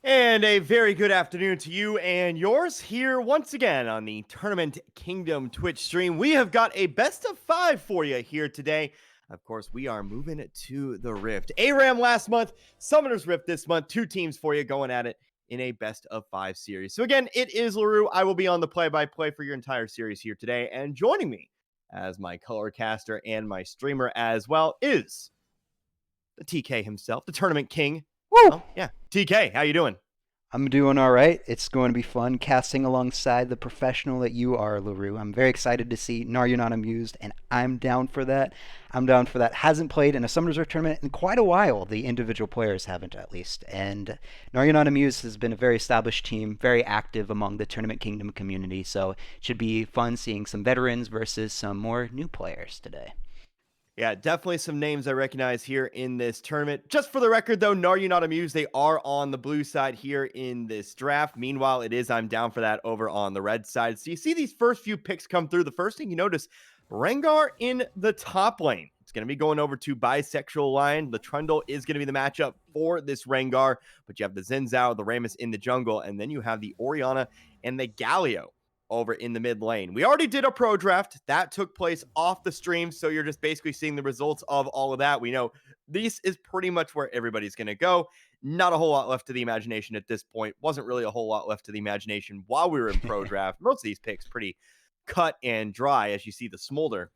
And a very good afternoon to you and yours here once again on the Tournament Kingdom Twitch stream. We have got a best of 5 for you here today. Of course, we are moving to the Rift. ARAM last month, Summoner's Rift this month. Two teams for you going at it in a best of 5 series. So again, it is LaRue. I will be on the play-by-play for your entire series here today. And joining me as my color caster and my streamer as well is the TK himself, the Tournament King. Woo! Well, yeah, TK, how you doing? I'm doing all right. It's going to be fun casting alongside the professional that you are, LaRue. I'm very excited to see Nar You're Not Amused, and I'm down for that. I'm down for that. Hasn't played in a Summoners Rift tournament in quite a while. The individual players haven't, at least. And Nar You're Not Amused has been a very established team, very active among the Tournament Kingdom community. So it should be fun seeing some veterans versus some more new players today. Yeah, definitely some names I recognize here in this tournament. Just for the record, though, Are You Not Amused? They are on the blue side here in this draft. Meanwhile, it is I'm down for that over on the red side. So you see these first few picks come through. The first thing you notice, Rengar in the top lane. It's going to be going over to Bisexual Lion. The Trundle is going to be the matchup for this Rengar, but you have the Xin Zhao, the Ramus in the jungle, and then you have the Orianna and the Galio over in the mid lane. We already did a pro draft that took place off the stream, so you're just basically seeing the results of all of that. We know this is pretty much where everybody's going to go. Not a whole lot left to the imagination at this point. Wasn't really a whole lot left to the imagination while we were in pro draft. Most of these picks pretty cut and dry, as you see the Smolder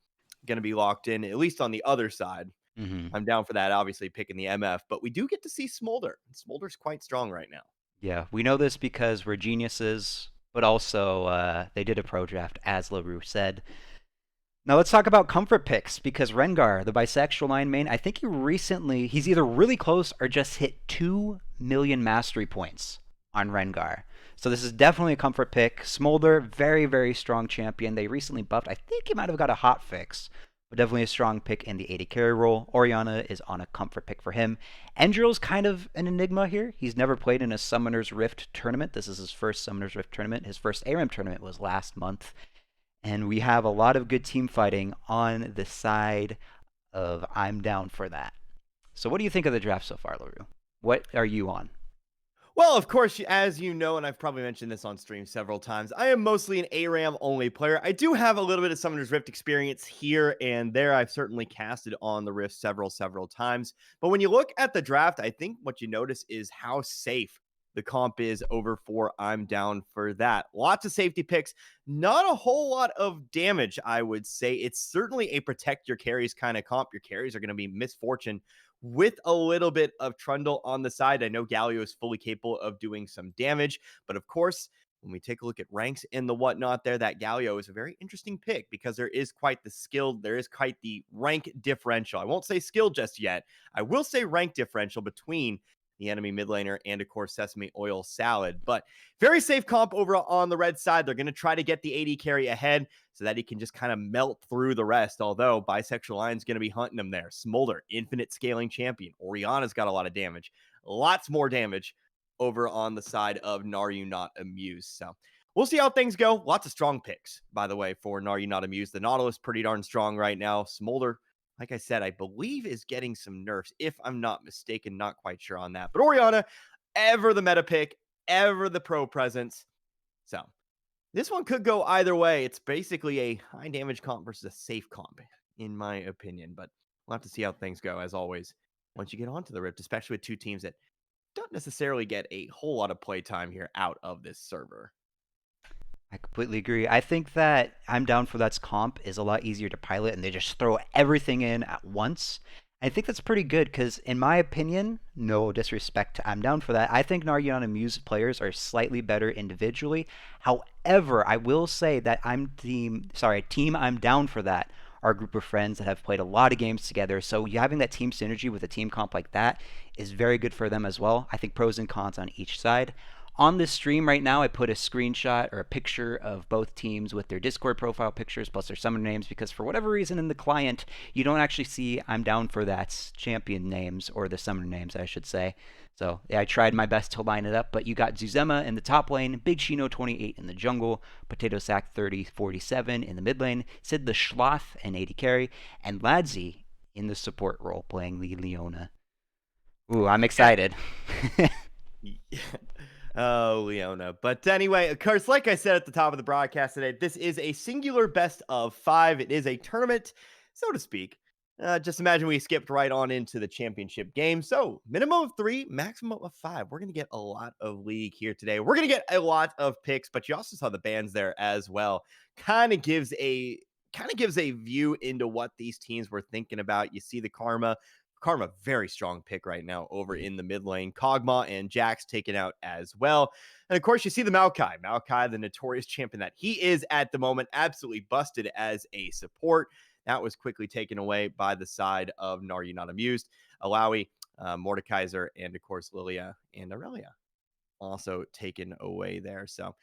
going to be locked in, at least on the other side. I'm down for that, obviously picking the MF, but we do get to see Smolder. Smolder's quite strong right now. Yeah, we know this because we're geniuses, but also they did a pro draft, as LaRue said. Now let's talk about comfort picks, because Rengar, the bisexual line main, I think he's either really close or just hit 2 million mastery points on Rengar. So this is definitely a comfort pick. Smolder, very, very strong champion. They recently buffed. I think he might have got a hot fix, but definitely a strong pick in the AD carry role. Orianna is on a comfort pick for him. Endril's kind of an enigma here. He's never played in a Summoner's Rift tournament. This is his first Summoner's Rift tournament. His first ARAM tournament was last month. And we have a lot of good team fighting on the side of I'm down for that. So what do you think of the draft so far, LaRue? What are you on? Well, of course, as you know, and I've probably mentioned this on stream several times, I am mostly an ARAM only player. I do have a little bit of Summoner's Rift experience here and there. I've certainly casted on the Rift several times. But when you look at the draft, I think what you notice is how safe the comp is over for I'm down for that. Lots of safety picks, not a whole lot of damage, I would say. It's certainly a protect your carries kind of comp. Your carries are going to be Misfortune with a little bit of Trundle on the side. I know Galio is fully capable of doing some damage, but of course, when we take a look at ranks and the whatnot there, that Galio is a very interesting pick because there is quite the skill, there is quite the rank differential. I won't say skill just yet. I will say rank differential between the enemy mid laner and, of course, Sesame Oil Salad. But very safe comp over on the red side. They're going to try to get the AD carry ahead so that he can just kind of melt through the rest, although Bisexual Lion's going to be hunting him there. Smolder, infinite scaling champion. Orianna's got a lot of damage. Lots more damage over on the side of Are You Not Amused. So we'll see how things go. Lots of strong picks, by the way, for Are You Not Amused. The Nautilus pretty darn strong right now. Smolder, like I said, I believe is getting some nerfs, if I'm not mistaken. Not quite sure on that. But Orianna, ever the meta pick, ever the pro presence. So this one could go either way. It's basically a high damage comp versus a safe comp, in my opinion. But we'll have to see how things go, as always, once you get onto the Rift, especially with two teams that don't necessarily get a whole lot of playtime here out of this server. I completely agree. I think that I'm down for that's comp is a lot easier to pilot, and they just throw everything in at once. I think that's pretty good because, in my opinion, no disrespect to I'm down for that. I think Naryan and Muse players are slightly better individually. However, I will say that team I'm down for that are a group of friends that have played a lot of games together. So you having that team synergy with a team comp like that is very good for them as well. I think pros and cons on each side. On this stream right now, I put a screenshot or a picture of both teams with their Discord profile pictures plus their summoner names because for whatever reason in the client, you don't actually see I'm down for that champion names or the summoner names, I should say. So yeah, I tried my best to line it up, but you got Zuzema in the top lane, Big Shino 28 in the jungle, Potato Sack 3047 in the mid lane, Sid the Schloth and 80 carry, and Ladzi in the support role playing the Leona. Ooh, I'm excited. Oh, Leona. But anyway, of course, like I said at the top of the broadcast today, this is a singular best of five. It is a tournament, so to speak. Just imagine we skipped right on into the championship game. So, minimum of three, maximum of five. We're going to get a lot of league here today. We're going to get a lot of picks, but you also saw the bands there as well. Kind of gives a view into what these teams were thinking about. You see the Karma. Karma, very strong pick right now over in the mid lane. Kog'Maw and Jax taken out as well. And of course, you see the Maokai. Maokai, the notorious champion that he is at the moment, absolutely busted as a support. That was quickly taken away by the side of Are You Not Amused? Alawi, Mordekaiser, and of course, Lilia and Aurelia also taken away there. So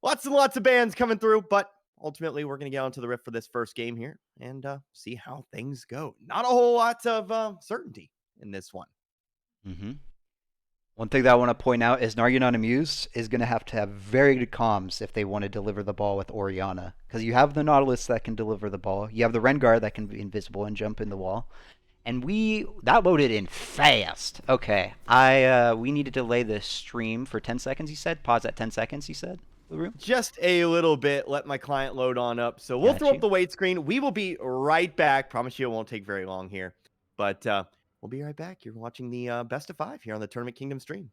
lots and lots of bans coming through, but ultimately we're going to get onto the rift for this first game here and see how things go. Not a whole lot of certainty in this one. Mm-hmm. One thing that I want to point out is Naryanon Amuse is going to have very good comms if they want to deliver the ball with Orianna. Because you have the Nautilus that can deliver the ball. You have the Rengar that can be invisible and jump in the wall. And that loaded in fast. Okay, we need to delay the stream for 10 seconds, you said? Pause at 10 seconds, you said? LaRue? Just a little bit. Let my client load on up. So we'll Got throw up you. the wait screen. We will be right back. Promise you it won't take very long here. But we'll be right back. You're watching the best of five here on the Tournament Kingdom stream.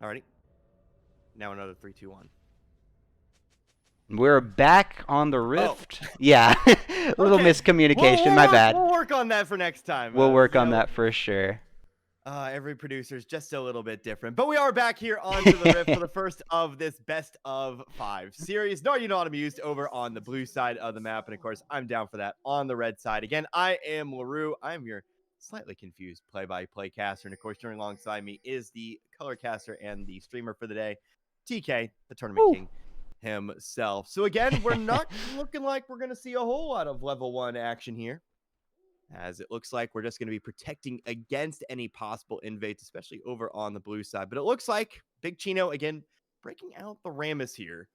Alrighty. Now another three, two, one. We're back on the Oh, Rift. Yeah, a little okay. miscommunication, my bad. We'll work on that for next time. We'll work on that for sure. Every producer is just a little bit different. But we are back here onto the rift for the first of this best of five series. No, you're not amused over on the blue side of the map. And of course, I'm down for that on the red side. Again, I am LaRue. I'm your slightly confused play-by-play caster. And of course, joining alongside me is the color caster and the streamer for the day, TK, the Tournament Woo. King himself. So again, we're not looking like we're going to see a whole lot of level one action here, as it looks like we're just going to be protecting against any possible invades, especially over on the blue side. But it looks like Big Chino, again, breaking out the Rammus here.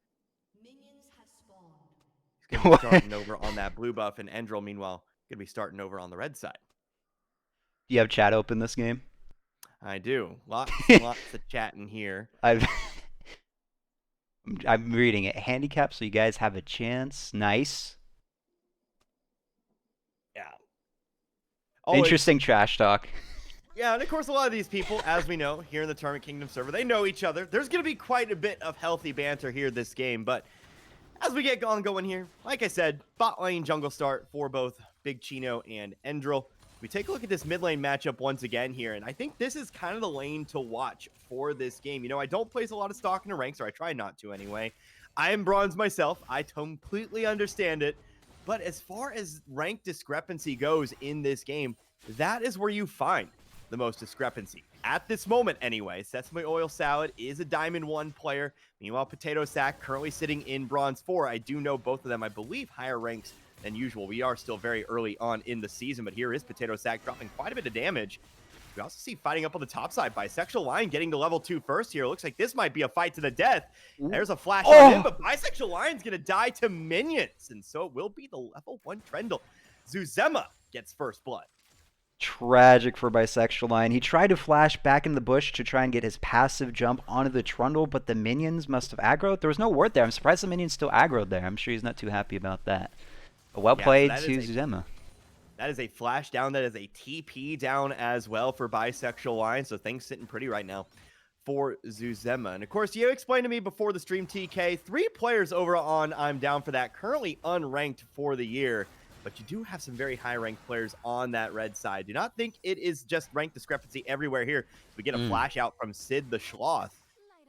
Minions have spawned. He's going to be starting over on that blue buff, and Endril, meanwhile, going to be starting over on the red side. Do you have chat open this game? I do. Lots and lots of chatting here. I'm reading it. Handicap, so you guys have a chance. Nice. Yeah. Always. Interesting trash talk. Yeah, and of course, a lot of these people, as we know, here in the Tournament Kingdom server, they know each other. There's going to be quite a bit of healthy banter here this game, but as we get going here, like I said, bot lane jungle start for both Big Chino and Endril. We take a look at this mid lane matchup once again here, and I think this is kind of the lane to watch for this game. You know, I don't place a lot of stock in the ranks, or I try not to anyway. I am bronze myself. I completely understand it. But as far as rank discrepancy goes in this game, that is where you find the most discrepancy. At this moment, anyway, Sesame Oil Salad is a Diamond 1 player. Meanwhile, Potato Sack currently sitting in Bronze 4. I do know both of them, I believe, higher ranks than usual. We are still very early on in the season, but here is Potato Sack dropping quite a bit of damage. We also see fighting up on the top side. Bisexual Lion getting to level 2 first here. Looks like this might be a fight to the death. There's a flash on him, but Bisexual Lion's going to die to minions, and so it will be the level 1 Trendle. Zuzema gets first blood. Tragic for Bisexual Lion. He tried to flash back in the bush to try and get his passive jump onto the Trundle, but the minions must have aggroed. There was no ward there. I'm surprised the minions still aggroed there. I'm sure he's not too happy about that. But well played to Zuzema. That is a flash down. That is a TP down as well for Bisexual Lion. So things sitting pretty right now for Zuzema. And of course, you explained to me before the stream, TK, 3 players over on I'm Down for That, currently unranked for the year. But you do have some very high-ranked players on that red side. Do not think it is just rank discrepancy everywhere here. We get a flash out from Sid the Sloth.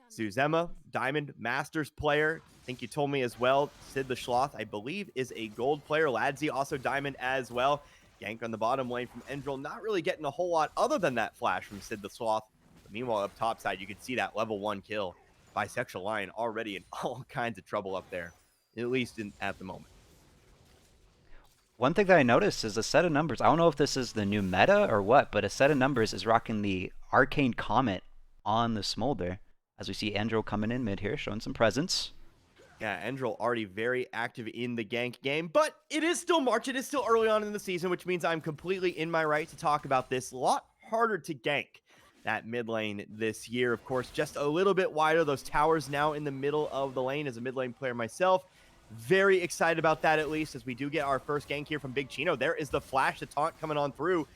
Zuzema, Diamond Masters player. I think you told me as well. Sid the Sloth, I believe, is a gold player. Ladzi also Diamond as well. Gank on the bottom lane from Endril. Not really getting a whole lot other than that flash from Sid the Sloth. But meanwhile, up top side, you can see that level 1 kill. Bisexual Lion already in all kinds of trouble up there, at least at the moment. One thing that I noticed is a set of numbers. I don't know if this is the new meta or what, but a set of numbers is rocking the Arcane Comet on the Smolder. As we see Endril coming in mid here, showing some presence. Yeah, Endril already very active in the gank game, but it is still March. It is still early on in the season, which means I'm completely in my right to talk about this. A lot harder to gank that mid lane this year. Of course, just a little bit wider. Those towers now in the middle of the lane as a mid lane player myself. Very excited about that, at least, as we do get our first gank here from Big Chino. There is the flash, the taunt coming on through.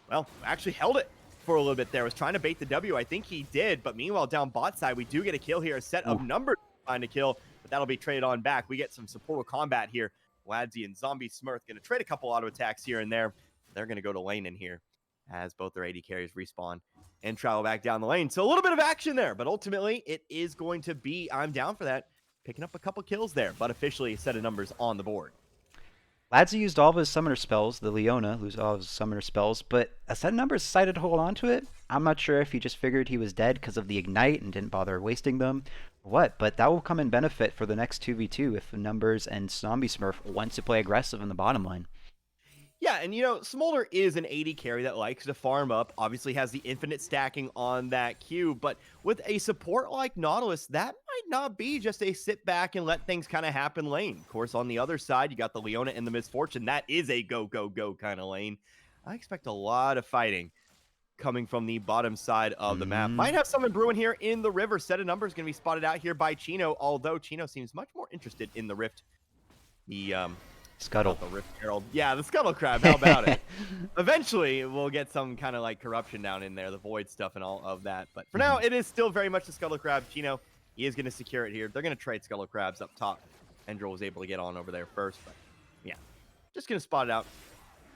Well, actually held it for a little bit there. Was trying to bait the W. I think he did, but meanwhile, down bot side, we do get a kill here. A set of numbers trying to kill, but that'll be traded on back. We get some support combat here. Ladzi and Zombie Smurf going to trade a couple auto attacks here and there. They're going to go to lane in here as both their AD carries respawn and travel back down the lane. So a little bit of action there, but ultimately it is going to be I'm Down for That. Picking up a couple kills there, but officially a set of numbers on the board. Ladzi used all of his summoner spells, the Leona used all of his summoner spells, but a set of numbers decided to hold on to it. I'm not sure if he just figured he was dead because of the Ignite and didn't bother wasting them or what, but that will come in benefit for the next 2v2 if Numbers and Zombie Smurf wants to play aggressive in the bottom line. Yeah, and you know, Smolder is an AD carry that likes to farm up, obviously has the infinite stacking on that Q, but with a support like Nautilus, that might not be just a sit back and let things kind of happen lane. Of course, on the other side, you got the Leona and the Misfortune. That is a go, go, go kind of lane. I expect a lot of fighting coming from the bottom side of the map. Might have someone brewing here in the river. Set of numbers going to be spotted out here by Chino, although Chino seems much more interested in the Rift. The Scuttle. The Rift Herald. Yeah, the Scuttle Crab. How about it? Eventually, we'll get some kind of like corruption down in there, the Void stuff and all of that. But for now, it is still very much the Scuttle Crab. Chino, he is going to secure it here. They're going to trade Scuttle Crabs up top. Endril was able to get on over there first, but yeah, just going to spot it out.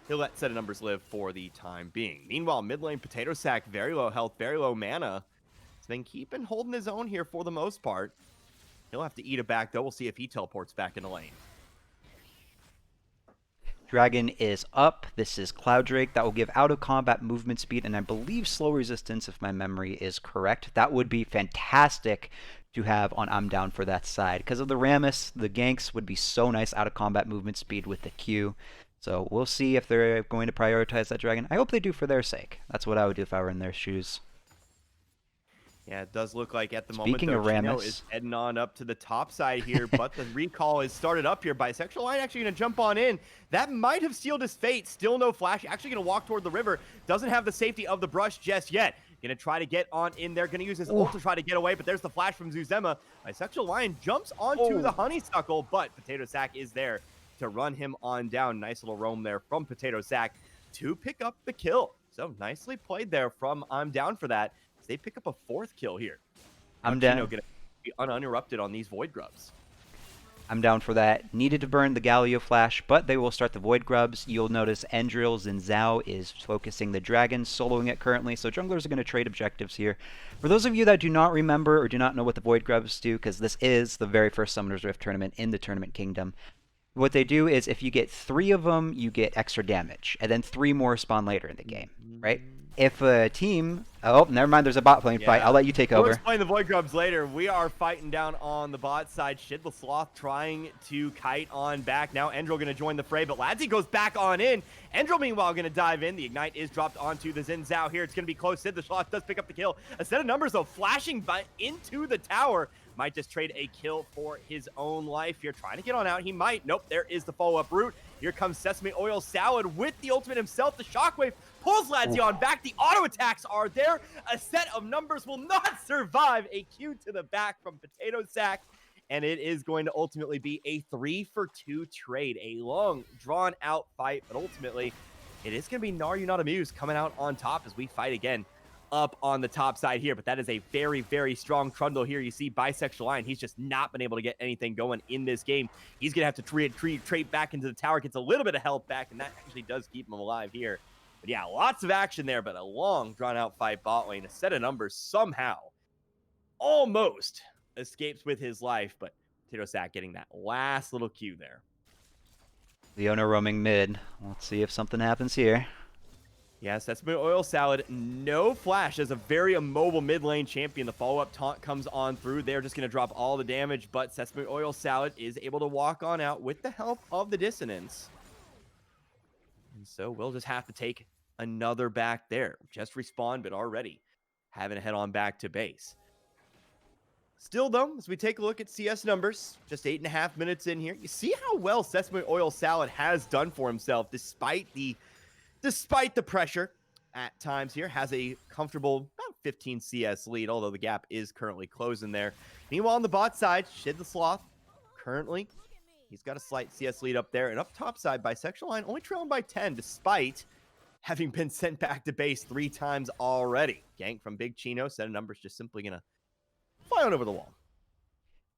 He'll let set of numbers live for the time being. Meanwhile, mid lane Potato Sack, very low health, very low mana. He's been holding his own here for the most part. He'll have to eat it back, though. We'll see if he teleports back into lane. Dragon is up. This is Cloud Drake. That will give out of combat movement speed and I believe slow resistance if my memory is correct. That would be fantastic to have on I'm Down for That side. Because of the Rammus, the ganks would be so nice out of combat movement speed with the Q. So we'll see if they're going to prioritize that Dragon. I hope they do for their sake. That's what I would do if I were in their shoes. Yeah, it does look like at the Speaking moment, though, of Chino Rammus, is heading on up to the top side here, but the recall is started up here. Bisexual Lion actually going to jump on in. That might have sealed his fate. Still no flash. Actually going to walk toward the river. Doesn't have the safety of the brush just yet. Going to try to get on in there. Going to use his ult to try to get away, but there's the flash from Zuzema. Bisexual Lion jumps onto the honeysuckle, but Potato Sack is there to run him on down. Nice little roam there from Potato Sack. to pick up the kill. So nicely played there from I'm Down for that. They pick up a 4th kill here. I'm Chino down. gonna be uninterrupted on these Void Grubs. I'm down for that. Needed to burn the Galio Flash, but they will start the Void Grubs. You'll notice Endrils and Zhao is focusing the Dragon, soloing it currently, so junglers are going to trade objectives here. For those of you that do not remember or do not know what the Void Grubs do, because this is the very first Summoner's Rift tournament in the Tournament Kingdom, what they do is if you get 3 of them, you get extra damage, and then 3 more spawn later in the game, right? If a team... Oh, never mind, there's a bot playing fight. I'll let you take We'll over. explain the Void Grubs later. We are fighting down on the bot side. Shid the Sloth trying to kite on back. Now Endril going to join the fray, but Ladsy goes back on in. Endril, meanwhile, going to dive in. The Ignite is dropped onto the Xin Zhao here. It's going to be close. Sid the Sloth does pick up the kill. A set of numbers, though, flashing into the tower. Might just trade a kill for his own life here. Trying to get on out. He might. Nope, there is the follow-up route. Here comes Sesame Oil Salad with the ultimate himself. The Shockwave pulls Ladsy on back. The auto attacks are there. A set of numbers will not survive a Q to the back from Potato Sack. And it is going to ultimately be a 3-for-2 trade. A long, drawn-out fight. But ultimately, it is going to be Are You Not Amused coming out on top as we fight again up on the top side here. But that is a very, very strong Trundle here. You see Bisexual Lion. He's just not been able to get anything going in this game. He's going to have to trade back into the tower. Gets a little bit of health back, and that actually does keep him alive here. But yeah, lots of action there, but a long, drawn-out fight bot lane. A set of numbers somehow almost escapes with his life, but Potato Sack getting that last little Q there. Leona roaming mid. Let's see if something happens here. Yes, that's Oil Salad. No flash as a very immobile mid lane champion. The follow-up taunt comes on through. They're just going to drop all the damage, but Sesame Oil Salad is able to walk on out with the help of the Dissonance. And so we'll just have to take another back there. Just respawned, but already having to head on back to base. Still, though, as we take a look at CS numbers, just 8.5 minutes in here, you see how well Sesame Oil Salad has done for himself despite the pressure at times here. Has a comfortable about 15 CS lead, although the gap is currently closing there. Meanwhile, on the bot side, Shid the Sloth, currently, he's got a slight CS lead up there. And up top side, Bisexual Lion only trailing by 10, despite having been sent back to base 3 times already. Gank from Big Chino, set of numbers just simply going to fly on over the wall.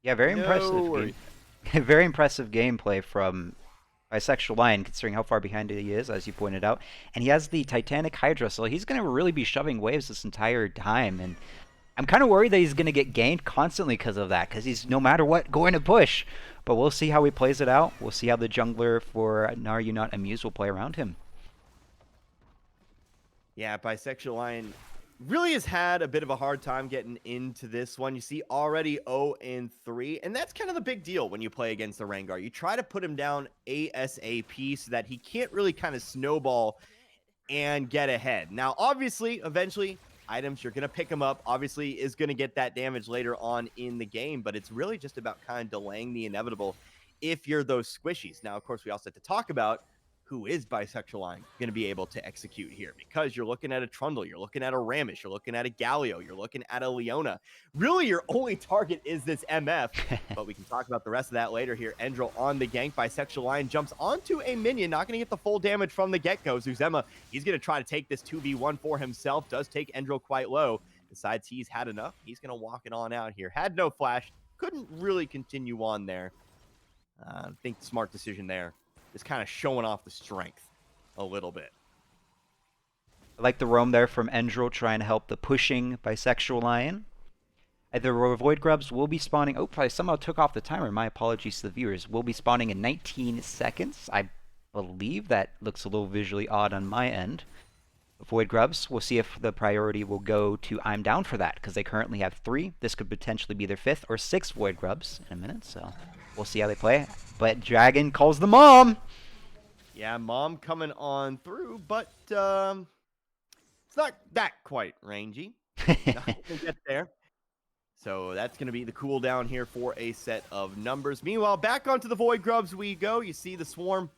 Yeah, very impressive. Very impressive gameplay from Bisexual Lion, considering how far behind he is, as you pointed out. And he has the Titanic Hydra, so he's going to really be shoving waves this entire time. And I'm kind of worried that he's going to get ganked constantly because of that, because he's, no matter what, going to push. But we'll see how he plays it out. We'll see how the jungler for Are You Not Amused will play around him. Yeah, Bisexual Lion really has had a bit of a hard time getting into this one. You see already 0-3, and that's kind of the big deal when you play against the Rengar. You try to put him down ASAP so that he can't really kind of snowball and get ahead. Now, obviously, eventually, items, you're going to pick him up, obviously is going to get that damage later on in the game, but it's really just about kind of delaying the inevitable if you're those squishies. Now, of course, we also have to talk about who is Bisexual Lion going to be able to execute here, because you're looking at a Trundle, you're looking at a Ramish, you're looking at a Galio, you're looking at a Leona. Really, your only target is this MF, but we can talk about the rest of that later here. Endril on the gank. Bisexual Lion jumps onto a minion, not going to get the full damage from the get-go. Zuzema, he's going to try to take this 2v1 for himself, does take Endril quite low. Decides he's had enough. He's going to walk it on out here. Had no flash, couldn't really continue on there. I think smart decision there. Is kind of showing off the strength a little bit. I like the roam there from Endril, trying to help the pushing Bisexual Lion. The Void Grubs will be spawning... Oh, I somehow took off the timer. My apologies to the viewers. Will be spawning in 19 seconds. I believe that looks a little visually odd on my end. Void Grubs, we'll see if the priority will go to I'm Down for that, because they currently have 3. This could potentially be their 5th or 6th Void Grubs in a minute, so we'll see how they play. But Dragon calls the mom! Yeah, mom coming on through, but it's not that quite rangy. Not gonna get there. So that's going to be the cooldown here for a set of numbers. Meanwhile, back onto the Void Grubs we go. You see the Swarm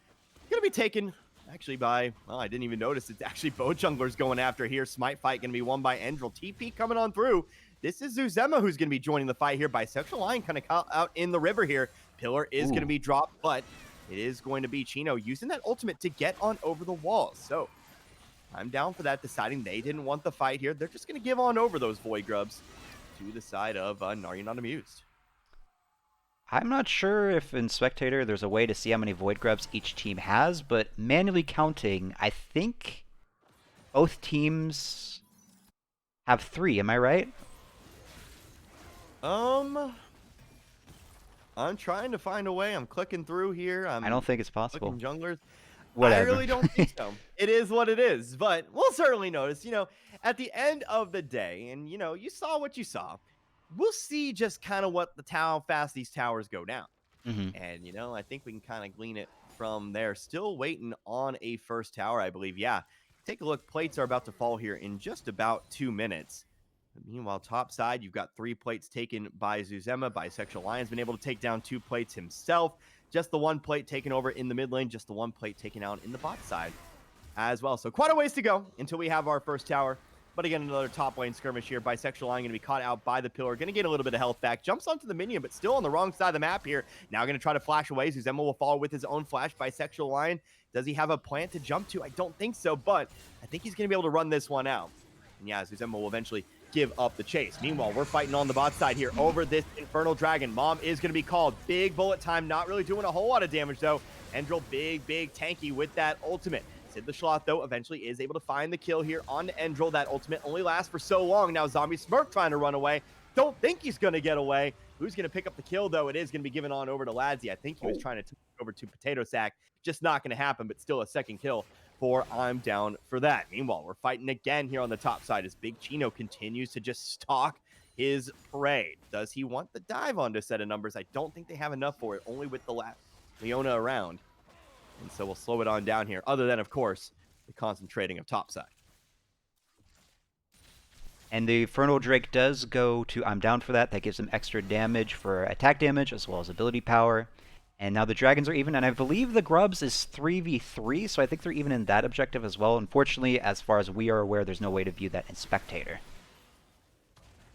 going to be taken actually by, well, I didn't even notice. It's actually both junglers going after here. Smite fight going to be won by Endril. TP coming on through. This is Zuzema who's going to be joining the fight here. Bisexual Lion kind of caught out in the river here. Pillar is going to be dropped, but it is going to be Chino using that ultimate to get on over the wall. So I'm down for that, deciding they didn't want the fight here. They're just going to give on over those Void Grubs to the side of Are You Not Amused? I'm not sure if in Spectator there's a way to see how many Void Grubs each team has, but manually counting, I think both teams have 3. Am I right? I'm trying to find a way. I'm clicking through here. I don't think it's possible. Clicking junglers. I Whatever. really don't think so. It is what it is, but we'll certainly notice, at the end of the day, and, you saw what you saw. We'll see just kind of how fast these towers go down. And, I think we can kind of glean it from there. Still waiting on a first tower, I believe. Yeah, take a look. Plates are about to fall here in just about 2 minutes. Meanwhile, top side, you've got 3 plates taken by Zuzema. Bisexual Lion's been able to take down 2 plates himself. Just the 1 plate taken over in the mid lane. Just the 1 plate taken out in the bot side as well. So quite a ways to go until we have our first tower. But again, another top lane skirmish here. Bisexual Lion going to be caught out by the pillar. Going to get a little bit of health back. Jumps onto the minion, but still on the wrong side of the map here. Now going to try to flash away. Zuzema will follow with his own flash. Bisexual Lion, does he have a plant to jump to? I don't think so, but I think he's going to be able to run this one out. And yeah, Zuzema will eventually give up the chase. Meanwhile, we're fighting on the bot side here over this Infernal Dragon. Mom is going to be called. Big bullet time, not really doing a whole lot of damage, though. Endril, big tanky with that ultimate. Sid the Schlot, though, eventually is able to find the kill here on Endril. That ultimate only lasts for so long. Now Zombie Smurf trying to run away. Don't think he's going to get away. Who's going to pick up the kill, though? It is going to be given on over to Ladzy. I think he was trying to take over to Potato Sack. Just not going to happen, but still a second kill for I'm down for that. Meanwhile, we're fighting again here on the top side as Big Chino continues to just stalk his prey. Does he want the dive onto a set of numbers? I don't think they have enough for it, only with the Leona around. And so we'll slow it on down here, other than, of course, the concentrating of topside. And the Infernal Drake does go to I'm down for that. That gives him extra damage for attack damage as well as ability power. And now the dragons are even, and I believe the grubs is 3v3, so I think they're even in that objective as well. Unfortunately, as far as we are aware, there's no way to view that in Spectator.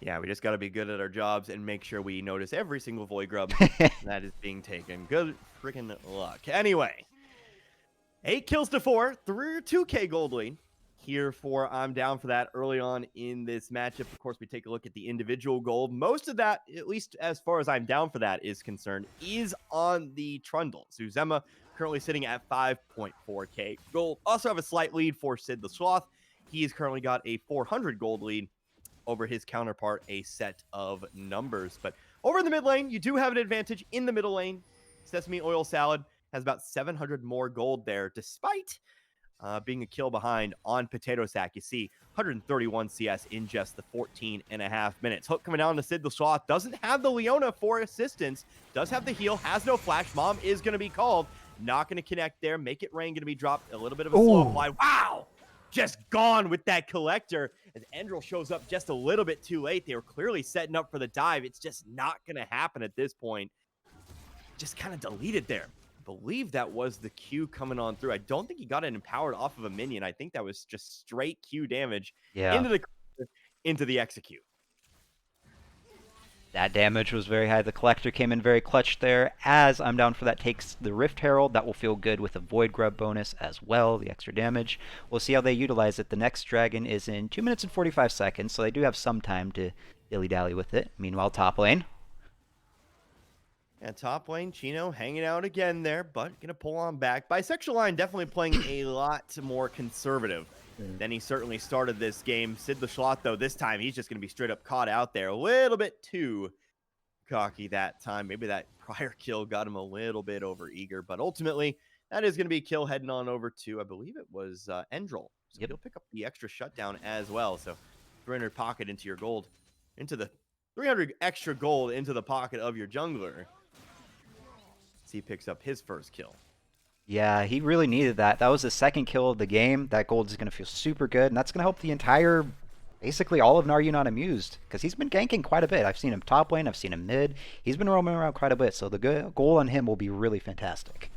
Yeah, we just got to be good at our jobs and make sure we notice every single Void Grub that is being taken. Good freaking luck. Anyway, 8 kills to 4, 2K gold lead here for I'm down for that early on in this matchup. Of course, we take a look at the individual gold. Most of that, at least as far as I'm down for that is concerned, is on the Trundle. Zuzema currently sitting at 5.4K gold. Also have a slight lead for Sid the Sloth. He has currently got a 400 gold lead over his counterpart, a set of numbers. But over in the mid lane, you do have an advantage in the middle lane. Sesame Oil Salad has about 700 more gold there, despite being a kill behind on Potato Sack. You see 131 CS in just the 14.5 minutes. Hook coming down to Sid the Sloth. Doesn't have the Leona for assistance. Does have the heal. Has no flash. Mom is going to be called. Not going to connect there. Make it rain going to be dropped. A little bit of a slow fly. Wow! Just gone with that collector. As Endril shows up just a little bit too late. They were clearly setting up for the dive. It's just not going to happen at this point. Just kind of deleted there. Believe that was the Q coming on through. I don't think he got it empowered off of a minion. I think that was just straight Q damage into the execute. That damage was very high. The collector came in very clutch there. As I'm down for that takes the Rift Herald. That will feel good with a Void Grub bonus as well, the extra damage. We'll see how they utilize it. The next dragon is in 2 minutes and 45 seconds, so they do have some time to dilly-dally with it. Meanwhile, top lane. And top lane, Chino hanging out again there, but going to pull on back. Bisexual Line definitely playing a lot more conservative than he certainly started this game. Sid the Schlot, though, this time he's just going to be straight up caught out there. A little bit too cocky that time. Maybe that prior kill got him a little bit over eager, but ultimately that is going to be a kill heading on over to, I believe it was Endril. So he'll pick up the extra shutdown as well. So 300 pocket into your gold, into the 300 extra gold into the pocket of your jungler. He picks up his first kill. Yeah, he really needed that. That was his second kill of the game. That gold is going to feel super good, and that's going to help the entire, basically all of Are You Not Amused, because he's been ganking quite a bit. I've seen him top lane, I've seen him mid. He's been roaming around quite a bit, so the goal on him will be really fantastic.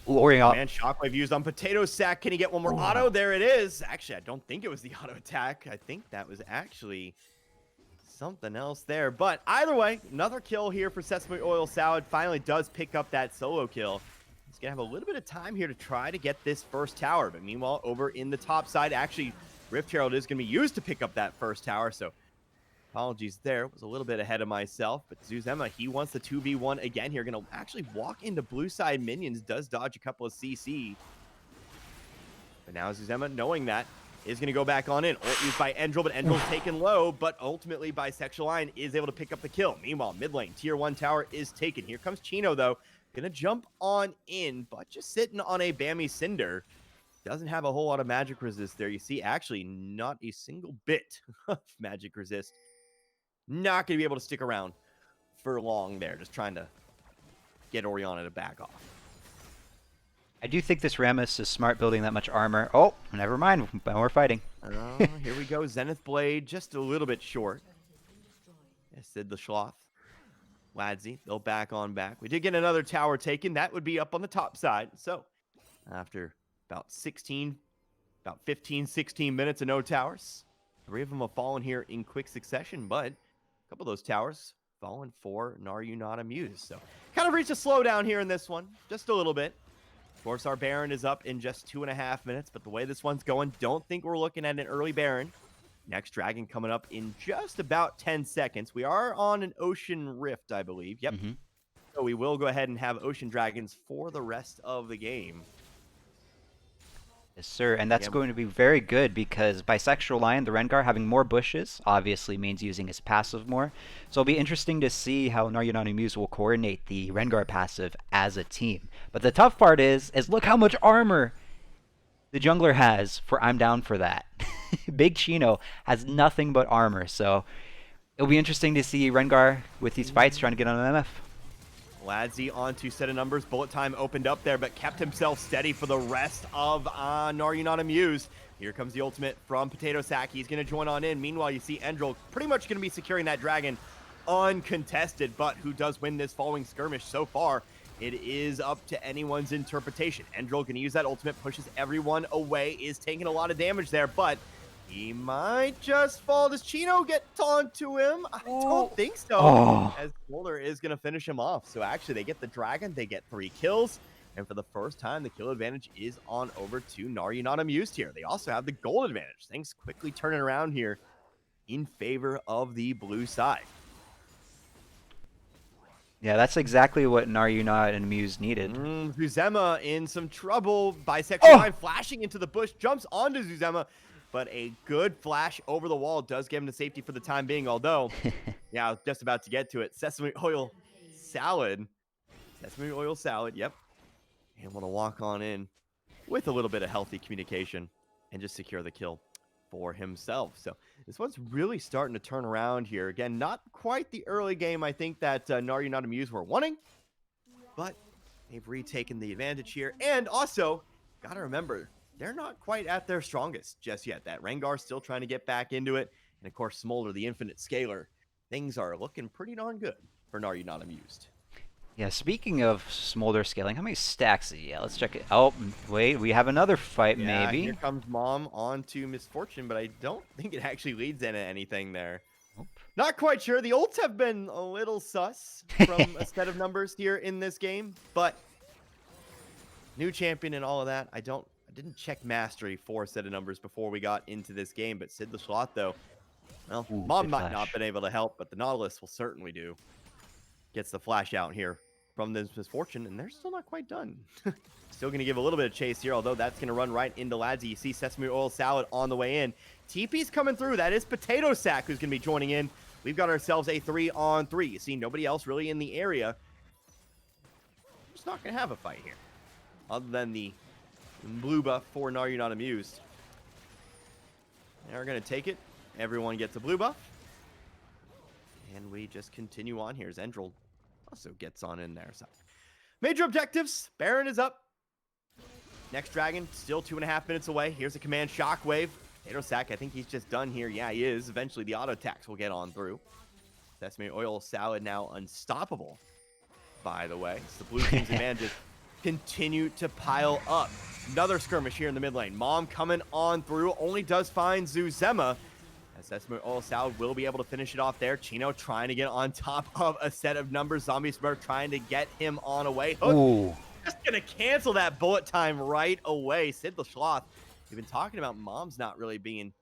Man, Shockwave used on Potato Sack. Can he get one more auto? There it is. Actually, I don't think it was the auto attack. I think that was actually something else there. But either way, another kill here for Sesame Oil Salad. Finally does pick up that solo kill. He's going to have a little bit of time here to try to get this first tower. But meanwhile, over in the top side, actually, Rift Herald is going to be used to pick up that first tower. So apologies there. Was a little bit ahead of myself. But Zuzema, he wants the 2v1 again here. Going to actually walk into blue side minions. Does dodge a couple of CC. But now Zuzema, knowing that, is going to go back on in. Ult used by Endril, but Endril's taken low. But ultimately, Bisexual Line is able to pick up the kill. Meanwhile, mid lane, tier 1 tower is taken. Here comes Chino, though. Going to jump on in, but just sitting on a Bammy Cinder. Doesn't have a whole lot of magic resist there. You see, actually, not a single bit of magic resist. Not going to be able to stick around for long there. Just trying to get Orianna to back off. I do think this Rammus is smart building that much armor. Oh, never mind. We're fighting. Here we go. Zenith Blade, just a little bit short. Yes, Sid the Schloth. Ladzy, they'll back on back. We did get another tower taken. That would be up on the top side. So, after about 15, 16 minutes of no towers, 3 of them have fallen here in quick succession, but a couple of those towers fallen for Are You Not Amused. So, kind of reached a slowdown here in this one, just a little bit. Of course, our Baron is up in just 2.5 minutes, but the way this one's going, don't think we're looking at an early Baron. Next Dragon coming up in just about 10 seconds. We are on an Ocean Rift, I believe. Yep. So we will go ahead and have Ocean Dragons for the rest of the game. Yes, sir. And that's going to be very good because Bisexual Lion, the Rengar, having more bushes obviously means using his passive more. So it'll be interesting to see how Are You Not Amused will coordinate the Rengar passive as a team. But the tough part is look how much armor the jungler has for I'm down for that. Big Chino has nothing but armor. So it'll be interesting to see Rengar with these fights trying to get on an MF. Ladzy onto set of numbers. Bullet time opened up there, but kept himself steady for the rest of Are You Not Amused. Here comes the ultimate from Potato Sack. He's going to join on in. Meanwhile, you see Endril pretty much going to be securing that dragon uncontested. But who does win this following skirmish so far? It is up to anyone's interpretation. Endril going to use that ultimate, pushes everyone away, is taking a lot of damage there, but he might just fall. Does Chino get onto him? I don't think so. As Boulder is going to finish him off. So actually, they get the dragon. They get 3 kills. And for the first time, the kill advantage is on over to Are You Not Amused here. They also have the gold advantage. Things quickly turning around here in favor of the blue side. Yeah, that's exactly what Are You Not Amused needed. Zuzema in some trouble. Bisexual Line flashing into the bush. Jumps onto Zuzema. But a good flash over the wall does give him the safety for the time being, although, yeah, I was just about to get to it. Sesame oil salad. Sesame oil salad, yep. And want to walk on in with a little bit of healthy communication and just secure the kill for himself. So this one's really starting to turn around here. Again, not quite the early game I think that Are You Not Amused were wanting, but they've retaken the advantage here. And also, got to remember, they're not quite at their strongest just yet. That Rengar still trying to get back into it. And of course, Smolder, the infinite scaler. Things are looking pretty darn good for Are You Not Amused. Yeah, speaking of Smolder scaling, how many stacks? Yeah, let's check it. Oh, wait, we have another fight, maybe. Here comes Mom onto Misfortune, but I don't think it actually leads into anything there. Nope. Not quite sure. The ults have been a little sus from a set of numbers here in this game, but new champion and all of that, I didn't check mastery for a set of numbers before we got into this game, but Sid the Schlot, though, well, Mom might not have been able to help, but the Nautilus will certainly do. Gets the flash out here from this Misfortune, and they're still not quite done. Still going to give a little bit of chase here, although that's going to run right into Ladzy. You see Sesame Oil Salad on the way in. TP's coming through. That is Potato Sack who's going to be joining in. We've got ourselves a 3-on-3. You see nobody else really in the area. Just not going to have a fight here, other than the blue buff for Are You Not Amused. They're going to take it. Everyone gets a blue buff. And we just continue on here as Endril also gets on in there. So, major objectives. Baron is up. Next Dragon, still 2.5 minutes away. Here's a command Shockwave. Potato Sack, I think he's just done here. Yeah, he is. Eventually, the auto attacks will get on through. Sesame Oil Salad now unstoppable, by the way. So the blue team's advantages continue to pile up. Another skirmish here in the mid lane. Mom coming on through. Only does find Zuzema. Sesame Oil Salad will be able to finish it off there. Chino trying to get on top of a set of numbers. Zombie Smurf trying to get him on away. Hook. Just gonna cancel that bullet time right away. Sid the Sloth, we've been talking about Mom's not really being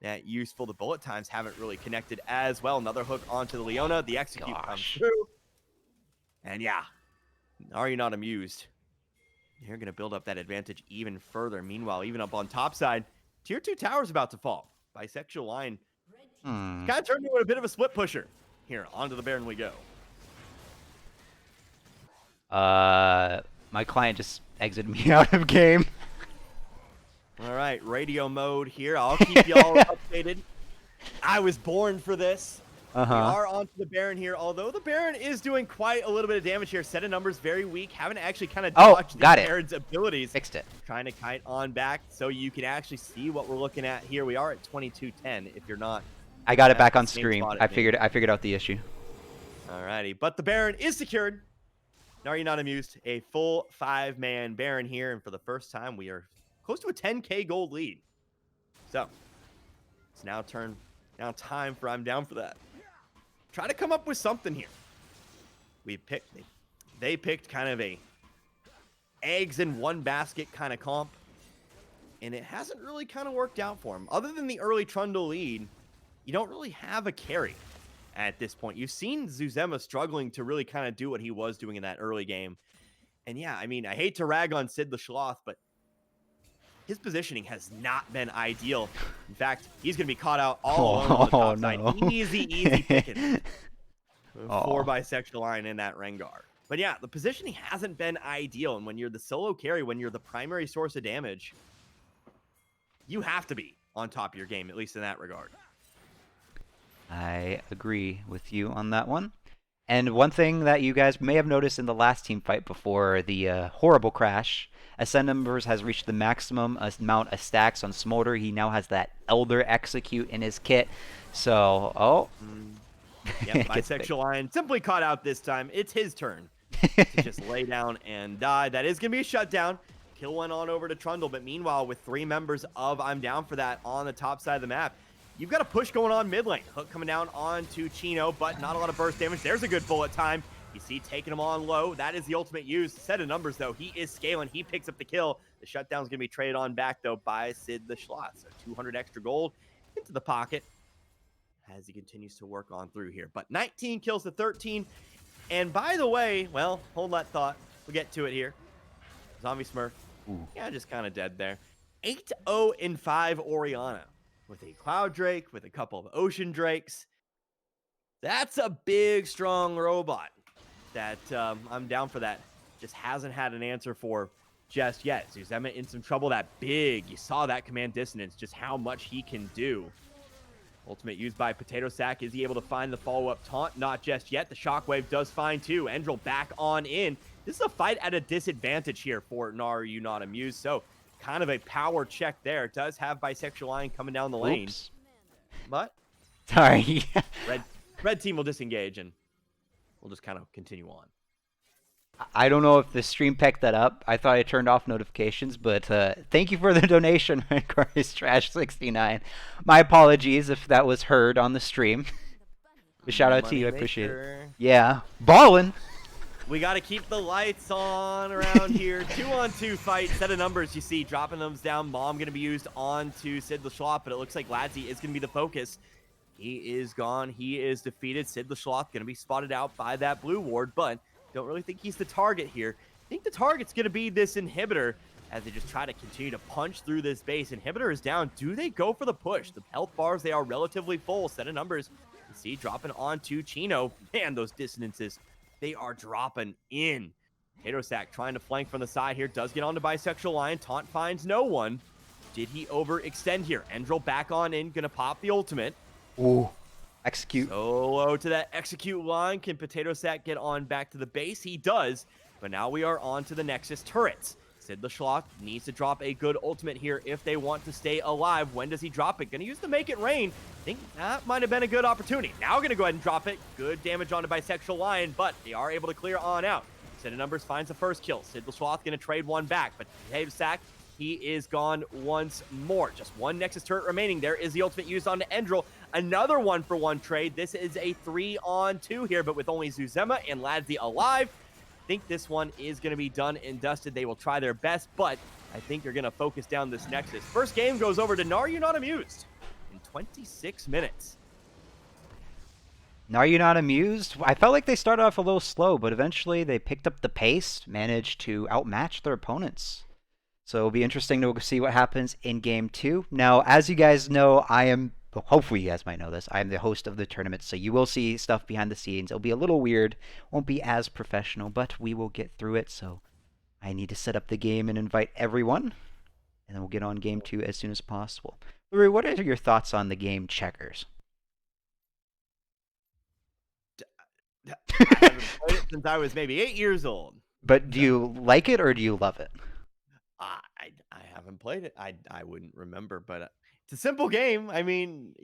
that useful. The bullet times haven't really connected as well. Another hook onto the Leona. The execute comes through. And yeah, are you not amused? You're going to build up that advantage even further. Meanwhile, even up on top side, tier 2 tower's about to fall. Bisexual line kind of turned into a bit of a split pusher. Here, onto the Baron we go. My client just exited me out of game. All right, radio mode here. I'll keep y'all updated. I was born for this. We are onto the Baron here, although the Baron is doing quite a little bit of damage here. Set of numbers very weak. Haven't actually kind of dodged the Baron's abilities. Fixed it. Trying to kite on back so you can actually see what we're looking at here. We are at 2210 if you're not. I got it back on stream. I figured out the issue. Alrighty, but the Baron is secured. Now are you not amused? A full 5-man Baron here, and for the first time we are close to a 10k gold lead. So it's now time for I'm down for that. Try to come up with something here. They picked kind of a eggs in one basket kind of comp, and it hasn't really kind of worked out for him. Other than the early Trundle lead, you don't really have a carry at this point. You've seen Zuzema struggling to really kind of do what he was doing in that early game. And yeah, I mean, I hate to rag on Sid the Sloth, but his positioning has not been ideal. In fact, he's going to be caught out all alone on the top side. Easy picking for bisexual line in that Rengar. But yeah, the positioning hasn't been ideal. And when you're the solo carry, when you're the primary source of damage, you have to be on top of your game, at least in that regard. I agree with you on that one. And one thing that you guys may have noticed in the last team fight before the horrible crash, Ascend Numbers has reached the maximum amount of stacks on Smolder. He now has that Elder Execute in his kit. So, Yep, bisexual line simply caught out this time. It's his turn to just lay down and die. That is going to be a shutdown. Kill went on over to Trundle, but meanwhile, with 3 members of I'm Down for That on the top side of the map, you've got a push going on mid lane. Hook coming down onto Chino, but not a lot of burst damage. There's a good bullet time. You see taking him on low. That is the ultimate use. Set of numbers, though. He is scaling. He picks up the kill. The shutdown's going to be traded on back, though, by Sid the Sloth. So 200 extra gold into the pocket as he continues to work on through here. But 19 kills to 13. And by the way, well, hold that thought. We'll get to it here. Zombie Smurf. Ooh. Yeah, just kind of dead there. 8-0-5 Orianna with a Cloud Drake, with a couple of Ocean Drakes. That's a big, strong robot that I'm down for that. Just hasn't had an answer for just yet. Zuzema in some trouble. That big, you saw that command dissonance, just how much he can do. Ultimate used by Potato Sack. Is he able to find the follow-up taunt? Not just yet. The Shockwave does find too. Endril back on in. This is a fight at a disadvantage here for Are You Not Amused? So kind of a power check there. Does have bisexual line coming down the lane. Oops. But sorry. red team will disengage and we'll just kind of continue on. I don't know if the stream picked that up. I thought I turned off notifications, but thank you for the donation, Trash69. My apologies if that was heard on the stream. A shout out to you, I appreciate it. Yeah, ballin'. We got to keep the lights on around here. 2-on-2 fight. Set of numbers, you see, dropping them down. Bomb going to be used onto Sid the Sloth, but it looks like Ladsy is going to be the focus. He is gone. He is defeated. Sid the Sloth going to be spotted out by that blue ward, but don't really think he's the target here. I think the target's going to be this inhibitor as they just try to continue to punch through this base. Inhibitor is down. Do they go for the push? The health bars, they are relatively full. Set of numbers, you see, dropping onto Chino. Man, those dissonances, they are dropping in. Potato Sack trying to flank from the side here. Does get onto bisexual line. Taunt finds no one. Did he overextend here? Endril back on in. Going to pop the ultimate. Ooh. Execute. Solo to that execute line. Can Potato Sack get on back to the base? He does. But now we are on to the Nexus turrets. Sid the Sloth needs to drop a good ultimate here if they want to stay alive. When does he drop it? Going to use the Make It Rain. I think that might have been a good opportunity. Now going to go ahead and drop it. Good damage onto bisexual line, but they are able to clear on out. Set of numbers finds the first kill. Sid the Sloth going to trade one back, but Potato Sack, he is gone once more. Just one Nexus turret remaining. There is the ultimate used onto Endril. Another 1-for-1 trade. This is a 3-on-2 here, but with only Zuzema and Ladsy alive. think this one is going to be done and dusted. They will try their best, but I think they're going to focus down this Nexus. First game goes over to Are You Not Amused in 26 minutes. Are you not amused? I felt like they started off a little slow, but eventually they picked up the pace, managed to outmatch their opponents. So it'll be interesting to see what happens in game 2. Now, as you guys know, hopefully you guys might know this, I am the host of the tournament, so you will see stuff behind the scenes. It'll be a little weird, won't be as professional, but we will get through it. So I need to set up the game and invite everyone, and then we'll get on game 2 as soon as possible. LaRue, what are your thoughts on the game Checkers? I haven't played it since I was maybe 8 years old. But do you like it or do you love it? I haven't played it. I wouldn't remember, but it's a simple game. I mean,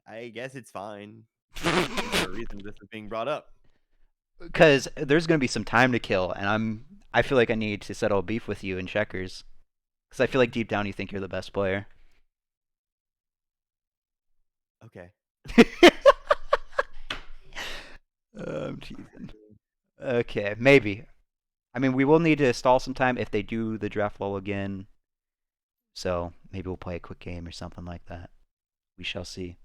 I guess it's fine. There's a reason this is being brought up. Because there's going to be some time to kill, and I feel like I need to settle a beef with you in Checkers. Because I feel like deep down you think you're the best player. Okay. I'm teasing. Okay, maybe. I mean, we will need to stall some time if they do the draft lull again. So maybe we'll play a quick game or something like that. We shall see.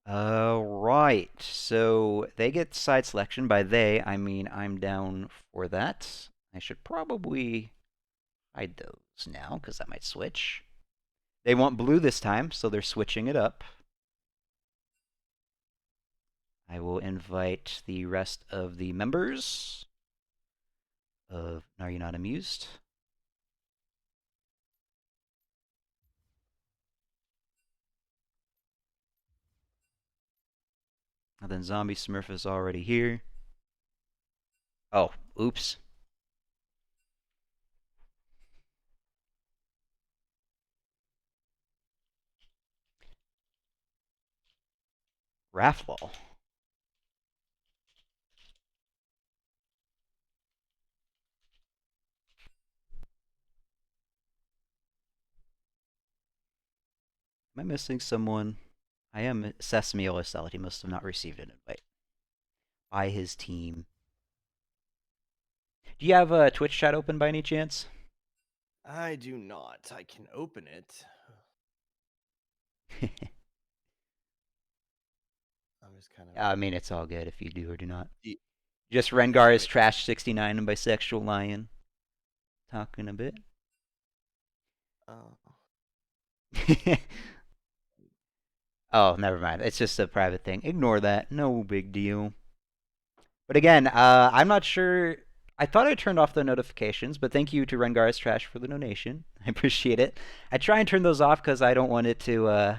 Right. So they get side selection. By they, I mean I'm down for that. I should probably hide those now because I might switch. They want blue this time, so they're switching it up. I will invite the rest of the members of Are You Not Amused? And then Zombie Smurf is already here. Oh, oops. Raffle. Am I missing someone? I am Sesame Ocelot. He must have not received an invite by his team. Do you have a Twitch chat open by any chance? I do not. I can open it. I'm just kind of. I mean, it's all good if you do or do not. Y- Just Rengar is trash 69 and bisexual lion. Talking a bit. Oh. Oh, never mind. It's just a private thing. Ignore that. No big deal. But again, I'm not sure. I thought I turned off the notifications, but thank you to Rengar's Trash for the donation. I appreciate it. I try and turn those off because I don't want it to,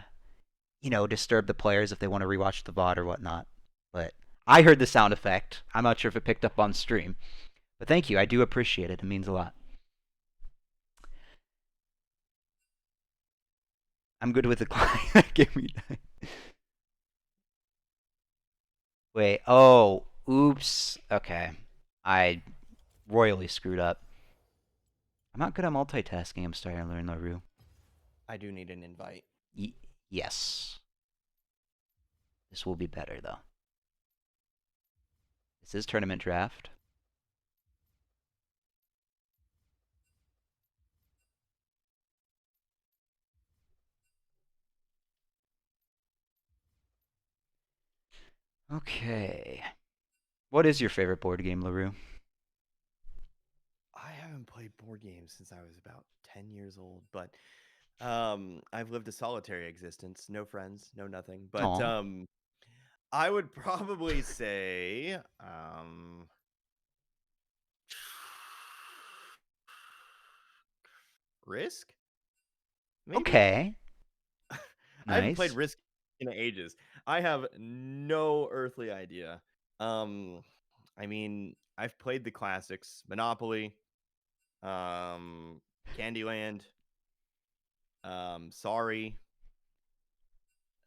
disturb the players if they want to rewatch the VOD or whatnot. But I heard the sound effect. I'm not sure if it picked up on stream. But thank you. I do appreciate it. It means a lot. I'm good with the client. Give me that. Wait. Oh. Oops. Okay. I royally screwed up. I'm not good at multitasking. I'm starting to learn LaRue. I do need an invite. Yes. This will be better, though. This is tournament draft. Okay. What is your favorite board game, LaRue? I haven't played board games since I was about 10 years old, but I've lived a solitary existence, no friends, no nothing. But Aw. I would probably say Risk? Maybe? Okay. I haven't played Nice. Risk in ages. I have no earthly idea. Um I mean, I've played the classics, Monopoly, Candyland, Sorry.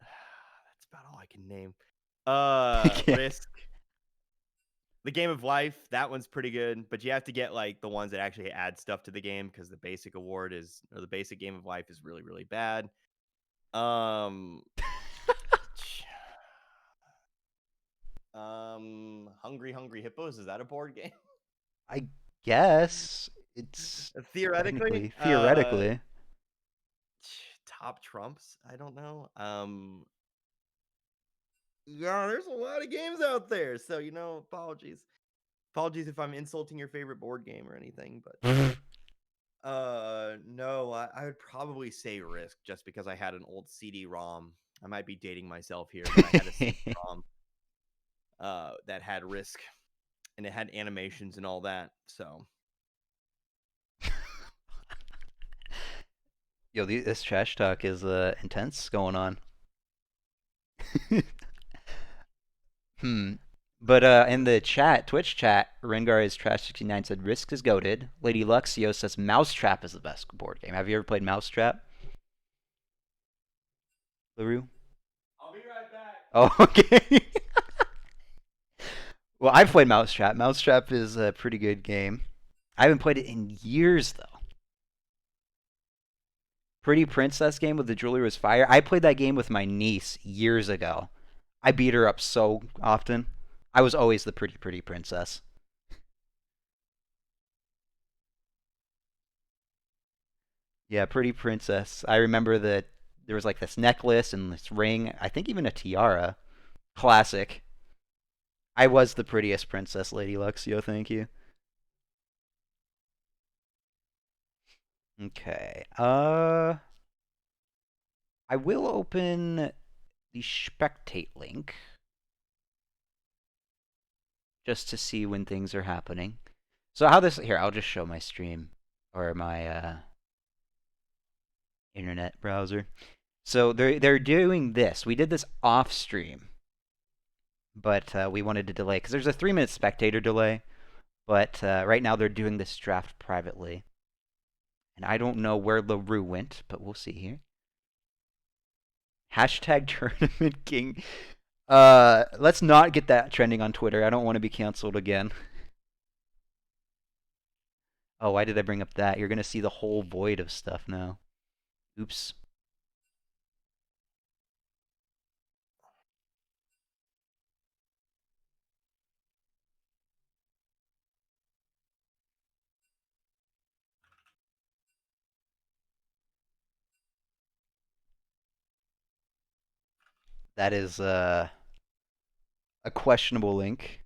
That's about all I can name. Yeah. Risk, the Game of Life, that one's pretty good, but you have to get like the ones that actually add stuff to the game because the basic Game of Life is really, really bad. Um, Hungry Hungry Hippos, is that a board game? I guess it's Theoretically, theoretically. top trumps. I don't know. Yeah, there's a lot of games out there, so apologies if I'm insulting your favorite board game or anything, but no, I would probably say Risk just because I had an old CD-ROM. I might be dating myself here, but I had a CD-ROM that had Risk and it had animations and all that. So Yo, this trash talk is intense going on. Hmm. But in the chat, Twitch chat, Rengar is Trash69 said Risk is goated. Lady Luxio says Mousetrap is the best board game. Have you ever played Mousetrap, LaRue? I'll be right back. Oh, okay. Well, I've played Mousetrap. Mousetrap is a pretty good game. I haven't played it in years though. Pretty Princess game with the jewelry was fire. I played that game with my niece years ago. I beat her up so often. I was always the pretty princess. Yeah, Pretty Princess. I remember that there was like this necklace and this ring. I think even a tiara. Classic. I was the prettiest princess, Lady Luxio. Thank you. Okay. I will open the spectate link just to see when things are happening. So how this here? I'll just show my stream or my internet browser. So they're doing this. We did this off stream, but we wanted to delay because there's a 3-minute spectator delay. But right now they're doing this draft privately, and I don't know where LaRue went, but we'll see here. Hashtag Tournament King. Let's not get that trending on Twitter. I don't want to be canceled again. Oh, why did I bring up that? You're gonna see the whole void of stuff now. Oops. That is a questionable link.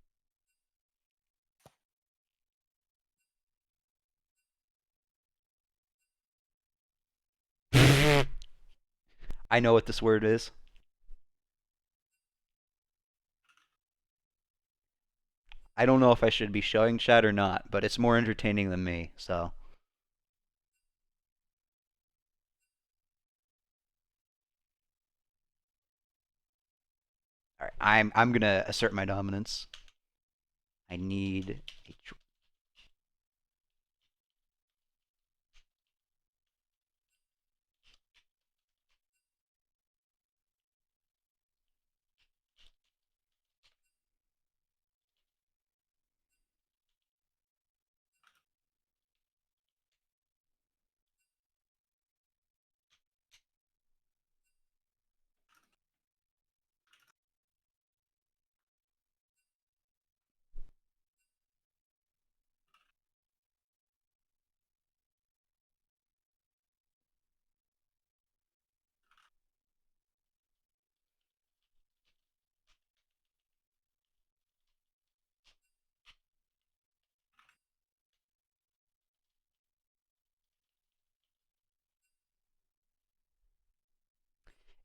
I know what this word is. I don't know if I should be showing chat or not, but it's more entertaining than me, so. Alright, I'm gonna assert my dominance. I need a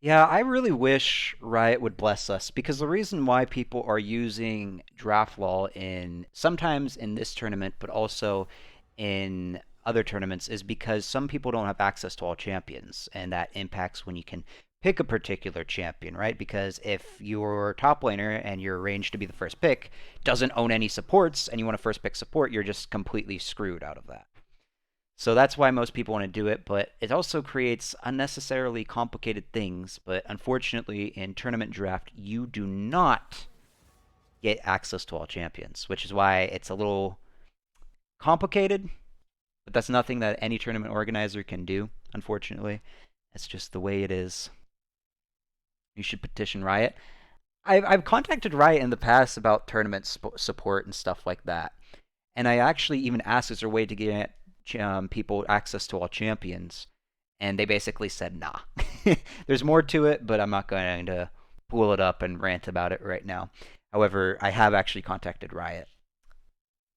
Yeah, I really wish Riot would bless us because the reason why people are using draft law in sometimes in this tournament, but also in other tournaments, is because some people don't have access to all champions, and that impacts when you can pick a particular champion, right? Because if your top laner and you're arranged to be the first pick doesn't own any supports, and you want to first pick support, you're just completely screwed out of that. So that's why most people want to do it, but it also creates unnecessarily complicated things. But unfortunately, in tournament draft, you do not get access to all champions, which is why it's a little complicated. But that's nothing that any tournament organizer can do, unfortunately. It's just the way it is. You should petition Riot. I've contacted Riot in the past about tournament support and stuff like that, and I actually even asked is there a way to get people access to all champions, and they basically said nah. There's more to it, but I'm not going to pull it up and rant about it right now. However, I have actually contacted Riot.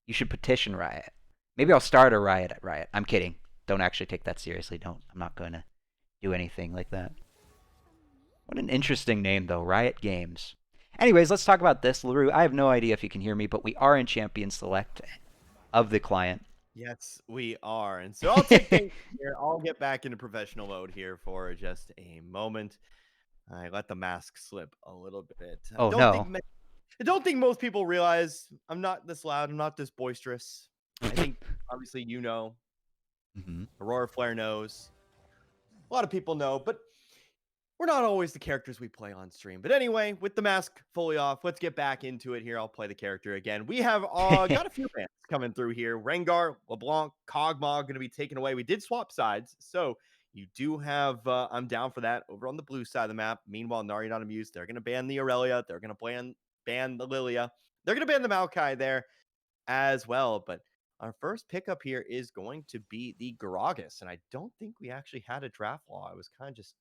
You should petition Riot. Maybe I'll start a riot at Riot. I'm kidding. Don't actually take that seriously. Don't. I'm not going to do anything like that. What an interesting name, though. Riot Games. Anyways, let's talk about this. LaRue, I have no idea if you can hear me, but we are in Champion Select of the client. Yes, we are. And so I'll take things here. I'll get back into professional mode here for just a moment. I let the mask slip a little bit. Oh, no. I don't think most people realize I'm not this loud. I'm not this boisterous. I think obviously Mm-hmm. Aurora Flare knows. A lot of people know, but we're not always the characters we play on stream. But anyway, with the mask fully off, let's get back into it here. I'll play the character again. We have got a few bands coming through here. Rengar, LeBlanc, Kog'Maw going to be taken away. We did swap sides, so you do have I'm down for that over on the blue side of the map. Meanwhile, Nari not amused. They're going to ban the Aurelia. They're going to ban the Lilia. They're going to ban the Maokai there as well. But our first pickup here is going to be the Gragas, and I don't think we actually had a draft law. I was kind of just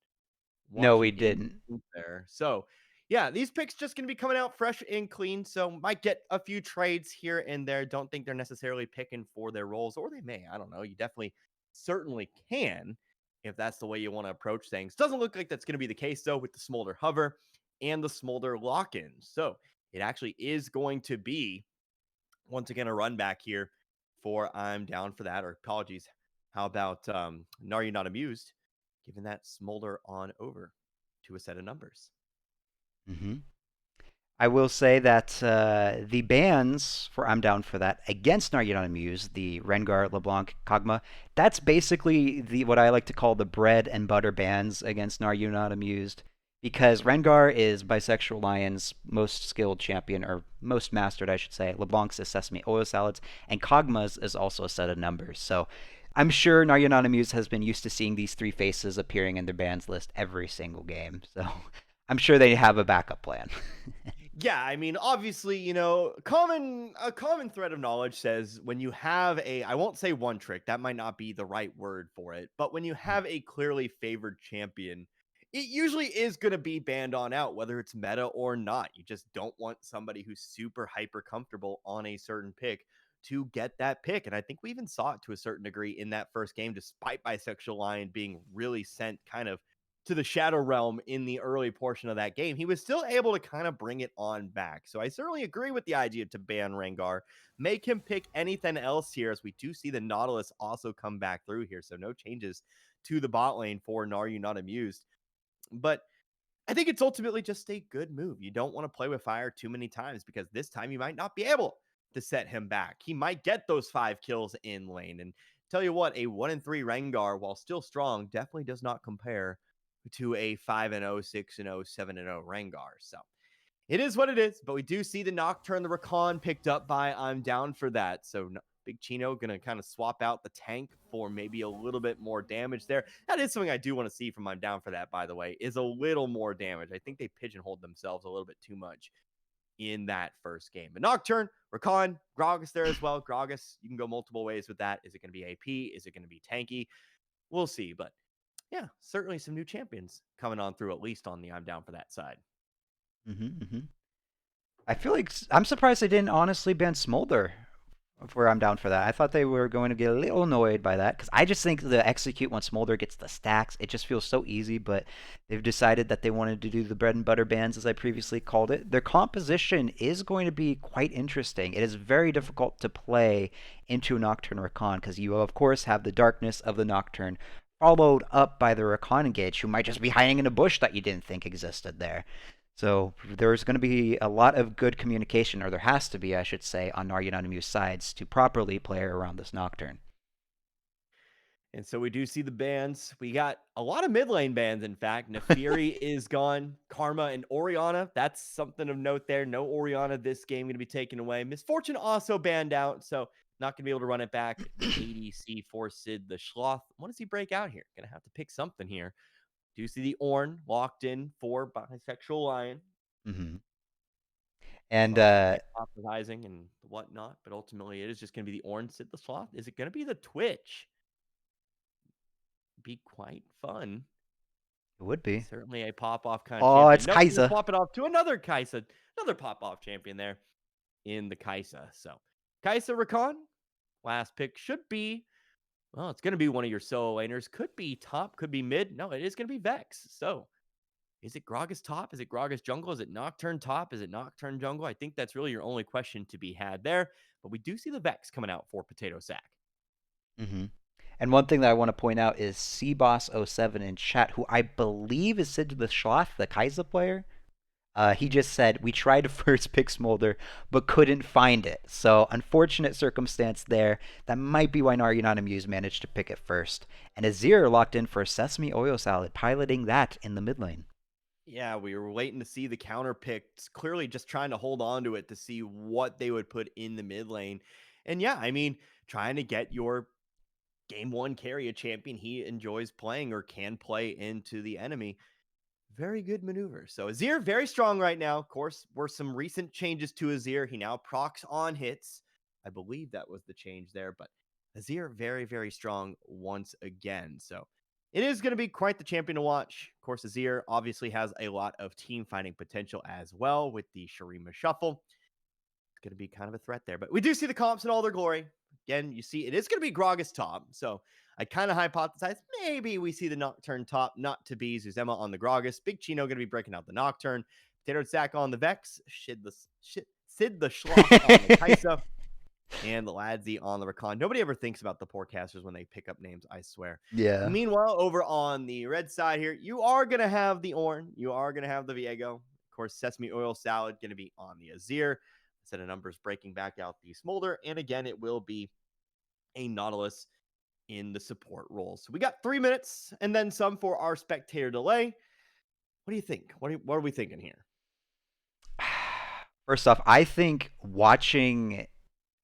No, we watching didn't. there. So, yeah, these picks just going to be coming out fresh and clean. So, might get a few trades here and there. Don't think they're necessarily picking for their roles, or they may. I don't know. You definitely, certainly can if that's the way you want to approach things. Doesn't look like that's going to be the case, though, with the Smolder Hover and the Smolder Lock in. So, it actually is going to be, once again, a run back here for I'm down for that, or apologies. How about Are You Not Amused? Giving that Smolder on over to a set of numbers. Mm-hmm. I will say that the bans for I'm down for that against Naryanan Muse, the Rengar, LeBlanc, Kog'Maw, that's basically the what I like to call the bread and butter bans against Naryanan Amused, because Rengar is Bisexual Lion's most skilled champion, or most mastered, I should say. LeBlanc's is Sesame Oil Salads, and Kog'Maw's is also a set of numbers. So I'm sure Naryanan Muse has been used to seeing these three faces appearing in their bans list every single game. So I'm sure they have a backup plan. Yeah, I mean, obviously, a common thread of knowledge says when you have I won't say one trick, that might not be the right word for it, but when you have a clearly favored champion, it usually is going to be banned on out, whether it's meta or not. You just don't want somebody who's super hyper comfortable on a certain pick to get that pick. And I think we even saw it to a certain degree in that first game, despite Bisexual Lion being really sent kind of to the Shadow Realm in the early portion of that game, he was still able to kind of bring it on back. So I certainly agree with the idea to ban Rengar. Make him pick anything else here, as we do see the Nautilus also come back through here. So no changes to the bot lane for Are You Not Amused. But I think it's ultimately just a good move. You don't want to play with fire too many times, because this time you might not be able to set him back. He might get those 5 kills in lane. And tell you what, a 1-3 Rengar, while still strong, definitely does not compare to a 5-0, 6-0, 7-0 Rengar. So it is what it is, but we do see the Nocturne, the Rakan picked up by I'm down for that. So Big Chino going to kind of swap out the tank for maybe a little bit more damage there. That is something I do want to see from I'm down for that, by the way, is a little more damage. I think they pigeonholed themselves a little bit too much in that first game. But Nocturne, Rakan, Gragas there as well. Gragas, you can go multiple ways with that. Is it going to be AP? Is it going to be tanky? We'll see. But yeah, certainly some new champions coming on through, at least on the I'm down for that side. Mm-hmm, mm-hmm. I feel like I'm surprised they didn't honestly ban Smolder. Where I'm down for that. I thought they were going to get a little annoyed by that, because I just think the execute when Smolder gets the stacks, it just feels so easy. But they've decided that they wanted to do the bread and butter bands, as I previously called it. Their composition is going to be quite interesting. It is very difficult to play into Nocturne Rakan, because you of course have the darkness of the Nocturne followed up by the Rakan engage, who might just be hiding in a bush that you didn't think existed there. So there's going to be a lot of good communication, or there has to be, I should say, on Naryananamu's sides to properly play around this Nocturne. And so we do see the bans. We got a lot of mid lane bans, in fact. Nefiri is gone. Karma and Orianna, that's something of note there. No Orianna this game going to be taken away. Misfortune also banned out, so not going to be able to run it back. The ADC for Sid the Schloth. What does he break out here? Going to have to pick something here. Do you see the Orn locked in for Bisexual Lion? Hmm. And Some are hypothesizing and whatnot, but ultimately it is just going to be the Orn Sid the Sloth. Is it going to be the Twitch? Be quite fun. it would be. Certainly a pop-off kind of Oh, champion. it's Nope, we'll Kaiser. swap it off to another Kaisa, another pop-off champion there in the Kaisa. So Kaisa Rakan, last pick should be, well, it's going to be one of your solo laners. Could be top, could be mid. No, it is going to be Vex. So is it Gragas top? Is it Gragas jungle? Is it Nocturne top? Is it Nocturne jungle? I think that's really your only question to be had there. But we do see the Vex coming out for Potato Sack. Hmm. And one thing that I want to point out is cboss07 in chat, who I believe is Sid the Sloth, the Kaiser player. He just said, we tried to first pick Smolder, but couldn't find it. So, unfortunate circumstance there. That might be why Are You Not Amused managed to pick it first. And Azir locked in for a Sesame Oil Salad, piloting that in the mid lane. Yeah, we were waiting to see the counter picks, clearly just trying to hold on to it to see what they would put in the mid lane. And yeah, I mean, trying to get your game one carry a champion he enjoys playing or can play into the enemy. Very good maneuver. So Azir, very strong right now. Of course, were some recent changes to Azir. He now procs on hits. I believe that was the change there, but Azir, very, very strong once again. So it is going to be quite the champion to watch. Of course, Azir obviously has a lot of team fighting potential as well with the Shurima Shuffle. It's going to be kind of a threat there, but we do see the comps in all their glory. Again, you see it is going to be Gragas top. So I kind of hypothesize maybe we see the Nocturne top, not to be Zuzema on the Gragas. Big Chino going to be breaking out the Nocturne. Potato Sack on the Vex. Sid the Schloth on the Kaisa. And the Ladzy on the Rakan. Nobody ever thinks about the forecasters when they pick up names, I swear. Yeah. Meanwhile, over on the red side here, you are going to have the Orn. You are going to have the Viego. Of course, Sesame Oil Salad going to be on the Azir. Set of numbers breaking back out the Smolder. And again, it will be a Nautilus in the support role. So we got 3 minutes and then some for our spectator delay. What do you think? What are we thinking here? First off, I think watching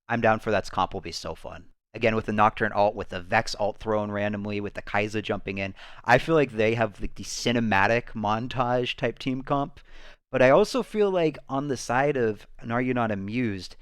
I'm Down for That's comp will be so fun. Again, with the Nocturne ult, with the Vex ult thrown randomly, with the Kaiser jumping in. I feel like they have like the cinematic montage type team comp. But I also feel like on the side of Are You Not Amused,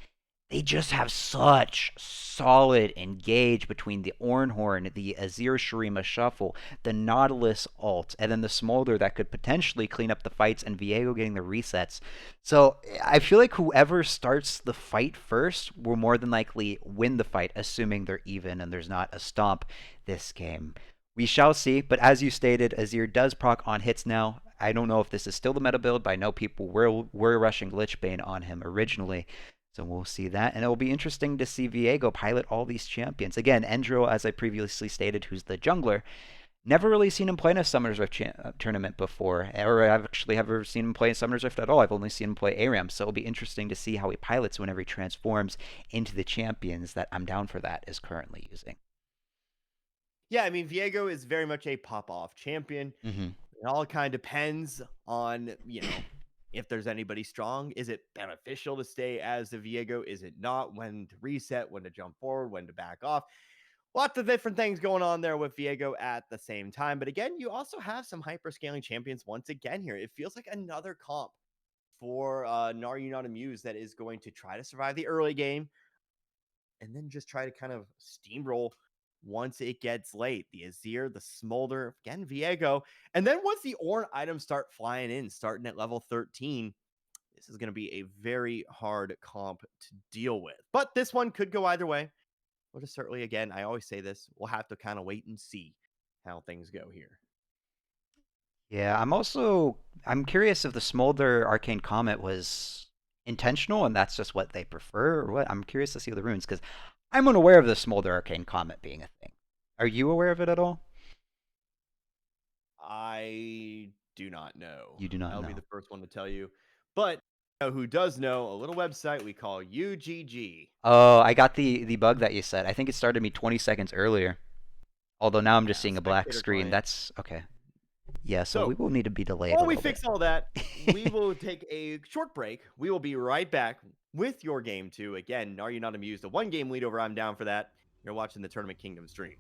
they just have such solid engage between the Ornhorn, the Azir Shurima Shuffle, the Nautilus ult, and then the Smolder that could potentially clean up the fights, and Viego getting the resets. So I feel like whoever starts the fight first will more than likely win the fight, assuming they're even and there's not a stomp this game. We shall see, but as you stated, Azir does proc on hits now. I don't know if this is still the meta build, but I know people were rushing Lichbane on him originally. So we'll see that, and it will be interesting to see Viego pilot all these champions. Again, Endro, as I previously stated, who's the jungler, never really seen him play in a Summoners Rift tournament before, or I've actually ever seen him play in Summoners Rift at all. I've only seen him play ARAM, so it'll be interesting to see how he pilots whenever he transforms into the champions that I'm Down for That is currently using. Yeah, I mean, Viego is very much a pop-off champion. Mm-hmm. It all kind of depends on, if there's anybody strong. Is it beneficial to stay as the Viego? Is it not? When to reset, when to jump forward, when to back off. Lots of different things going on there with Viego at the same time. But again, you also have some hyper-scaling champions once again here. It feels like another comp for Are You Not Amused that is going to try to survive the early game and then just try to kind of steamroll once it gets late. The Azir, the Smolder, again, Viego. And then once the Ornn items start flying in, starting at level 13, this is going to be a very hard comp to deal with. But this one could go either way. We'll just certainly, again, I always say this, we'll have to kind of wait and see how things go here. Yeah, I'm curious if the Smolder Arcane Comet was intentional and that's just what they prefer, or what. I'm curious to see the runes, because I'm unaware of the Smolder Arcane Comet being a thing. Are you aware of it at all? I do not know. You do not I'll know. be the first one to tell you. But who does know, a little website we call UGG. Oh, I got the bug that you said. I think it started me 20 seconds earlier. Although now I'm just seeing a black Spectator screen. client. That's okay. Yeah, so we will need to be delayed a While we little fix bit. all that, we will take a short break. We will be right back with your game two. Again, Are You Not Amused? A 1-game lead over I'm Down for That. You're watching the Tournament Kingdom stream.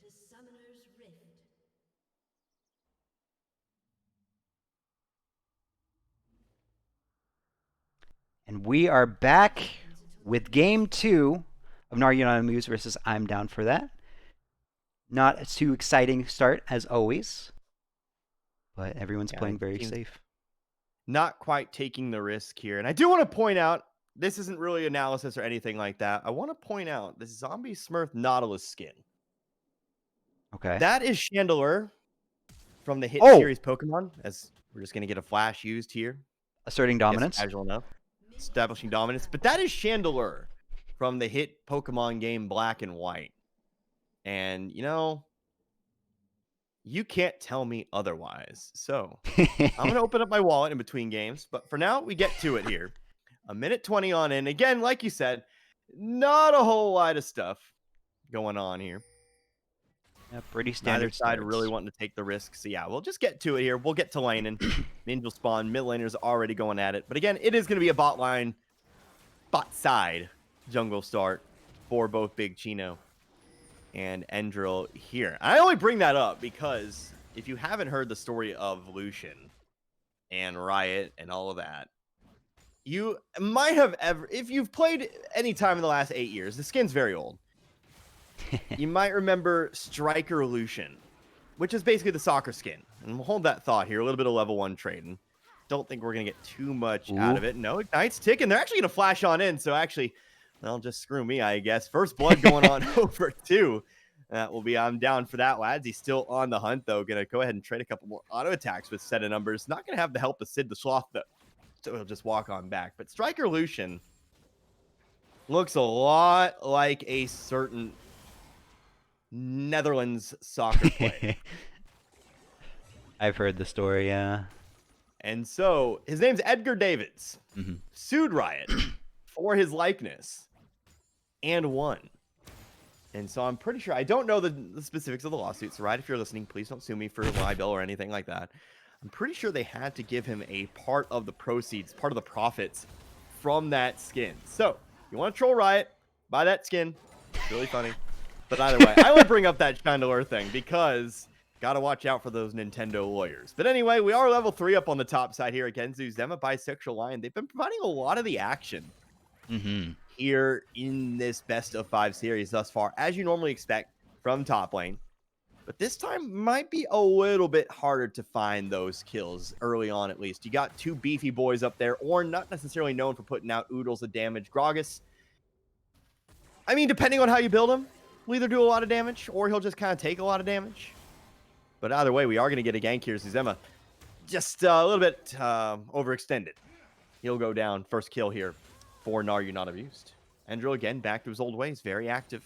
the Summoner's Rift. And we are back with game 2 of Narugana Muse versus I'm Down for That. Not a too exciting start as always, but everyone's playing very safe. Not quite taking the risk here. And I do want to point out, this isn't really analysis or anything like that. I want to point out this Zombie Smurf Nautilus skin. Okay. That is Chandelure from the hit series Pokemon, as we're just going to get a flash used here. Asserting dominance. Casual enough. Establishing dominance. But that is Chandelure from the hit Pokemon game Black and White. And, you know, you can't tell me otherwise. So I'm going to open up my wallet in between games. But for now, we get to it here. A minute 20 on in. Again, like you said, not a whole lot of stuff going on here. Yeah, pretty standard. Neither side really wanting to take the risk. So yeah, we'll just get to it here. We'll get to laning. Ninja spawn. Mid laner's already going at it. But again, it is going to be a bot side jungle start for both Big Chino and Endril here. I only bring that up because if you haven't heard the story of Lucian and Riot and all of that, you might have if you've played any time in the last 8 years, the skin's very old. You might remember Striker Lucian, which is basically the soccer skin. And we'll hold that thought here. A little bit of level 1 trading. Don't think we're going to get too much out of it. No, Ignite's ticking. They're actually going to flash on in. So actually, well, just screw me, I guess. First blood going on over 2. That will be, I'm down for that, lads. He's still on the hunt, though. Going to go ahead and trade a couple more auto attacks with set of numbers. Not going to have the help of Sid the Sloth, though. So he'll just walk on back. But Striker Lucian looks a lot like a certain Netherlands soccer player. I've heard the story, yeah. And so his name's Edgar Davids. Sued Riot for his likeness and won. And so I'm pretty sure, I don't know the specifics of the lawsuit. So Riot, if you're listening, please don't sue me for libel or anything like that. I'm pretty sure they had to give him a part of the proceeds, part of the profits from that skin. So you want to troll Riot, buy that skin. It's really funny. But either way, I want to bring up that Chandelure thing because got to watch out for those Nintendo lawyers. But anyway, we are level 3 up on the top side here again. Zuzema, Bisexual Lion. They've been providing a lot of the action here in this best of 5 series thus far, as you normally expect from top lane. But this time might be a little bit harder to find those kills early on, at least. You got 2 beefy boys up there, or not necessarily known for putting out oodles of damage. Gragas, I mean, depending on how you build him, will either do a lot of damage, or he'll just kind of take a lot of damage. But either way, we are going to get a gank here. Zuzema just a little bit overextended. He'll go down. First kill here for Naryu Not Abused. Endril, again, back to his old ways. Very active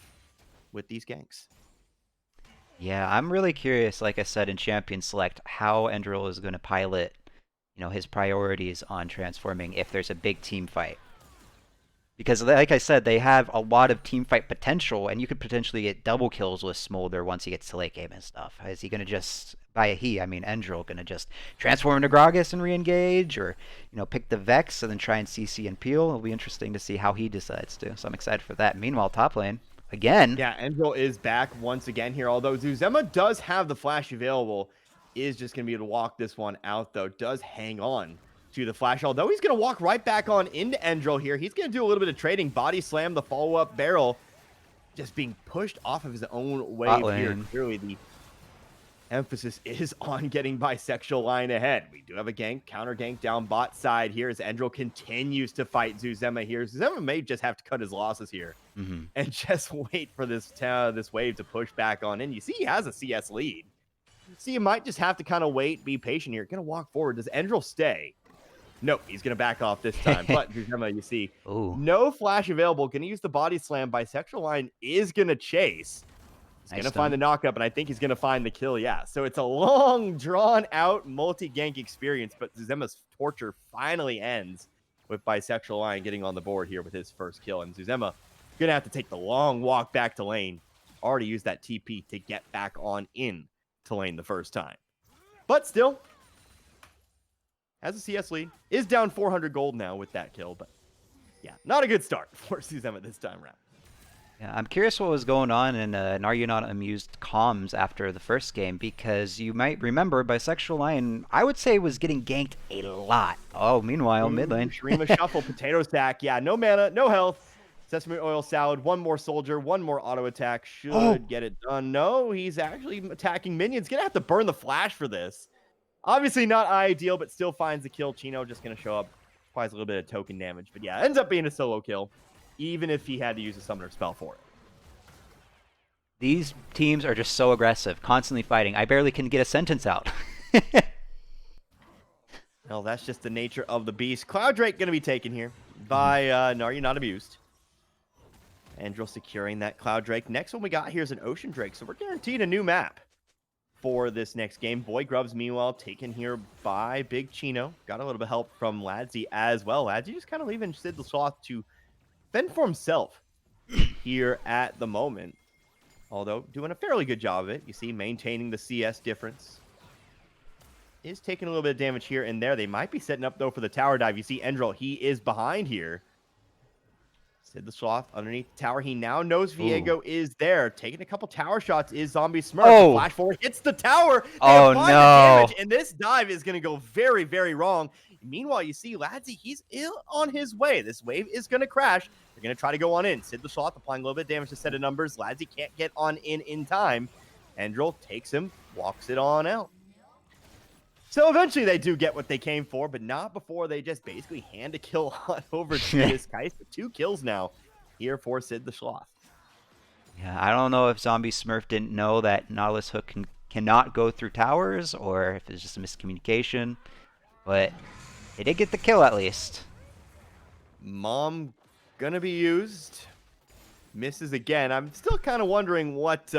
with these ganks. Yeah, I'm really curious, like I said in Champion Select, how Endril is going to pilot, his priorities on transforming if there's a big team fight. Because, like I said, they have a lot of team fight potential, and you could potentially get double kills with Smolder once he gets to late game and stuff. Is he going to just, Endril, going to just transform into Gragas and re-engage, or, pick the Vex and then try and CC and peel? It'll be interesting to see how he decides to, so I'm excited for that. Meanwhile, top lane, again. Yeah, Endril is back once again here, although Zuzema does have the flash available, is just going to be able to walk this one out, though. Does hang on to the flash, although he's going to walk right back on into Endril here. He's going to do a little bit of trading. Body slam, the follow-up barrel, just being pushed off of his own wave here. Clearly, the emphasis is on getting Bisexual Line ahead. We do have a gank, counter gank down bot side here as Endril continues to fight Zuzema here. Zuzema may just have to cut his losses here and just wait for this wave to push back on in. You see he has a CS lead. So you might just have to kind of wait, be patient here. Going to walk forward. Does Endril stay? Nope, he's going to back off this time. But Zuzema, you see, no flash available. Going to use the body slam. Bisexual Line is going to chase. He's going to find the knockup, and I think he's going to find the kill, yeah. So it's a long, drawn-out multi-gank experience, but Zuzema's torture finally ends with Bisexual Line getting on the board here with his first kill. And Zuzema going to have to take the long walk back to lane. Already used that TP to get back on in to lane the first time. But still, has a CS lead. Is down 400 gold now with that kill, but yeah, not a good start for Zuzema this time around. Yeah, I'm curious what was going on in an Are You Not Amused comms after the first game, because you might remember Bisexual Lion, I would say, was getting ganked a lot. Oh, meanwhile, mid Ooh, lane. Shrima Shuffle, Potato Sack. Yeah, no mana, no health. Sesame Oil Salad, one more soldier, one more auto attack. Oh, Should get it done. No, he's actually attacking minions. Gonna have to burn the flash for this. Obviously not ideal, but still finds the kill. Chino just gonna show up. Applies a little bit of token damage. But yeah, ends up being a solo kill, even if he had to use a summoner spell for it. these teams are just so aggressive, constantly fighting. I barely can get a sentence out. Well, that's just the nature of the beast. Cloud Drake going to be taken here by Are You Not Amused. Andril securing that Cloud Drake. Next one we got here is an Ocean Drake, so we're guaranteed a new map for this next game. Boy Grubs, meanwhile, taken here by Big Chino. Got a little bit of help from Ladsy as well. Ladsy just kind of leaving Sid the Sloth to fend for himself here at the moment. Although doing a fairly good job of it. You see, maintaining the CS difference. Is taking a little bit of damage here and there. They might be setting up, though, for the tower dive. You see Endril, he is behind here. Sid the Sloth underneath the tower. He now knows Viego is there. Taking a couple tower shots is Zombie Smurf. Oh. Flash forward, hits the tower. They Oh, apply no. the damage, and this dive is going to go very, very wrong. Meanwhile, you see Ladsy, he's ill on his way. This wave is going to crash. They're going to try to go on in. Sid the Sloth applying a little bit of damage to set of numbers. Ladsy can't get on in time. Endril takes him, walks it on out. So eventually they do get what they came for, but not before they just basically hand a kill on over to this Kai'Sa. 2 kills now here for Sid the Sloth. Yeah, I don't know if Zombie Smurf didn't know that Nautilus Hook cannot go through towers, or if it's just a miscommunication, but they did get the kill at least. Mom gonna be used. Misses again. I'm still kind of wondering what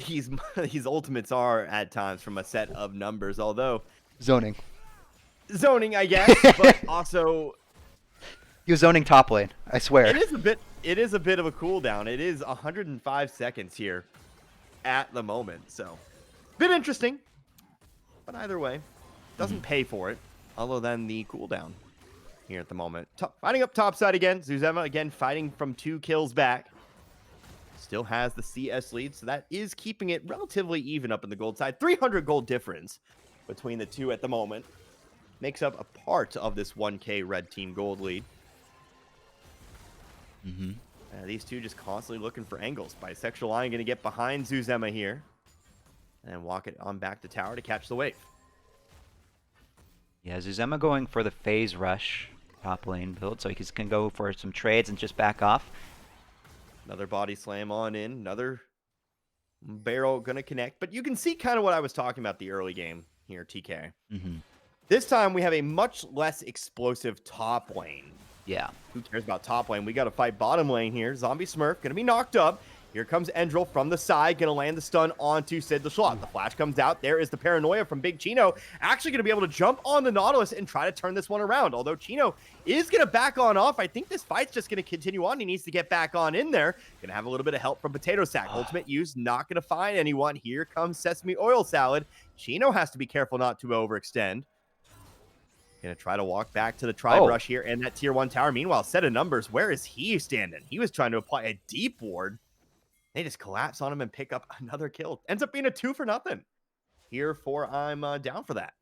these ultimates are at times from a set of numbers, although Zoning. zoning, I guess, but also He was zoning top lane, I swear. it is a bit of a cooldown. It is 105 seconds here at the moment, so bit interesting. But either way, doesn't pay for it, other than the cooldown here at the moment. Fighting up topside again. Zuzema again fighting from 2 kills back. Still has the CS lead, so that is keeping it relatively even up in the gold side. 300 gold difference between the two at the moment. Makes up a part of this 1K red team gold lead. These two just constantly looking for angles. Bisexual Lion going to get behind Zuzema here. And walk it on back to tower to catch the wave. Yeah, Zuzema going for the phase rush top lane build, so he can go for some trades and just back off. Another body slam on in. Another barrel going to connect. But you can see kind of what I was talking about the early game here, TK. This time we have a much less explosive top lane. Yeah. Who cares about top lane? We got to fight bottom lane here. Zombie Smurf going to be knocked up. Here comes Endril from the side, going to land the stun onto Sid the Sloth. The flash comes out. There is the paranoia from Big Chino. Actually going to be able to jump on the Nautilus and try to turn this one around. Although Chino is going to back on off. I think this fight's just going to continue on. He needs to get back on in there. Going to have a little bit of help from Potato Sack. Ultimate use, not going to find anyone. Here comes Sesame Oil Salad. Chino has to be careful not to overextend. Going to try to walk back to the Tri-Brush here and that tier 1 tower. Meanwhile, set of numbers. Where is he standing? He was trying to apply a deep ward. They just collapse on him and pick up another kill. Ends up being a 2-for-0 here for I'm down for that.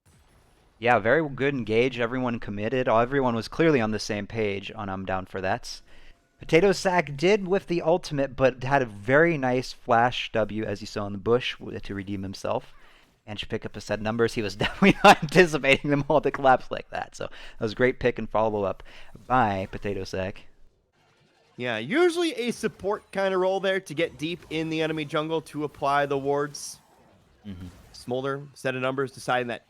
Yeah, very good engage. Everyone committed. Everyone was clearly on the same page on I'm down for that. Potato Sack did with the ultimate, but had a very nice flash W, as you saw in the bush, to redeem himself. And should pick up a set of numbers. He was definitely not anticipating them all to collapse like that. So that was a great pick and follow up by Potato Sack. Yeah, usually a support kind of role there to get deep in the enemy jungle to apply the wards. Smolder, set of numbers, deciding that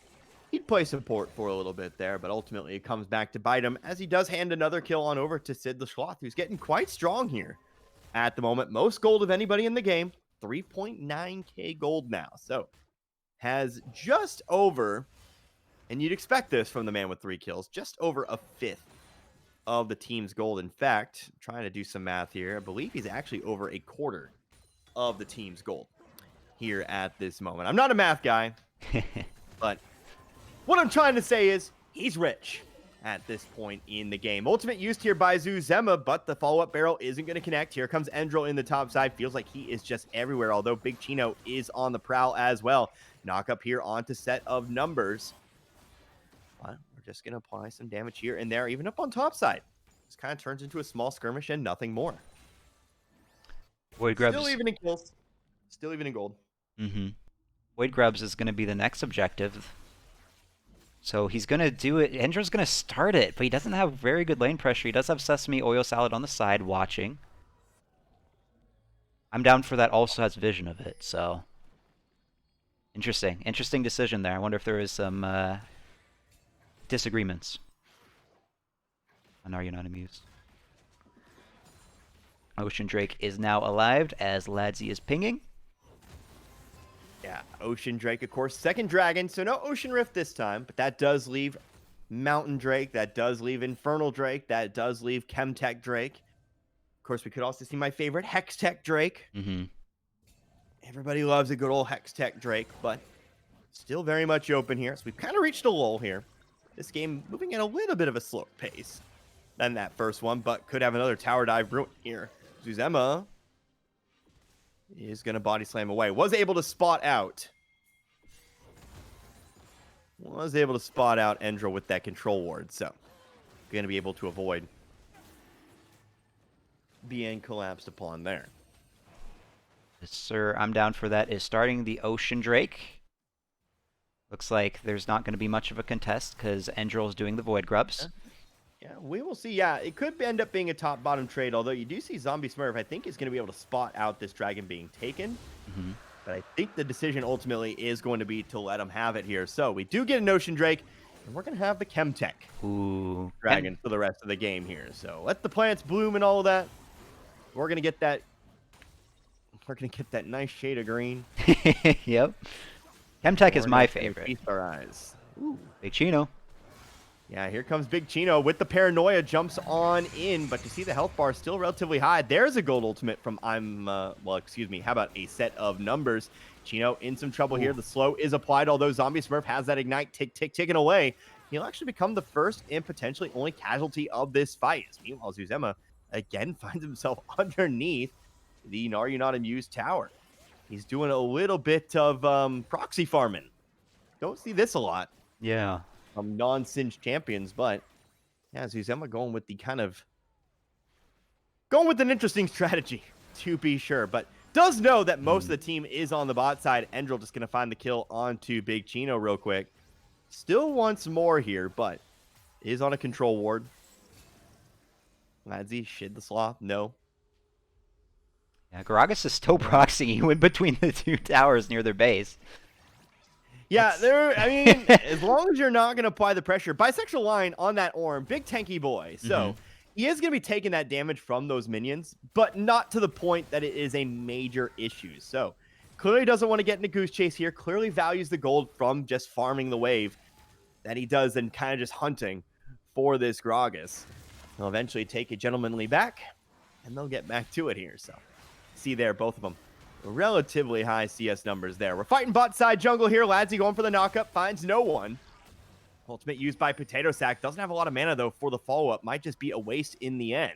he'd play support for a little bit there, but ultimately it comes back to bite him as he does hand another kill on over to Sid the Sloth, who's getting quite strong here at the moment. Most gold of anybody in the game, 3.9k gold now. So has just over, and you'd expect this from the man with 3 kills, just over a fifth of the team's gold. In fact, trying to do some math here, I believe he's actually over a quarter of the team's gold here at this moment. I'm not a math guy, but what I'm trying to say is he's rich at this point in the game. Ultimate used here by Zuzema, but the follow-up barrel isn't going to connect. Here comes Endril in the top side. Feels like he is just everywhere, although Big Chino is on the prowl as well. Knock up here onto set of numbers. But we're just going to apply some damage here and there, even up on top side. This kind of turns into a small skirmish and nothing more. Void Grubs. Still even in kills. Still even in gold. Void Grubs is going to be the next objective. So he's going to do it. Endril's going to start it, but he doesn't have very good lane pressure. He does have Sesame Oil Salad on the side watching. I'm down for that, also has vision of it, so... Interesting. Interesting decision there. I wonder if there is some disagreements. And are you not amused? Ocean Drake is now alive as Ladzy is pinging. Yeah, Ocean Drake, of course, second dragon, so no Ocean Rift this time, but that does leave Mountain Drake, that does leave Infernal Drake, that does leave Chemtech Drake. Of course, we could also see my favorite Hextech Drake. Everybody loves a good old Hextech Drake, but still very much open here. So we've kind of reached a lull here. This game moving at a little bit of a slower pace than that first one, but could have another tower dive ruin here. Zuzema is going to body slam away. Was able to spot out. Endril with that control ward, so going to be able to avoid being collapsed upon there. Yes, sir. I'm down for that. Is starting the Ocean Drake. Looks like there's not going to be much of a contest because Endril is doing the Void Grubs. Yeah, we will see. Yeah, it could end up being a top-bottom trade, although you do see Zombie Smurf, I think, is going to be able to spot out this dragon being taken. But I think the decision ultimately is going to be to let him have it here. So we do get an Ocean Drake, and we're going to have the Chemtech dragon for the rest of the game here. So let the plants bloom and all of that. We're going to get that. We're going to get that nice shade of green. Yep. Chemtech is my favorite. Feast our eyes. Ooh. Big Chino. Yeah, here comes Big Chino with the paranoia, jumps on in, but to see the health bar still relatively high. There's a gold ultimate from how about a set of numbers. Chino in some trouble here. The slow is applied, although Zombie Smurf has that ignite ticking away. He'll actually become the first and potentially only casualty of this fight. Meanwhile, Zuzema again finds himself underneath the Are You Not Amused tower. He's doing a little bit of proxy farming. Don't see this a lot. Yeah. Non-singed champions, but yeah, Zuzema going with an interesting strategy, to be sure, but does know that most of the team is on the bot side. Endril just going to find the kill onto Big Chino real quick. Still wants more here, but is on a control ward. Ladzy, Shid the Sloth, no. Yeah, Gragas is still proxying. He went between the two towers near their base. Yeah, I mean, as long as you're not going to apply the pressure. Bisexual line on that Orm, big tanky boy. So he is going to be taking that damage from those minions, but not to the point that it is a major issue. So clearly doesn't want to get in a goose chase here. Clearly values the gold from just farming the wave that he does and kind of just hunting for this Gragas. He'll eventually take a gentlemanly back, and they'll get back to it here. So see there, both of them. Relatively high CS numbers there. We're fighting bot side jungle here. Ladzy going for the knockup. Finds no one. Ultimate used by Potato Sack. Doesn't have a lot of mana, though, for the follow-up. Might just be a waste in the end.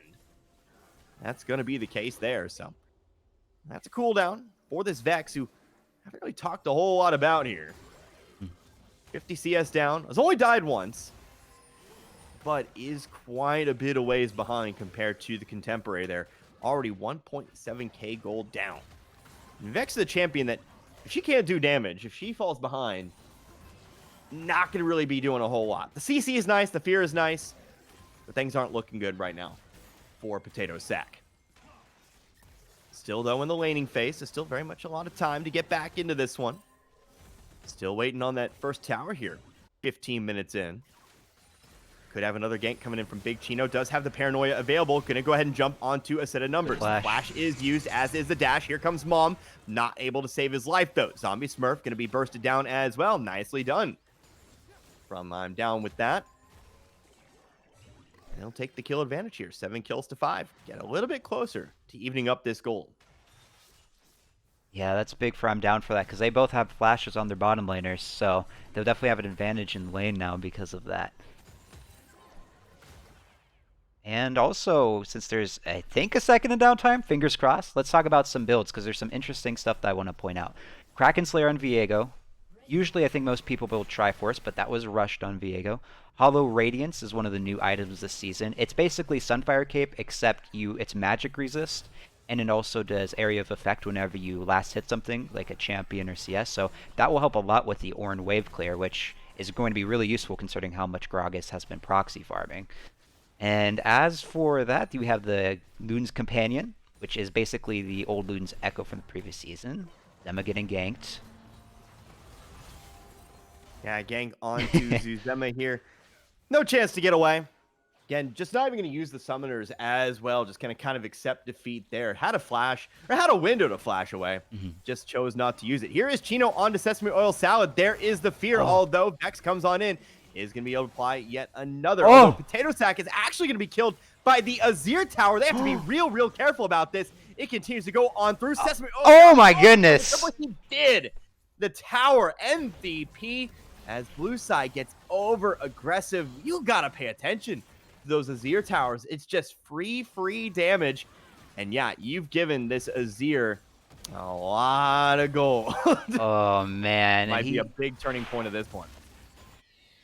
That's going to be the case there. So that's a cooldown for this Vex, who I haven't really talked a whole lot about here. 50 CS down. Has only died once, but is quite a bit of ways behind compared to the contemporary there. Already 1.7k gold down. Vex is the champion that, if she can't do damage, if she falls behind, not going to really be doing a whole lot. The CC is nice, the fear is nice, but things aren't looking good right now for Potato Sack. Still, though, in the laning phase, there's still very much a lot of time to get back into this one. Still waiting on that first tower here, 15 minutes in. Could have another gank coming in from Big Chino. Does have the paranoia available. Gonna go ahead and jump onto a set of numbers. Flash is used, as is the dash. Here comes Mom. Not able to save his life, though. Zombie Smurf gonna be bursted down as well. Nicely done. From I'm down with that. And he'll take the kill advantage here. 7 kills to 5. Get a little bit closer to evening up this gold. Yeah, that's big for I'm down for that, because they both have flashes on their bottom laners, so they'll definitely have an advantage in lane now because of that. And also, since there's, I think, a second in downtime, fingers crossed, let's talk about some builds, because there's some interesting stuff that I want to point out. Kraken Slayer on Viego. Usually, I think most people build Triforce, but that was rushed on Viego. Hollow Radiance is one of the new items this season. It's basically Sunfire Cape, except it's magic resist, and it also does area of effect whenever you last hit something, like a champion or CS. So that will help a lot with the Ornn Wave Clear, which is going to be really useful considering how much Gragas has been proxy farming. And as for that, you have the Loon's Companion, which is basically the old Loon's Echo from the previous season. Zema getting ganked. Yeah, gank onto Zuzema here. No chance to get away. Again, just not even going to use the summoners as well. Just kind of accept defeat there. Had a flash, or had a window to flash away. Just chose not to use it. Here is Chino onto Sesame Oil Salad. There is the fear, although Vex comes on in. Is going to be able to apply yet another. Although Potato Sack is actually going to be killed by the Azir Tower. They have to be real careful about this. It continues to go on through Sesame Oil Salad. Oh my goodness. What he did. The tower MVP as Blue Side gets over aggressive. You got to pay attention to those Azir Towers. It's just free damage. And yeah, you've given this Azir a lot of gold. Oh man. Might be a big turning point at this point.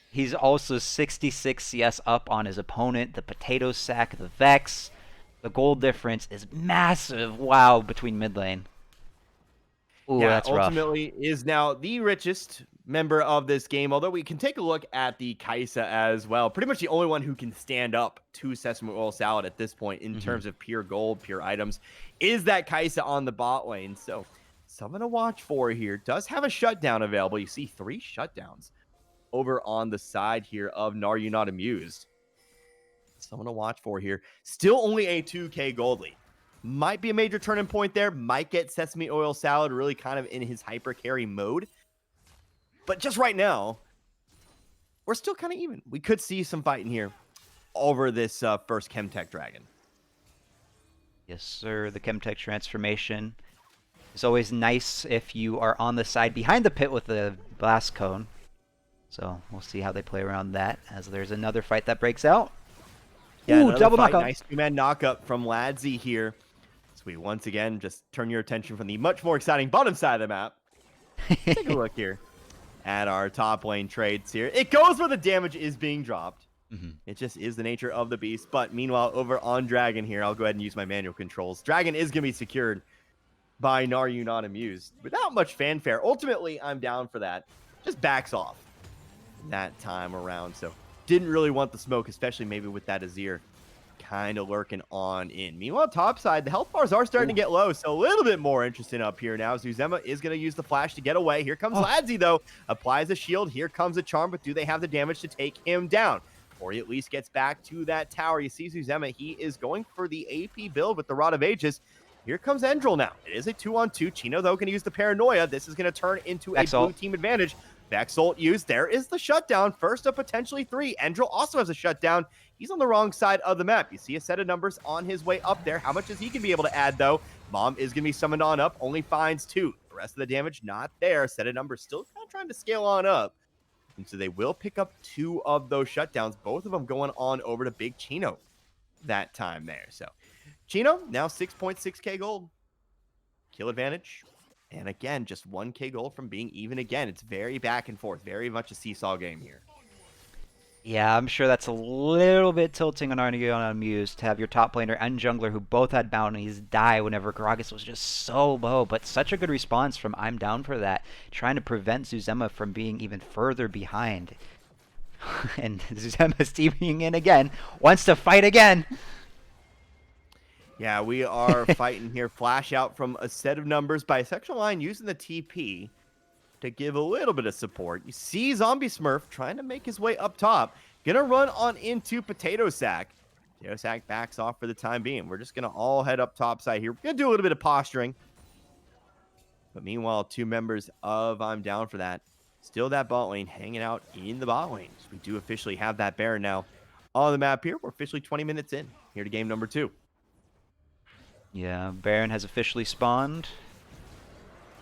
He's also 66 CS up on his opponent. The Potato Sack, the Vex. The gold difference is massive. Wow, between mid lane. Ooh, yeah, that's rough. Ultimately is now the richest member of this game, although we can take a look at the Kai'Sa as well. Pretty much the only one who can stand up to Sesame Oil Salad at this point in terms of pure gold, pure items, is that Kai'Sa on the bot lane. So someone to watch for here. Does have a shutdown available. You see 3 shutdowns over on the side here of LaRue Not Amused. Someone to watch for here. Still only a 2k gold lead. Might be a major turning point there. Might get Sesame Oil Salad really kind of in his hyper carry mode. But just right now, we're still kind of even. We could see some fighting here over this first Chemtech Dragon. Yes, sir. The Chemtech transformation is always nice if you are on the side behind the pit with the blast cone. So we'll see how they play around that as there's another fight that breaks out. Yeah, ooh, double knockup. Nice 2-man knockup from Ladzy here. So we once again just turn your attention from the much more exciting bottom side of the map. Take a look here at our top lane trades here. It goes where the damage is being dropped. It just is the nature of the beast. But meanwhile, over on Dragon here, I'll go ahead and use my manual controls. Dragon is going to be secured by LaRue Not Amused without much fanfare. Ultimately, I'm down for that. Just backs off that time around. So didn't really want the smoke, especially maybe with that Azir kind of lurking on in. Meanwhile, top side, the health bars are starting to get low, so a little bit more interesting up here now. Zuzema is going to use the flash to get away. Here comes Ladzy, though. Applies a shield. Here comes a charm, but do they have the damage to take him down? Or he at least gets back to that tower. You see Zuzema, he is going for the AP build with the Rod of Ages. Here comes Endril now. It is a 2-on-2. Chino, though, going to use the Paranoia. This is going to turn into a blue team advantage. Vex ult used. There is the shutdown. First of potentially 3. Endril also has a shutdown. He's on the wrong side of the map. You see a set of numbers on his way up there. How much is he going to be able to add, though? Bomb is going to be summoned on up. Only finds 2. The rest of the damage not there. Set of numbers still kind of trying to scale on up. And so they will pick up 2 of those shutdowns. Both of them going on over to Big Chino that time there. So Chino now 6.6k gold. Kill advantage. And again, just 1k gold from being even again. It's very back and forth. Very much a seesaw game here. Yeah, I'm sure that's a little bit tilting on LaRue Not Amused to have your top laner and jungler who both had bounties die whenever Gragas was just so low. But such a good response from I'm down for that, trying to prevent Zuzema from being even further behind. And Zuzema steaming in again, wants to fight again. Yeah, we are fighting here. Flash out from a set of numbers by Sexual Line using the TP to give a little bit of support. You see Zombie Smurf trying to make his way up top. Gonna run on into Potato Sack. Potato Sack backs off for the time being. We're just gonna all head up top side here. We're gonna do a little bit of posturing. But meanwhile, 2 members of I'm Down for That. Still that bot lane hanging out in the bot lane. So we do officially have that Baron now on the map here. We're officially 20 minutes in here to game number 2. Yeah, Baron has officially spawned.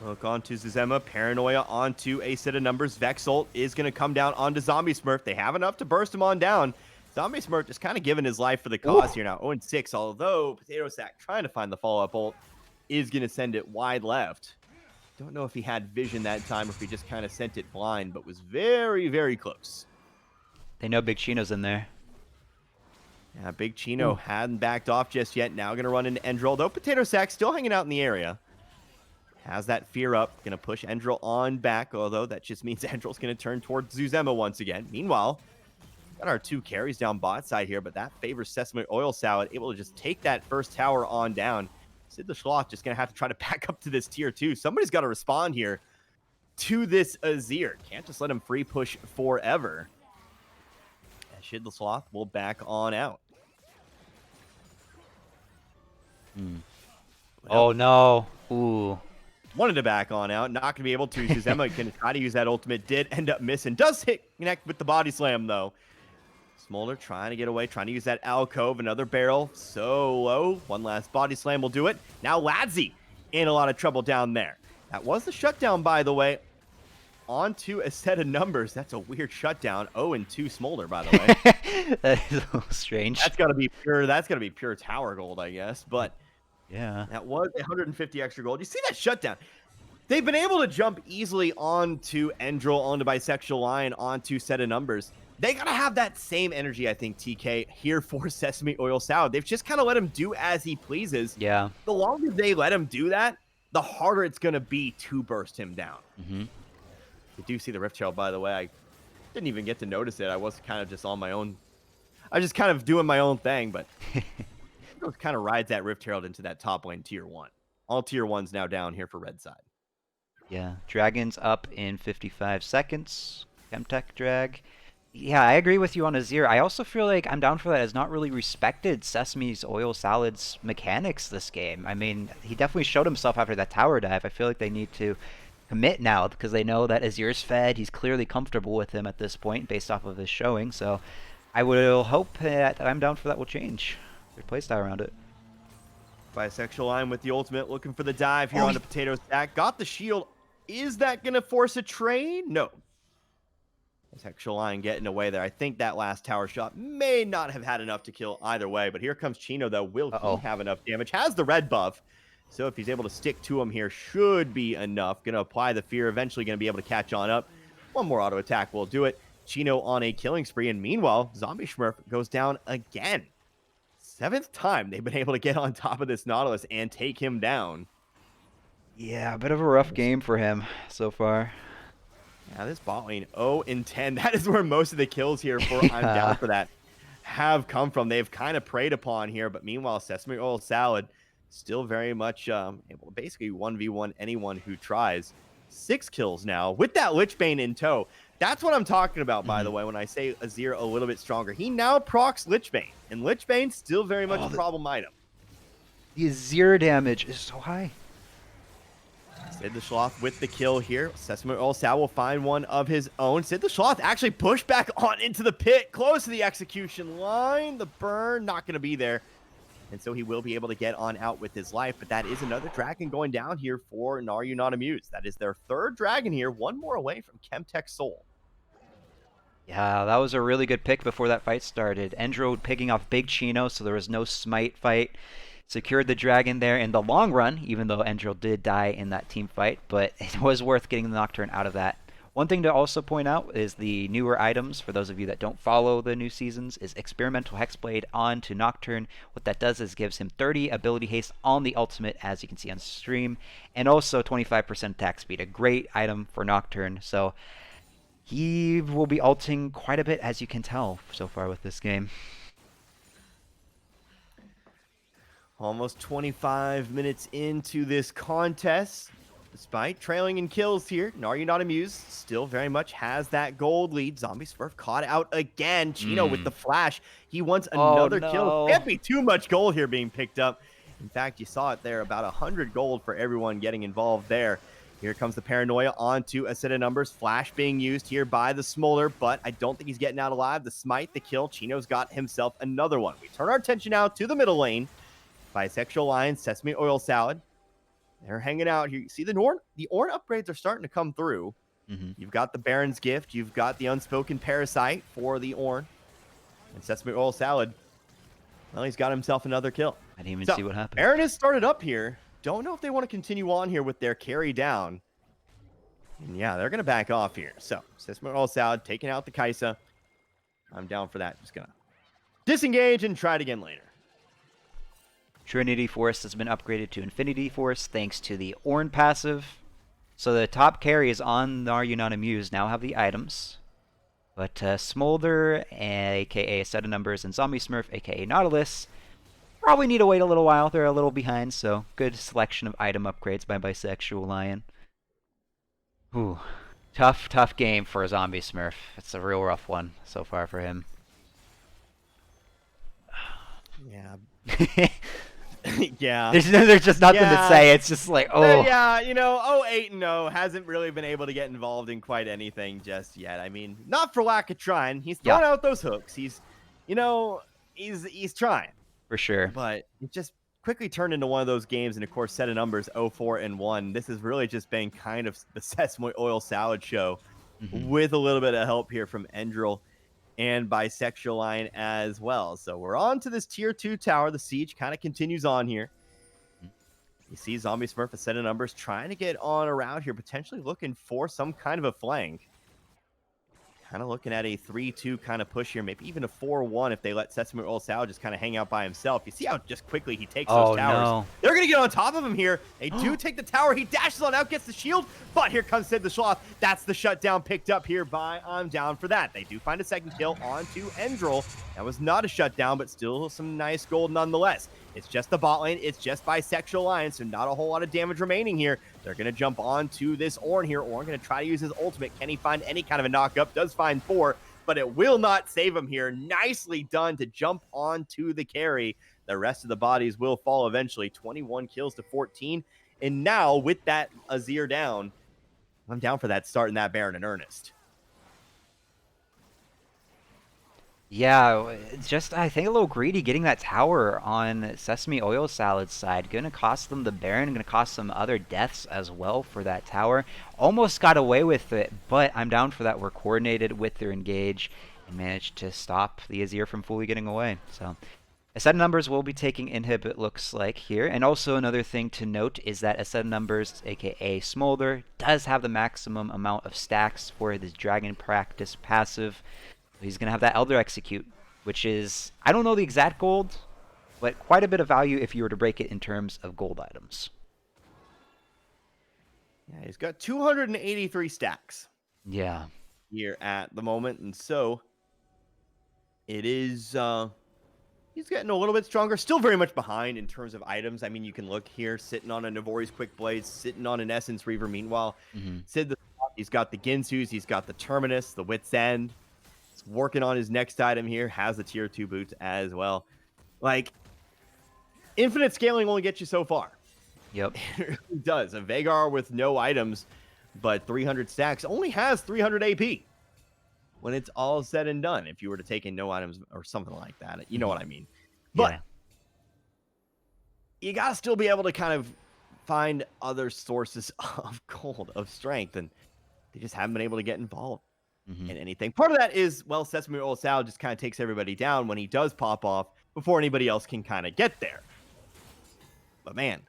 Look onto Zuzema, Paranoia onto a set of numbers. Vex ult is going to come down onto Zombie Smurf. They have enough to burst him on down. Zombie Smurf just kind of giving his life for the Ooh. cause here now. 0-6, although Potato Sack trying to find the follow-up ult is going to send it wide left. Don't know if he had vision that time or if he just kind of sent it blind, but was very, very close. They know Big Chino's in there. Yeah, Big Chino hadn't backed off just yet. Now going to run into Endril, though Potato Sack still hanging out in the area. Has that fear up. Going to push Endril on back, although that just means Endril's going to turn towards Zuzema once again. Meanwhile, got our 2 carries down bot side here, but that favors Sesame Oil Salad, able to just take that first tower on down. Sid the Schloth just going to have to try to back up to this tier 2. Somebody's got to respond here to this Azir. Can't just let him free push forever. Shid the Sloth will back on out. Oh, no. Ooh. Wanted to back on out. Not going to be able to. Zuzema going to try to use that ultimate. Did end up missing. Does hit connect with the body slam, though. Smolder trying to get away. Trying to use that alcove. Another barrel. So low. One last body slam will do it. Now Ladzy in a lot of trouble down there. That was the shutdown, by the way. Onto a set of numbers. That's a weird shutdown. 0-2 Smolder, by the way. That is a little strange. That's gotta be pure. That's gotta be pure tower gold, I guess. But yeah, that was 150 extra gold. You see that shutdown? They've been able to jump easily onto Endril, onto Bisexual Lion, onto set of numbers. They gotta have that same energy, I think, TK, here for Sesame Oil Salad. They've just kind of let him do as he pleases. Yeah. The longer they let him do that, the harder it's gonna be to burst him down. You do see the Rift Herald, by the way. I didn't even get to notice it. I was kind of just on my own. I was just kind of doing my own thing, but it kind of rides that Rift Herald into that top lane tier 1. All tier 1's now down here for red side. Yeah. Dragon's up in 55 seconds. Chemtech drag. Yeah, I agree with you on Azir. I also feel like I'm down for that. Has not really respected Sesame's Oil Salad's mechanics this game. I mean, he definitely showed himself after that tower dive. I feel like they need to commit now because they know that Azir's fed. He's clearly comfortable with him at this point based off of his showing. So I will hope that I'm down for that will change their playstyle around it. Bisexual Line with the ultimate, looking for the dive here on the Potato Stack. Got the shield. Is that going to force a trade? No. Bisexual Line getting away there. I think that last tower shot may not have had enough to kill either way, but here comes Chino, though. Will he have enough damage? Has the red buff. So if he's able to stick to him here, should be enough. Going to apply the fear. Eventually going to be able to catch on up. One more auto attack will do it. Chino on a killing spree. And meanwhile, Zombie Smurf goes down again. 7th time they've been able to get on top of this Nautilus and take him down. Yeah, a bit of a rough game for him so far. Yeah, this bot lane 0-10. That is where most of the kills here for I'm down for that have come from. They've kind of preyed upon here. But meanwhile, Sesame Oil Salad still very much able to basically 1v1 anyone who tries. 6 kills now with that Lichbane in tow. That's what I'm talking about, by the way, when I say Azir a little bit stronger. He now procs Lichbane, and Lichbane still very much a problem item. The Azir damage is so high. Sid the Schloth with the kill here. Sesame Oil Sal will find one of his own. Sid the Schloth actually pushed back on into the pit, close to the execution line. The burn not going to be there. And so he will be able to get on out with his life. But that is another dragon going down here for Are You Not Amused. That is their 3rd dragon here, one more away from Chemtech Soul. Yeah, that was a really good pick before that fight started. Endro picking off Big Chino, so there was no smite fight. Secured the dragon there in the long run, even though Endril did die in that team fight. But it was worth getting the Nocturne out of that. One thing to also point out is the newer items, for those of you that don't follow the new seasons, is Experimental Hexblade on to Nocturne. What that does is gives him 30 ability haste on the ultimate, as you can see on stream, and also 25% attack speed. A great item for Nocturne, so he will be ulting quite a bit, as you can tell so far with this game. Almost 25 minutes into this contest. Despite trailing in kills here, Are You Not Amused still very much has that gold lead. Zombie Smurf caught out again. Chino with the flash. He wants another kill. Can't be too much gold here being picked up. In fact, you saw it there, about 100 gold for everyone getting involved there. Here comes the Paranoia onto a set of numbers. Flash being used here by the Smolder, but I don't think he's getting out alive. The smite, the kill. Chino's got himself another one. We turn our attention now to the middle lane. Bisexual Lion, Sesame Oil Salad. They're hanging out here. You see the Ornn upgrades are starting to come through. You've got the Baron's Gift. You've got the Unspoken Parasite for the Ornn. And Sesame Oil Salad, well, he's got himself another kill. I didn't even So, see what happened. Baron has started up here. Don't know if they want to continue on here with their carry down. And yeah, they're going to back off here. So, Sesame Oil Salad taking out the Kaisa. I'm down for that. Just going to disengage and try it again later. Trinity Force has been upgraded to Infinity Force thanks to the Ornn passive. So the top carries on Are You Not Amused now have the items. But Smolder, aka Set of Numbers, and Zombie Smurf, aka Nautilus, probably need to wait a little while. They're a little behind, so good selection of item upgrades by Bisexual Lion. Ooh, tough game for a Zombie Smurf. It's a real rough one so far for him. Yeah. Yeah. There's just nothing to say. It's just like, oh. Yeah, 8-0 hasn't really been able to get involved in quite anything just yet. I mean, not for lack of trying. He's throwing out those hooks. He's trying. For sure. But it just quickly turned into one of those games, and of course, set of numbers 0-4-1. This has really just been kind of the Sesame Oil Salad show with a little bit of help here from Endril and Bisexual Lion as well. So we're on to this tier 2 tower. The siege kind of continues on here. You see Zombie Smurf, a set of numbers, trying to get on around here, potentially looking for some kind of a flank. Kind of looking at a 3-2 kind of push here, maybe even a 4-1 if they let Sesame Oil Salad just kind of hang out by himself. You see how just quickly he takes those towers. No. They're going to get on top of him here. They do take the tower. He dashes on out, gets the shield, but here comes Sid the Sloth. That's the shutdown picked up here by I'm Down for That. They do find a second kill onto Endril. That was not a shutdown, but still some nice gold nonetheless. It's just the bot lane. It's just Bisexual Lion, so not a whole lot of damage remaining here. They're going to jump onto this Ornn here. Ornn going to try to use his ultimate. Can he find any kind of a knock-up? Does find 4, but it will not save him here. Nicely done to jump onto the carry. The rest of the bodies will fall eventually. 21 kills to 14. And now, with that Azir down, I'm down for that, starting that Baron in earnest. Yeah, just I think a little greedy getting that tower on Sesame Oil Salad's side. Gonna cost them the Baron, gonna cost them other deaths as well for that tower. Almost got away with it, but I'm down for that. We're coordinated with their engage and managed to stop the Azir from fully getting away. So a set of numbers will be taking inhib, it looks like here. And also another thing to note is that a set of numbers, aka Smolder, does have the maximum amount of stacks for his Dragon Practice passive. He's going to have that Elder Execute, which is, I don't know the exact gold, but quite a bit of value if you were to break it in terms of gold items. Yeah, he's got 283 stacks. Yeah. Here at the moment, and so it is, he's getting a little bit stronger. Still very much behind in terms of items. I mean, you can look here, sitting on a Navori's Quick Blades, sitting on an Essence Reaver. Meanwhile, Sid, he's got the Ginsus, he's got the Terminus, the Wit's End. He's working on his next item here, has the tier 2 boots as well. Like, infinite scaling only gets you so far. Yep. It really does. A Veigar with no items, but 300 stacks, only has 300 AP when it's all said and done. If you were to take in no items or something like that, you know what I mean. But you got to still be able to kind of find other sources of gold, of strength, and they just haven't been able to get involved in anything. Part of that is, well, Sesame Oil Salad just kind of takes everybody down when he does pop off before anybody else can kind of get there. But man,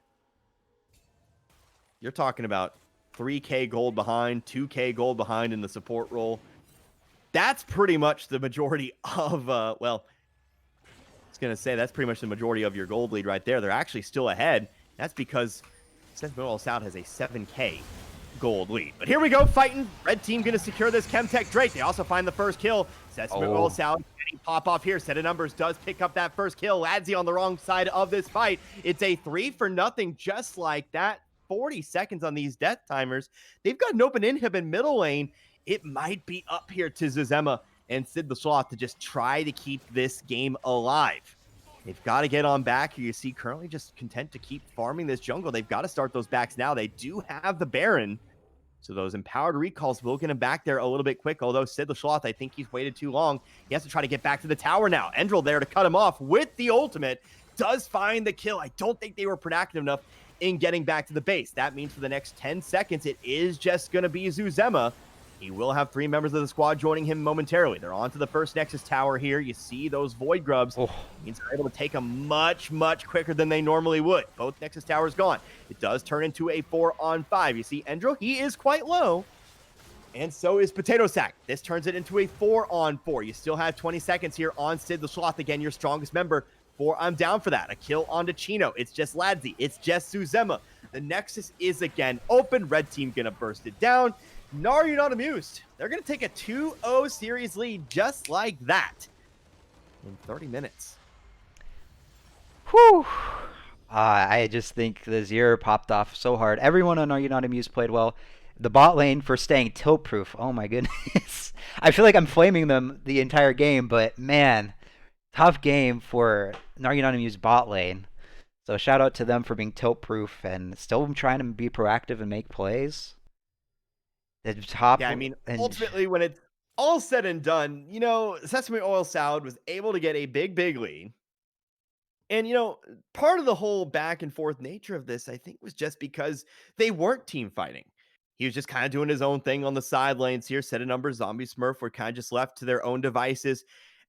you're talking about 3K gold behind, 2K gold behind in the support role. That's pretty much the majority of, well, I was going to say that's pretty much the majority of your gold lead right there. They're actually still ahead. That's because Sesame Oil Salad has a 7K gold lead. But here we go, fighting. Red team going to secure this Chemtech Drake. They also find the first kill. Sesame Oil Salad getting pop off here. Set of numbers does pick up that first kill. Ladzy on the wrong side of this fight. It's a 3-0 just like that. 40 seconds on these death timers. They've got an open inhib in middle lane. It might be up here to Zuzema and Sid the Sloth to just try to keep this game alive. They've got to get on back here. You see currently just content to keep farming this jungle. They've got to start those backs now. They do have the Baron, so those empowered recalls will get him back there a little bit quick, although Sid the Sloth, I think he's waited too long. He has to try to get back to the tower now. Endril there to cut him off with the ultimate. Does find the kill. I don't think they were productive enough in getting back to the base. That means for the next 10 seconds, it is just going to be Zuzema. He will have 3 members of the squad joining him momentarily. They're on to the first Nexus tower here. You see those Void Grubs. Oh. Means they're able to take them much, much quicker than they normally would. Both Nexus towers gone. It does turn into a 4-on-5. You see Endro, he is quite low. And so is Potato Sack. This turns it into a 4-on-4. You still have 20 seconds here on Sid the Sloth. Again, your strongest member. I'm down for that. A kill onto Chino. It's just Ladzi. It's just Suzema. The Nexus is again open. Red team gonna burst it down. Nar, you're not amused. They're gonna take a 2-0 series lead just like that in 30 minutes. Whew. I just think the Zero popped off so hard. Everyone on Are You Not Amused played well. The bot lane for staying tilt proof. Oh my goodness. I feel like I'm flaming them the entire game, but man, tough game for Are You Not Amused bot lane. So shout out to them for being tilt proof and still trying to be proactive and make plays. The top. Yeah, I mean, ultimately, when it's all said and done, you know, Sesame Oil Salad was able to get a big, big lead. And, you know, part of the whole back and forth nature of this, I think, was just because they weren't team fighting. He was just kind of doing his own thing on the side lanes here. Set a number, Zombie Smurf were kind of just left to their own devices.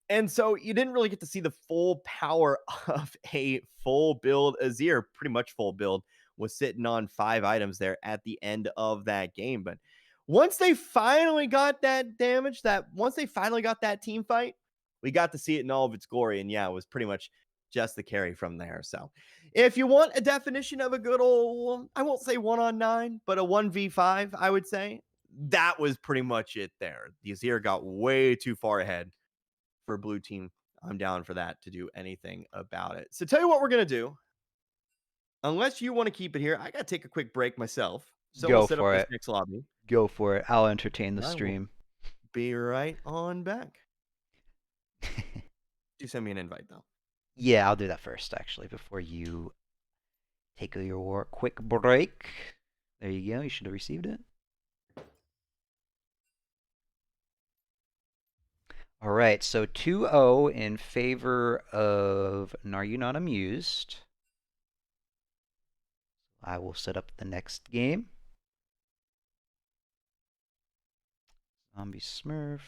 And so you didn't really get to see the full power of a full build Azir, pretty much full build, was sitting on 5 items there at the end of that game. But once they finally got that damage, once they finally got that team fight, we got to see it in all of its glory. And yeah, it was pretty much just the carry from there. So if you want a definition of a good old, I won't say 1-on-9, but a 1v5, I would say that was pretty much it there. The Azir got way too far ahead for blue team. I'm down for that to do anything about it. So tell you what we're going to do. Unless you want to keep it here, I got to take a quick break myself. So we'll Go set up for this it. next lobby. Go for it. I'll entertain the I will stream. be right on back. Do send me an invite though. Yeah, I'll do that first actually before you take your quick break. There you go. You should have received it. All right, so 2-0 in favor of Are You Not Amused. I will set up the next game. Zombie Smurf.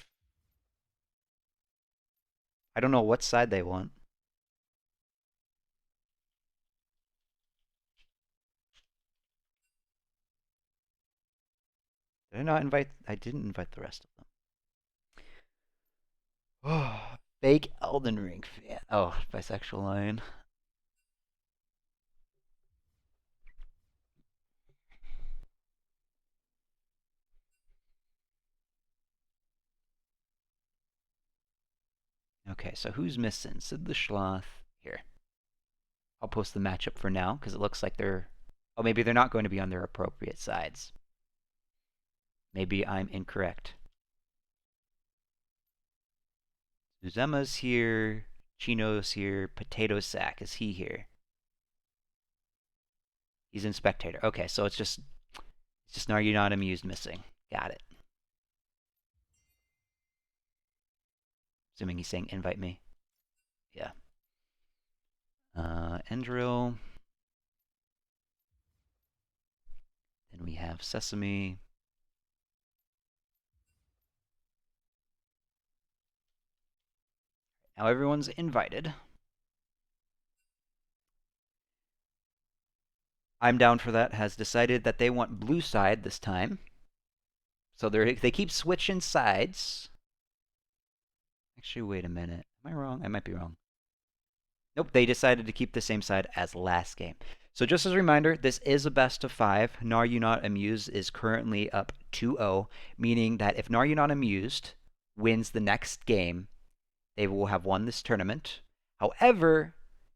I don't know what side they want. Did I not invite? I didn't invite the rest of them. Oh, fake Elden Ring fan. Oh, bisexual line. Okay, so who's missing? Sid the Sloth. Here. I'll post the matchup for now because it looks like they're. Oh, maybe they're not going to be on their appropriate sides. Maybe I'm incorrect. Uzema's here. Chino's here. Potato Sack. Is he here? He's in spectator. Okay, so it's just Are You Not Amused missing. Got it. Assuming he's saying invite me. Yeah. Endril. Then we have Sesame. Now everyone's invited. I'm down for that. Has decided that they want blue side this time. So they keep switching sides. Actually, wait a minute. Am I wrong? I might be wrong. Nope, they decided to keep the same side as last game. So just as a reminder, this is a best of 5. Are You Not Amused is currently up 2-0, meaning that if Are You Not Amused wins the next game, they will have won this tournament. However,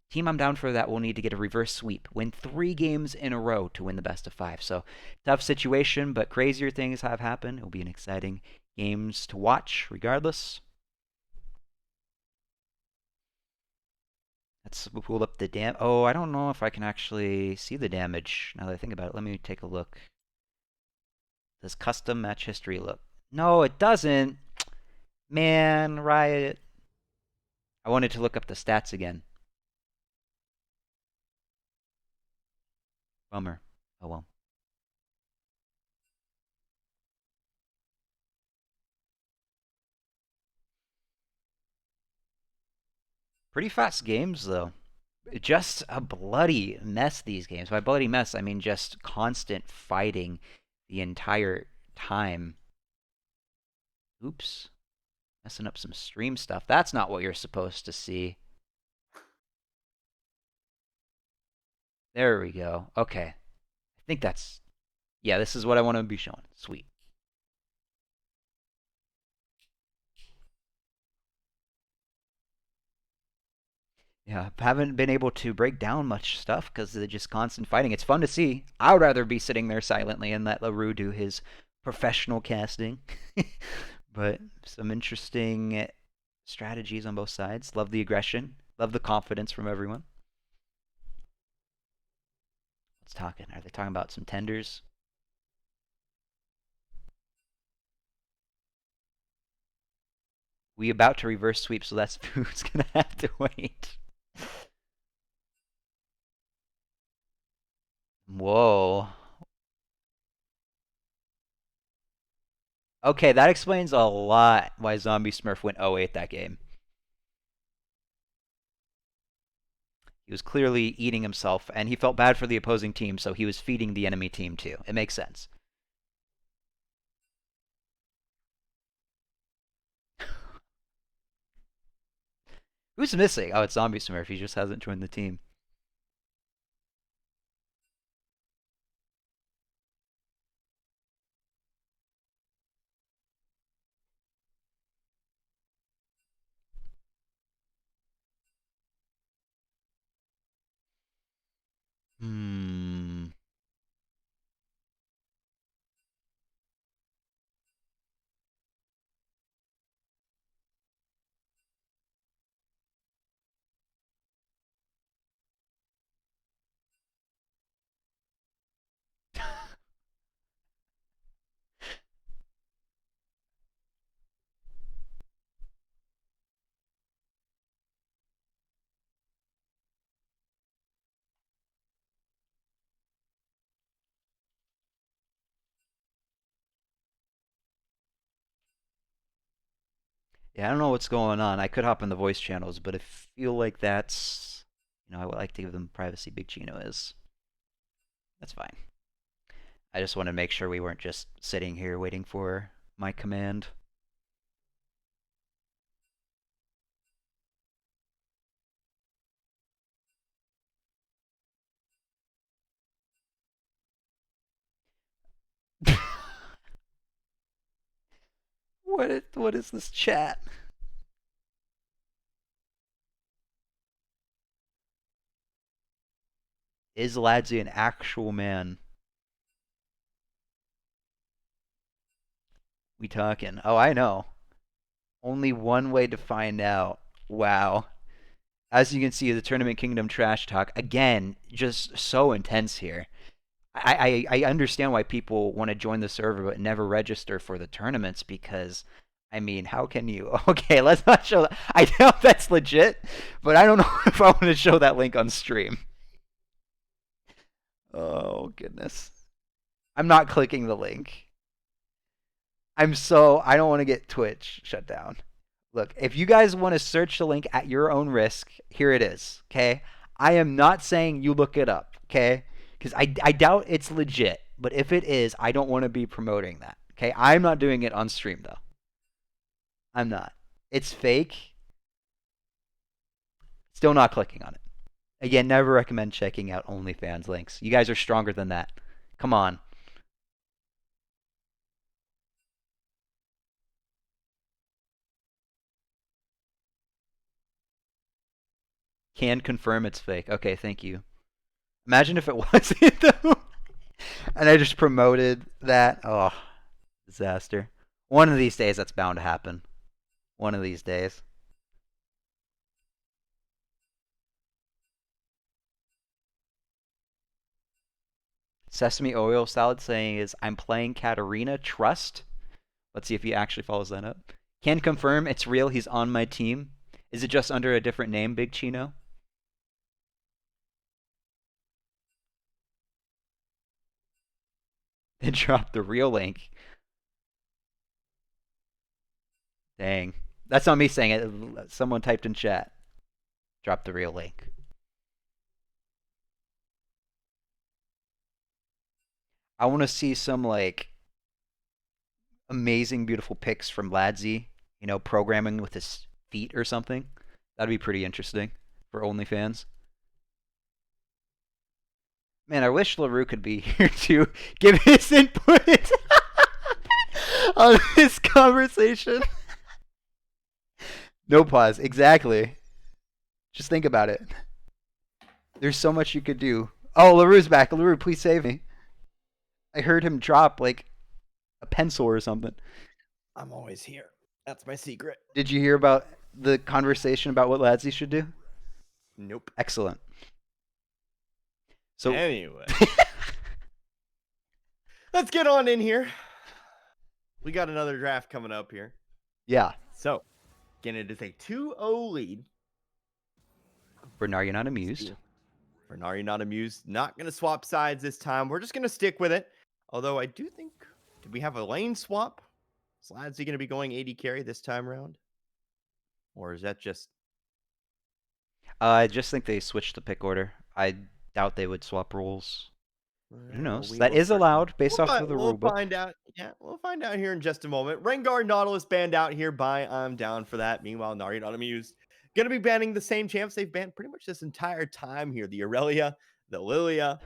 team I'm down for that will need to get a reverse sweep, win 3 games in a row to win the best of 5. So tough situation, but crazier things have happened. It will be an exciting games to watch regardless. Let's pull up the Oh, I don't know if I can actually see the damage now that I think about it. Let me take a look. Does custom match history look? No, it doesn't. Man, Riot. I wanted to look up the stats again. Bummer. Oh well. Pretty fast games, though. Just a bloody mess, these games. By bloody mess, I mean just constant fighting the entire time. Oops. Messing up some stream stuff. That's not what you're supposed to see. There we go. Okay. I think that's... Yeah, this is what I want to be showing. Sweet. Yeah, haven't been able to break down much stuff because of the just constant fighting. It's fun to see. I would rather be sitting there silently and let LaRue do his professional casting. But some interesting strategies on both sides. Love the aggression. Love the confidence from everyone. What's talking? Are they talking about some tenders? We about to reverse sweep, so that's who's gonna have to wait. Whoa. Okay, that explains a lot why Zombie Smurf went 0-8 that game. He was clearly eating himself, and he felt bad for the opposing team, so he was feeding the enemy team too. It makes sense. Who's missing? Oh, it's Zombie Smurf. He just hasn't joined the team. Hmm. Yeah, I don't know what's going on. I could hop in the voice channels, but I feel like that's, I would like to give them privacy. Big Chino is. That's fine. I just want to make sure we weren't just sitting here waiting for my command. What is this chat? Is Ladsy an actual man? We talking? Oh, I know. Only one way to find out. Wow. As you can see, the Tournament Kingdom trash talk again, just so intense here. I understand why people want to join the server but never register for the tournaments because, I mean, how can you? Okay, let's not show that. I doubt that's legit, but I don't know if I want to show that link on stream. Oh, goodness. I'm not clicking the link. I don't want to get Twitch shut down. Look, if you guys want to search the link at your own risk, here it is, okay? I am not saying you look it up, okay? Because I doubt it's legit. But if it is, I don't want to be promoting that, okay? I'm not doing it on stream, though. I'm not. It's fake. Still not clicking on it. Again, never recommend checking out OnlyFans links. You guys are stronger than that. Come on. Can confirm it's fake. Okay, thank you. Imagine if it wasn't, though. And I just promoted that. Oh, disaster. One of these days, that's bound to happen. One of these days. Sesame oil salad saying is, I'm playing Katarina. Trust. Let's see if he actually follows that up. Can confirm it's real. He's on my team. Is it just under a different name, Big Chino? Then drop the real link. Dang. That's not me saying it. Someone typed in chat. Drop the real link. I want to see some like amazing, beautiful pics from Ladsy. Programming with his feet or something. That'd be pretty interesting for OnlyFans. Man, I wish LaRue could be here to give his input on this conversation. No pause. Exactly. Just think about it. There's so much you could do. Oh, LaRue's back. LaRue, please save me. I heard him drop like a pencil or something. I'm always here. That's my secret. Did you hear about the conversation about what Ladsy should do? Nope. Excellent. So Anyway, let's get on in here. We got another draft coming up here. yeah, So, again, it is a 2-0 lead. Bernard, you're not amused. Bernard, you're not amused. Not going to swap sides this time. We're just going to stick with it. Although I do think, did we have a lane swap? Is Ladsy going to be going AD carry this time around? Or is that just... I just think they switched the pick order. I doubt they would swap roles. Who knows? We That will is certainly- allowed based off of the We'll rule book. find out. Yeah, we'll find out here in just a moment. Rengar Nautilus banned out here by I'm down for that. Meanwhile, Nari not amused. Going to be banning the same champs they've banned pretty much this entire time here. The Aurelia, the Lilia.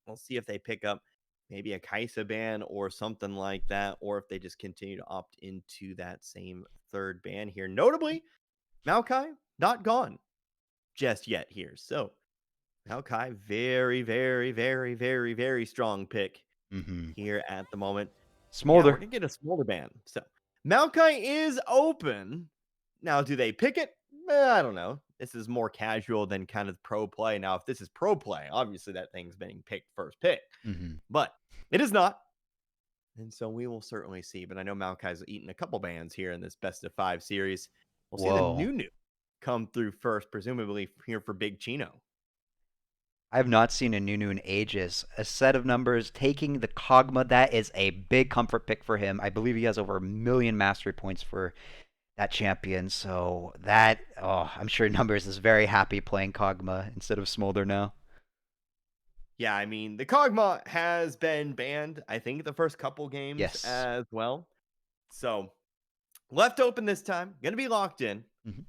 We'll see if they pick up maybe a Kaisa ban or something like that, or if they just continue to opt into that same third ban here. Notably, Maokai not gone just yet here. So Maokai, very, very, very, very, very strong pick here at the moment. Smolder. Yeah, we're gonna get a Smolder ban. So Maokai is open. Now, do they pick it? I don't know. This is more casual than kind of pro play. Now, if this is pro play, obviously that thing's being picked first pick. But it is not. And so we will certainly see. But I know Maokai's eaten a couple bans here in this best of 5 series. We'll see the Nunu come through first, presumably here for Big Chino. I have not seen a Nunu in ages. A set of numbers taking the Kog'Maw, that is a big comfort pick for him. I believe he has over 1 million mastery points for that champion. So that, I'm sure Numbers is very happy playing Kog'Maw instead of Smolder now. Yeah, I mean, the Kog'Maw has been banned, I think, the first couple games as well. So left open this time, going to be locked in. And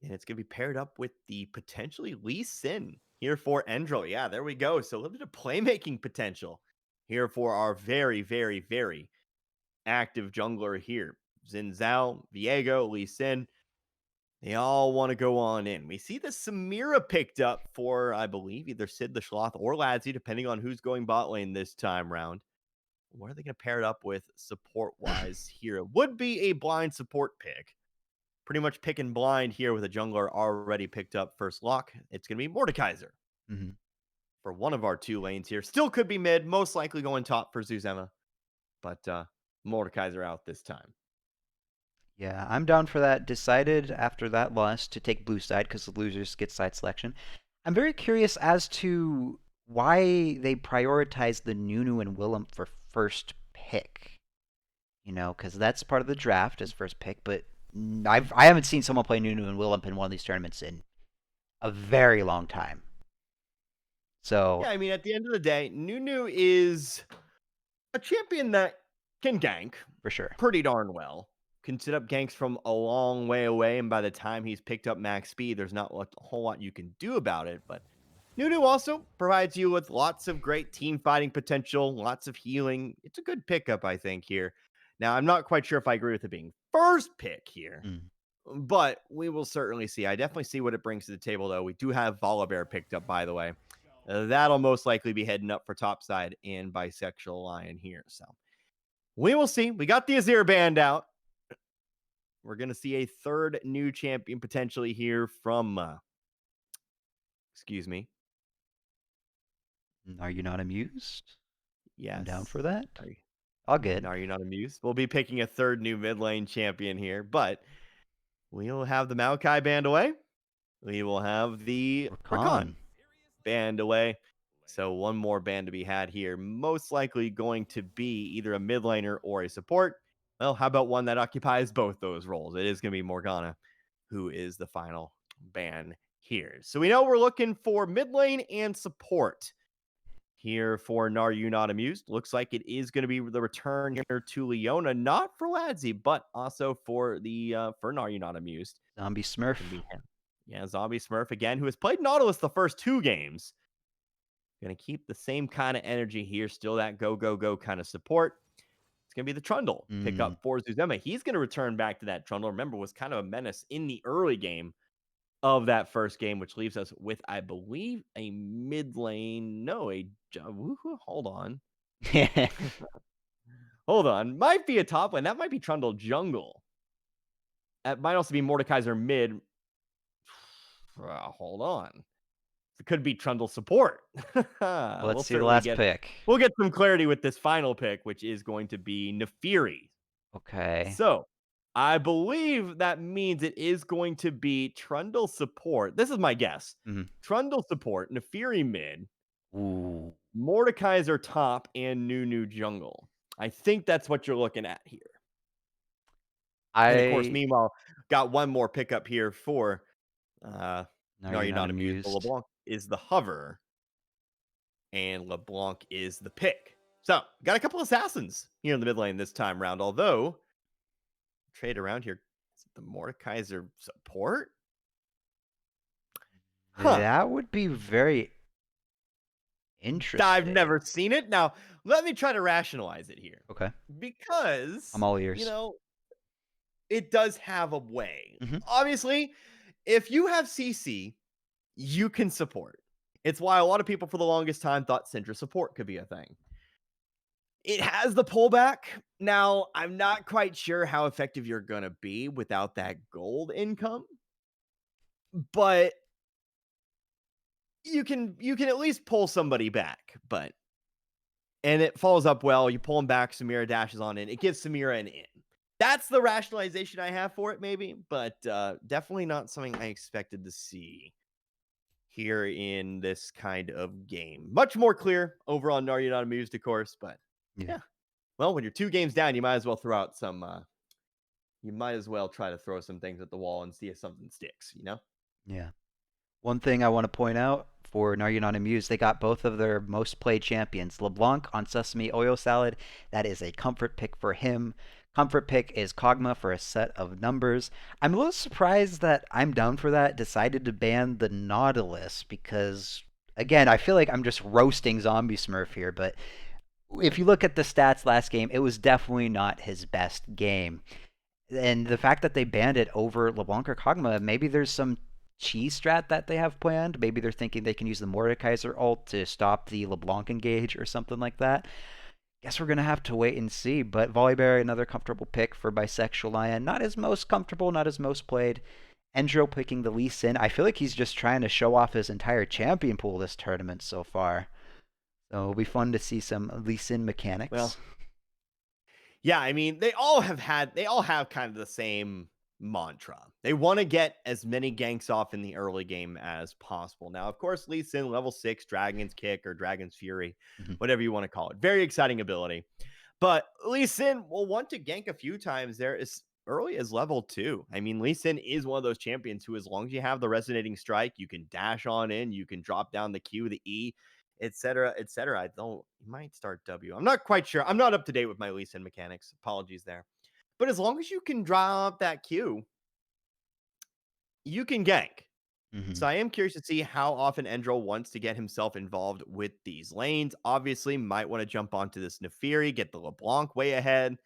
it's going to be paired up with the potentially Lee Sin here for Endril. Yeah, there we go. So a little bit of playmaking potential here for our very, very, very active jungler here. Xin Zhao, Viego, Lee Sin. They all want to go on in. We see the Samira picked up for, I believe, either Sid the Schloth or Ladsy, depending on who's going bot lane this time round. What are they going to pair it up with support-wise here? It would be a blind support pick. Pretty much picking blind here with a jungler already picked up first lock. It's going to be Mordekaiser for one of our 2 lanes here. Still could be mid, most likely going top for Zuzema. But Mordekaiser out this time. Yeah, I'm down for that. Decided after that loss to take blue side because the losers get side selection. I'm very curious as to why they prioritize the Nunu and Willem for first pick. Because that's part of the draft as first pick, but I haven't seen someone play Nunu and Willem in one of these tournaments in a very long time. So yeah, I mean, at the end of the day, Nunu is a champion that can gank for sure, pretty darn well. Can set up ganks from a long way away, and by the time he's picked up max speed, there's not a whole lot you can do about it. But Nunu also provides you with lots of great team fighting potential, lots of healing. It's a good pickup, I think, here. Now, I'm not quite sure if I agree with it being first pick here, but we will certainly see. I definitely see what it brings to the table, though. We do have Volibear picked up, by the way. That'll most likely be heading up for topside and Bisexual Lion here. So we will see. We got the Azir band out. We're going to see a third new champion potentially here from, excuse me. Are you not amused? Yes. I'm down for that. All good. Are you not amused? We'll be picking a third new mid lane champion here, but we'll have the Maokai band away. We will have the Rakan band away. So one more band to be had here. Most likely going to be either a mid laner or a support. Well, how about one that occupies both those roles? It is going to be Morgana, who is the final ban here. So we know we're looking for mid lane and support here for Nar You Not Amused. Looks like it is going to be the return here to Leona, not for Ladzy, but also for the for Nar You Not Amused. Zombie Smurf. Can be him. Yeah, Zombie Smurf again, who has played Nautilus the first 2 games. Gonna keep the same kind of energy here, still that go, go, go kind of support. It's gonna be the Trundle pick Mm. up for Zuzema. He's gonna return back to that Trundle. Remember, was kind of a menace in the early game of that first game, which leaves us with, I believe, a mid lane. No, hold on. Hold on. Might be a top lane. That might be Trundle jungle. That might also be Mordekaiser mid. Hold on. It could be Trundle support. Let's see the last pick. We'll get some clarity with this final pick, which is going to be Nefiri. Okay. So I believe that means it is going to be Trundle support. This is my guess. Mhm. Trundle support, Nefiri mid, Ooh. Mordekaiser top, and Nunu jungle. I think that's what you're looking at here. And of course, meanwhile, got one more pickup here for No, You're You're Not Not Amused. Amused. LeBlanc is the hover, and LeBlanc is the pick. So, got a couple assassins here in the mid lane this time round. Although, trade around here, is it the Mordekaiser support? Huh. That would be very interesting. I've never seen it. Now, let me try to rationalize it here. Okay. Because, I'm all ears. you know, it does have a way. Mhm. Obviously, if you have CC, you can support. It's why a lot of people for the longest time thought Syndra support could be a thing. It has the pullback. Now, I'm not quite sure how effective you're going to be without that gold income, but you can at least pull somebody back, and it follows up well. You pull him back, Samira dashes on in. It gives Samira an in. That's the rationalization I have for it, maybe, but definitely not something I expected to see here in this kind of game. Much more clear over on Are You Not Amused, of course, but yeah. Well, when you're 2 games down, you might as well throw out some you might as well try to throw some things at the wall and see if something sticks, you know? Yeah. One thing I want to point out for Now You're Not Amused, they got both of their most played champions. LeBlanc on Sesame Oil Salad, that is a comfort pick for him. Comfort pick is Kog'Maw for a set of numbers. I'm a little surprised that I'm down for that, decided to ban the Nautilus because, again, I feel like I'm just roasting Zombie Smurf here, but if you look at the stats last game, it was definitely not his best game. And the fact that they banned it over LeBlanc or Kog'Maw, maybe there's some cheese strat that they have planned. Maybe they're thinking they can use the Mordekaiser ult to stop the LeBlanc engage or something like that. Guess we're going to have to wait and see. But Volibear, another comfortable pick for Bisexual Lion. Not as most comfortable, not as most played. Endro picking the Lee Sin. I feel like he's just trying to show off his entire champion pool this tournament so far. So it'll be fun to see some Lee Sin mechanics. Well, yeah, I mean, they all have kind of the same mantra. They want to get as many ganks off in the early game as possible. Now, of course, Lee Sin, level 6, Dragon's Kick or Dragon's Fury, whatever you want to call it. Very exciting ability. But Lee Sin will want to gank a few times there as early as level 2. I mean, Lee Sin is one of those champions who, as long as you have the resonating strike, you can dash on in, you can drop down the Q, the E, etc., etc. You might start W. I'm not quite sure. I'm not up to date with my Lee Sin mechanics. Apologies there. But as long as you can drop that Q, you can gank. So I am curious to see how often Endril wants to get himself involved with these lanes. Obviously, might want to jump onto this Nefiri, get the LeBlanc way ahead.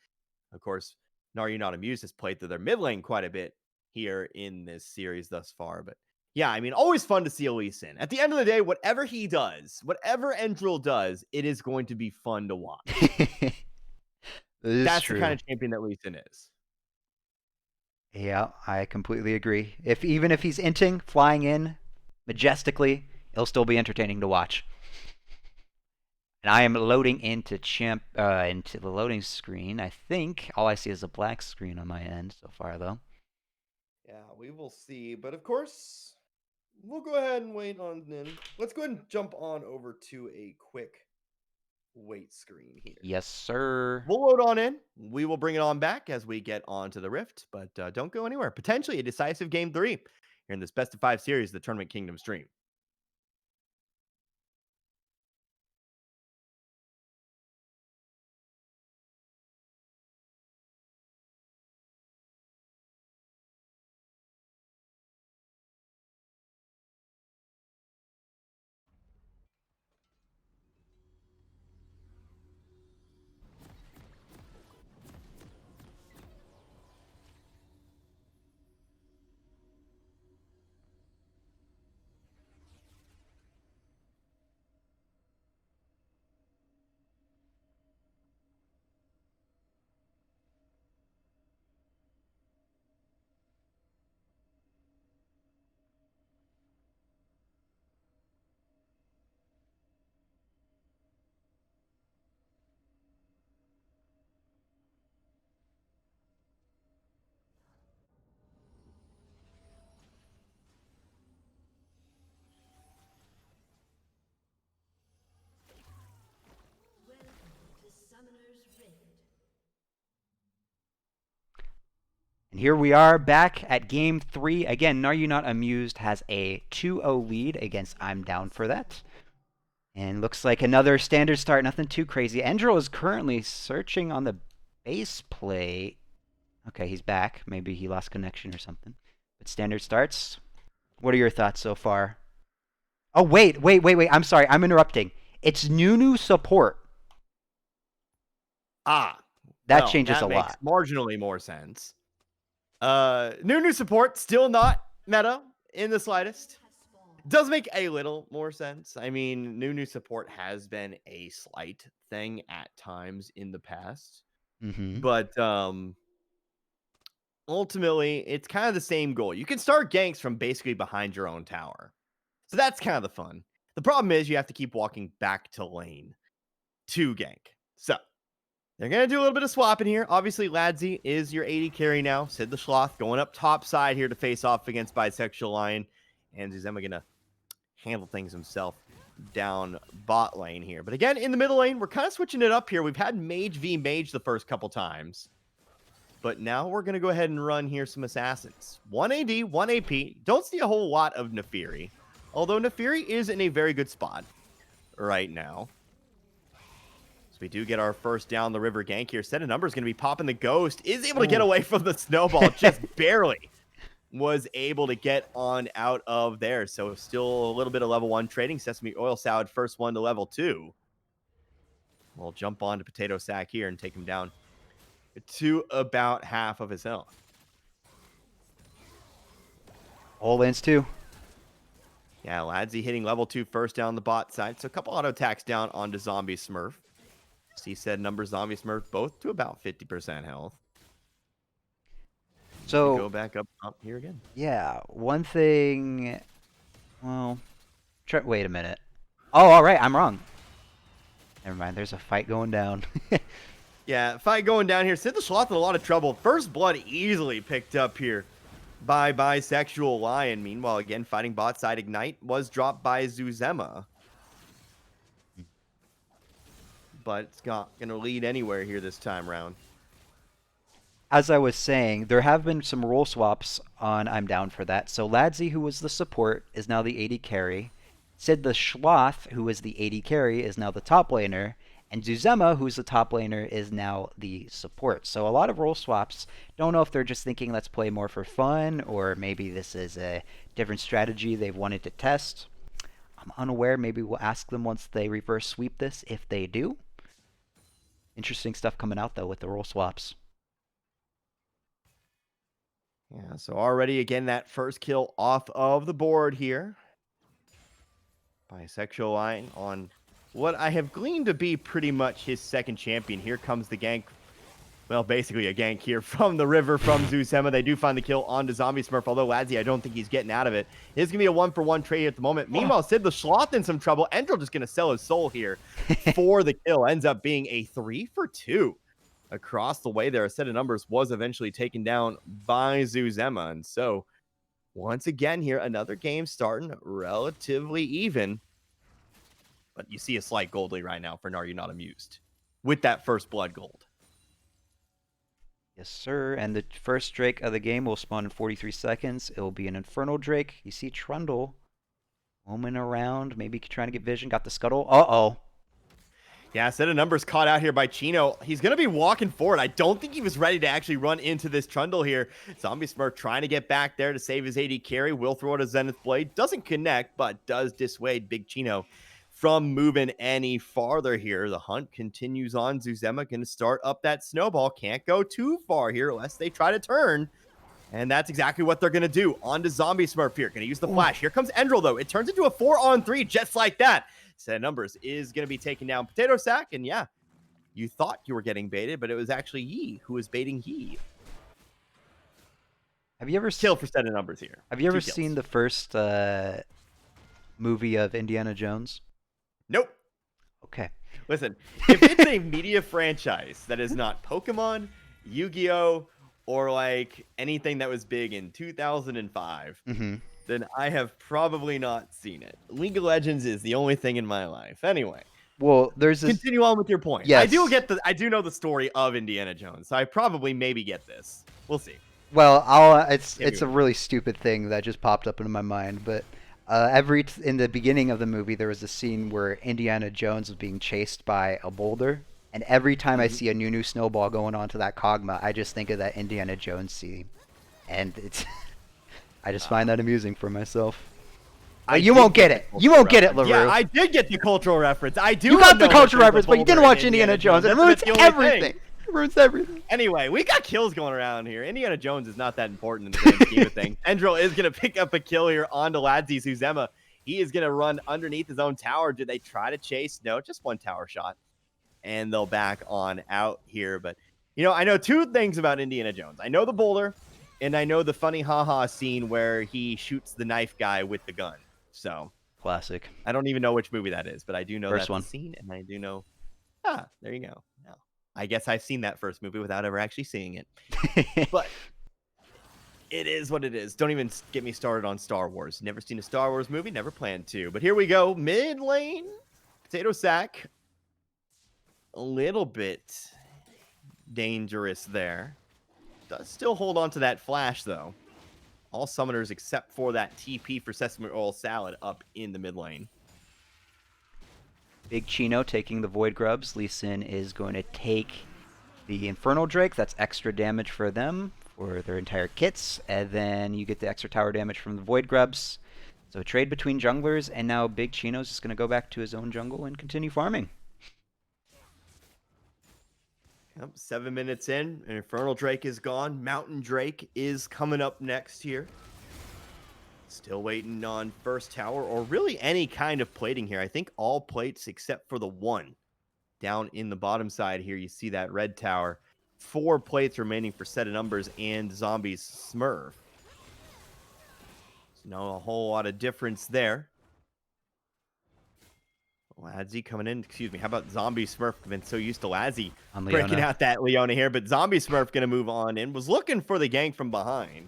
Of course, Are You Not Amused has played through their mid lane quite a bit here in this series thus far. But yeah, I mean, always fun to see Lee Sin. At the end of the day, whatever he does, whatever Endril does, it is going to be fun to watch. That's true. The kind of champion that Lee Sin is. Yeah, I completely agree. Even if he's inting, flying in majestically, it'll still be entertaining to watch. And I am loading into the loading screen. I think all I see is a black screen on my end so far, though. Yeah, we will see. But of course, we'll go ahead and wait on then. Let's go ahead and jump on over to a quick wait screen here. Yes, sir. We'll load on in. We will bring it on back as we get onto the Rift, but don't go anywhere. Potentially a decisive game 3 here in this best of 5 series of the Tournament Kingdom stream. Welcome to Summoner's Rift. And here we are back at game 3. Again, Are You Not Amused has a 2-0 lead against I'm Down for That. And looks like another standard start, nothing too crazy. Endril is currently searching on the base plate. Okay, he's back. Maybe he lost connection or something. But standard starts. What are your thoughts so far? Oh, wait. I'm sorry. I'm interrupting. It's Nunu support. That That changes a makes lot. marginally more sense. New support, still not meta in the slightest. Does make a little more sense. I mean, new support has been a slight thing at times in the past. Mm-hmm. But ultimately, it's kind of the same goal. You can start ganks from basically behind your own tower. So that's kind of the fun. The problem is you have to keep walking back to lane to gank. So they're going to do a little bit of swapping here. Obviously, Ladsy is your 80 carry now. Sid the Sloth going up top side here to face off against Bisexual Lion. And Zuzema going to handle things himself down bot lane here. But again, in the middle lane, we're kind of switching it up here. We've had Mage v Mage the first couple times. But now we're going to go ahead and run here some Assassins. 1 AD, 1 AP. Don't see a whole lot of Nefiri. Although Nefiri is in a very good spot right now. So we do get our first down the river gank here. Set of numbers going to be popping the Ghost. Is able to get away from the snowball. Just barely was able to get on out of there. So still a little bit of level 1 trading. Sesame Oil Salad, first one to level 2. We'll jump on to Potato Sack here and take him down to about half of his health. All lanes too. Yeah, Ladsy hitting level 2 first down the bot side. So a couple auto attacks down onto Zombie Smurf. See said numbers, Zombie Smurf, both to about 50% health. So go back up here again. Yeah, one thing. Well, wait a minute. Oh, all right, I'm wrong. Never mind. There's a fight going down. Yeah, fight going down here. Sid the Sloth in a lot of trouble. First blood easily picked up here by Bisexual Lion. Meanwhile, again, fighting bot side, Ignite was dropped by Zuzema. But it's not going to lead anywhere here this time round. As I was saying, there have been some role swaps on I'm Down for That. So Ladsy, who was the support, is now the 80 carry. Sid the Sloth, who was the 80 carry, is now the top laner. And Zuzema, who's the top laner, is now the support. So a lot of role swaps. Don't know if they're just thinking let's play more for fun, or maybe this is a different strategy they've wanted to test. I'm unaware. Maybe we'll ask them once they reverse sweep this, if they do. Interesting stuff coming out, though, with the role swaps. Yeah, so already, again, that first kill off of the board here. Bisexual Lion on what I have gleaned to be pretty much his second champion. Here comes the gank. Well, basically a gank here from the river from Zuzema. They do find the kill onto Zombie Smurf, although Ladsy, I don't think he's getting out of it. It's going to be a 1-for-1 trade at the moment. Meanwhile, Sid the Sloth in some trouble. Endril just going to sell his soul here for the kill. Ends up being a 3-for-2 across the way there. A set of numbers was eventually taken down by Zuzema. And so, once again here, another game starting relatively even. But you see a slight gold lead right now for Are You Not Amused with that first blood gold. Yes, sir. And the first Drake of the game will spawn in 43 seconds. It will be an Infernal Drake. You see Trundle roaming around, maybe trying to get vision. Got the scuttle. Uh-oh. Yeah, set of numbers caught out here by Chino. He's going to be walking forward. I don't think he was ready to actually run into this Trundle here. Zombie Smurf trying to get back there to save his AD carry. Will throw out a Zenith Blade. Doesn't connect, but does dissuade Big Chino from moving any farther here. The hunt continues on. Zuzema going to start up that snowball. Can't go too far here unless they try to turn. And that's exactly what they're going to do. On to Zombie Smurf here. Going to use the flash. Here comes Endril, though. It turns into a 4-on-3 just like that. Set of numbers is going to be taking down Potato Sack. And yeah, you thought you were getting baited, but it was actually Yi who was baiting Yi. Have you ever Kill for set of numbers here. Have you ever 2 kills. seen the first movie of Indiana Jones? Nope. Okay. Listen, if it's a media franchise that is not Pokemon, Yu-Gi-Oh, or like anything that was big in 2005, then I have probably not seen it. League of Legends is the only thing in my life. Anyway, Well, there's this. continue on with your point. Yes. I do know the story of Indiana Jones, so I probably maybe get this. We'll see. Well, it's a really stupid thing that just popped up into my mind, but in the beginning of the movie there was a scene where Indiana Jones was being chased by a boulder, and every time I see a new snowball going onto that Kog'Maw, I just think of that Indiana Jones scene, and it's I just find that amusing for myself. You won't get it. You won't get it, LaRue. Yeah, I did get the cultural reference. I do. You got the know cultural that reference, there's a but you didn't boulder in watch Indiana Jones. It That's ruins the only everything. thing. It ruins everything. Anyway, we got kills going around here. Indiana Jones is not that important in the grand scheme of things. Endril is going to pick up a kill here onto Ladzi Zuzema. He is going to run underneath his own tower. Did they try to chase? No, just one tower shot. And they'll back on out here. But, you know, I know 2 things about Indiana Jones. I know the boulder, and I know the funny haha scene where he shoots the knife guy with the gun. So, Classic. I don't even know which movie that is, but I do know First that's one. the scene, and I do know. There you go. Now, I guess I've seen that first movie without ever actually seeing it. But it is what it is. Don't even get me started on Star Wars. Never seen a Star Wars movie, never planned to. But here we go. Mid lane, Potato Sack. A little bit dangerous there. Does still hold on to that flash, though. All summoners except for that TP for Sesame Oil Salad up in the mid lane. Big Chino taking the Void Grubs. Lee Sin is going to take the Infernal Drake. That's extra damage for them, for their entire kits. And then you get the extra tower damage from the Void Grubs. So a trade between junglers, and now Big Chino's just going to go back to his own jungle and continue farming. Yep, 7 minutes in, and Infernal Drake is gone. Mountain Drake is coming up next here. Still waiting on first tower, or really any kind of plating here. I think all plates except for the one down in the bottom side here. You see that red tower. 4 plates remaining for set of numbers and Zombies Smurf. So no a whole lot of difference there. Ladzi coming in. Excuse me. How about Zombie Smurf? I've been so used to Ladzi On breaking Leona. out that Leona here, but Zombie Smurf going to move on in. Was looking for the gang from behind.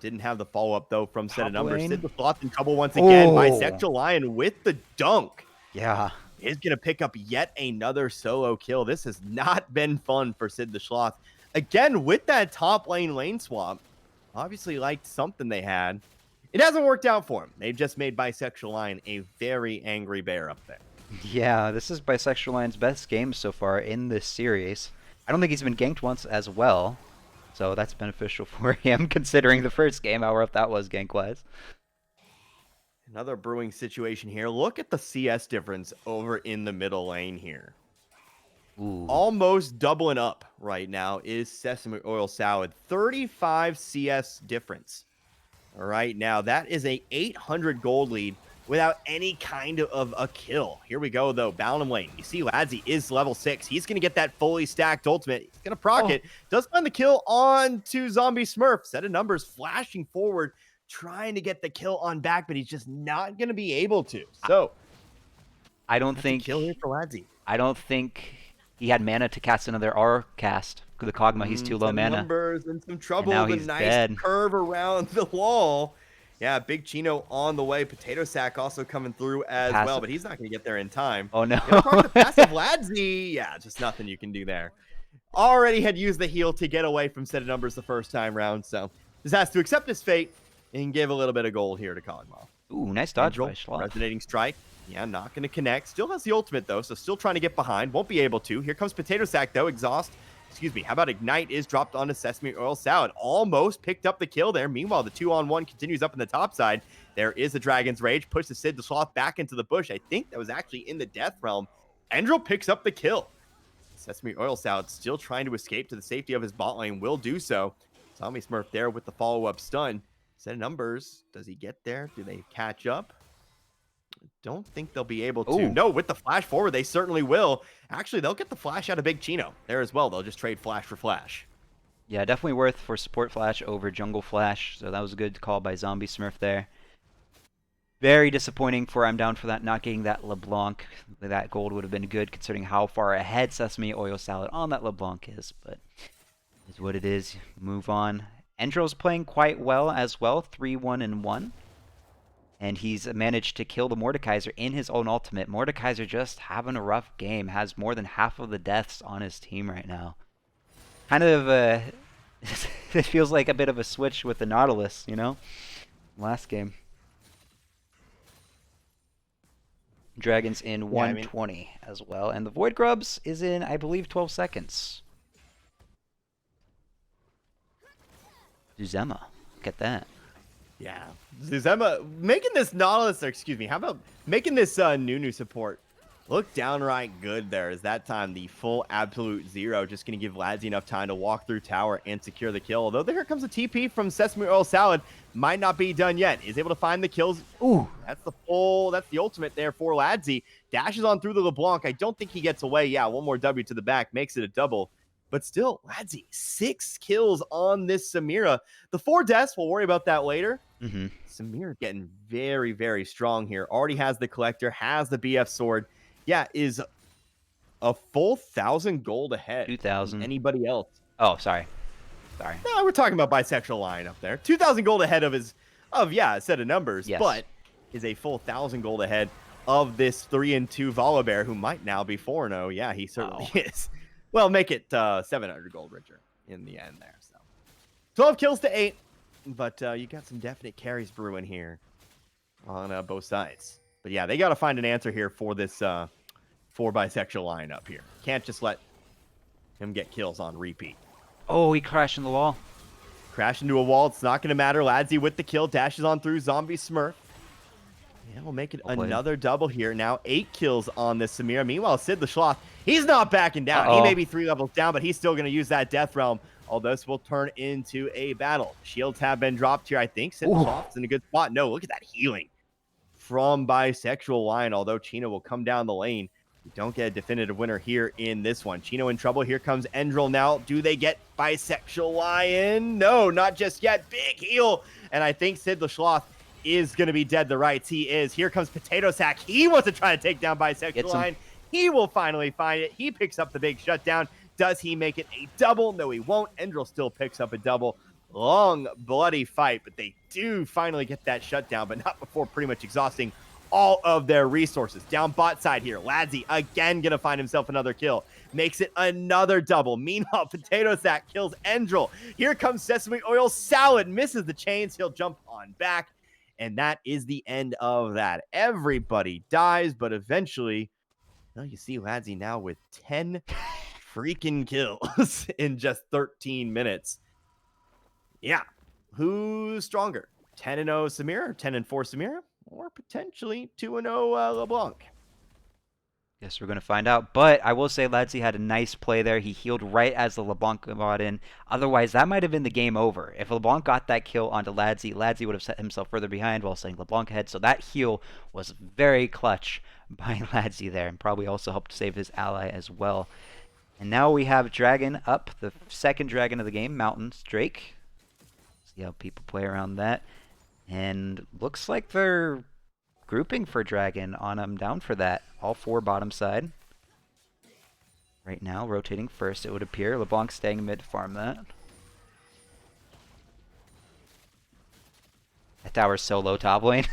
Didn't have the follow-up, though, from set of numbers. lane. Sid the Sloth in trouble once again. Oh. Bisexual Lion with the dunk. Yeah. Is going to pick up yet another solo kill. This has not been fun for Sid the Sloth. Again, with that top lane swap, obviously liked something they had. It hasn't worked out for him. They've just made Bisexual Lion a very angry bear up there. Yeah, this is Bisexual Lion's best game so far in this series. I don't think he's been ganked once as well, so that's beneficial for him considering the first game, how rough that was gank-wise. Another brewing situation here. Look at the CS difference over in the middle lane here. Ooh. Almost doubling up right now is Sesame Oil Salad. 35 CS difference right now. That is a 800 gold lead without any kind of a kill. Here we go, though. Bottom lane. You see Ladzi is level 6. He's going to get that fully stacked ultimate. He's going to proc it. Does find the kill on to Zombie Smurf. Set of numbers flashing forward, trying to get the kill on back, but he's just not going to be able to. So, I don't think kill here for Ladzi. I don't think he had mana to cast another R cast. The Kog'Maw, he's too low Some mana. Numbers and some trouble. now The he's nice dead. curve around the wall. Yeah, Big Chino on the way. Potato Sack also coming through as well, Passive. but he's not going to get there in time. Oh no. The passive Ladzi, yeah, just nothing you can do there. already had used the heal to get away from set of numbers the first time round, so just has to accept his fate and give a little bit of gold here to Kog'Maw. Ooh, nice dodge by Andrel, Schlaf. resonating strike. Yeah, not going to connect. Still has the ultimate, though, so still trying to get behind. Won't be able to. Here comes Potato Sack, though. Exhaust. Excuse me. How about Ignite is dropped onto Sesame Oil Salad. Almost picked up the kill there. Meanwhile, the 2-on-1 continues up in the top side. There is the Dragon's Rage. Pushes Sid the Sloth back into the bush. I think that was actually in the Death Realm. Andrel picks up the kill. Sesame Oil Salad still trying to escape to the safety of his bot lane. Will do so. Zombie Smurf there with the follow-up stun. Set of numbers. Does he get there? Do they catch up? Don't think they'll be able to. Ooh. No, with the flash forward, they certainly will. Actually, they'll get the flash out of Big Chino there as well. They'll just trade flash for flash. Yeah, definitely worth for support flash over jungle flash. So that was a good call by Zombie Smurf there. Very disappointing for I'm down for that, not getting that LeBlanc. That gold would have been good considering how far ahead Sesame Oil Salad on that LeBlanc is. But it's what it is. Move on. Endrel's playing quite well as well. 3-1-1. And he's managed to kill the Mordekaiser in his own ultimate. Mordekaiser just having a rough game. Has more than half of the deaths on his team right now. Kind of, it feels like a bit of a switch with the Nautilus, you know? Last game. Dragon's in 120 as well. And the Void Grubs is in, I believe, 12 seconds. Zuzema. Look at that. Yeah. Zuzema making this Nautilus, or excuse me, how about making this Nunu support look downright good there. Is that time the full absolute zero just going to give Ladsy enough time to walk through tower and secure the kill. Although there comes a TP from Sesame Oil Salad. Might not be done yet. Is able to find the kills. Ooh, that's the ultimate there for Ladsy. Dashes on through the LeBlanc. I don't think he gets away. Yeah, one more W to the back. Makes it a double. But still, Ladsy, 6 kills on this Samira. The 4 deaths, we'll worry about that later. Samira getting very, very strong here. Already has the Collector, has the BF Sword. Yeah, is a full 1,000 gold ahead. 2,000. Anybody else? Oh, sorry. No, we're talking about bisexual line up there. 2,000 gold ahead of his, a set of numbers, yes. But is a full 1,000 gold ahead of this 3-2 Volibear, who might now be 4-0. Yeah, he certainly is. Well, make it 700 gold richer in the end there. So 12 kills to 8, but you got some definite carries brewing here on both sides. But yeah, they got to find an answer here for this 4 bisexual lineup here. Can't just let him get kills on repeat. Oh, he crashed in the wall. Crash into a wall. It's not going to matter. Ladsy with the kill. Dashes on through Zombie Smurf. Yeah, we'll make it another double here. Now 8 kills on this Samira. Meanwhile, Sid the Sloth, he's not backing down. He may be 3 levels down, but he's still going to use that Death Realm. All this will turn into a battle. Shields have been dropped here, I think. Sid the Sloth's in a good spot. No, look at that healing from bisexual line. Although Chino will come down the lane. We don't get a definitive winner here in this one. Chino in trouble. Here comes Endrel now. Do they get bisexual lion? No, not just yet. Big heal. And I think Sid the Sloth is going to be dead to rights. He is. Here comes Potato Sack. He wants to try to take down bisexual line. He will finally find it. He picks up the big shutdown. Does he make it a double? No, he won't. Endrel still picks up a double. Long, bloody fight, but they do finally get that shutdown, but not before pretty much exhausting all of their resources. Down bot side here, Ladsy again gonna find himself another kill. Makes it another double. Meanwhile, Potato Sack kills Endrel. Here comes Sesame Oil Salad. Misses the chains. He'll jump on back. And that is the end of that. Everybody dies, but eventually, well, you see Ladsy now with 10 freaking kills in just 13 minutes. Yeah. Who's stronger? 10-0 Samira or 10-4 Samira? Or potentially 2-0 LeBlanc. Guess we're going to find out. But I will say Ladsy had a nice play there. He healed right as the LeBlanc got in. Otherwise, that might have been the game over. If LeBlanc got that kill onto Ladsy, Ladsy would have set himself further behind while sending LeBlanc ahead. So that heal was very clutch by Ladsy there, and probably also helped save his ally as well. And now we have Dragon up, the second Dragon of the game, Mountains Drake. See how people play around that. And looks like they're grouping for Dragon on him, down for that. All 4 bottom side. Right now, rotating first, it would appear. LeBlanc staying mid to farm that. That tower's so low top lane.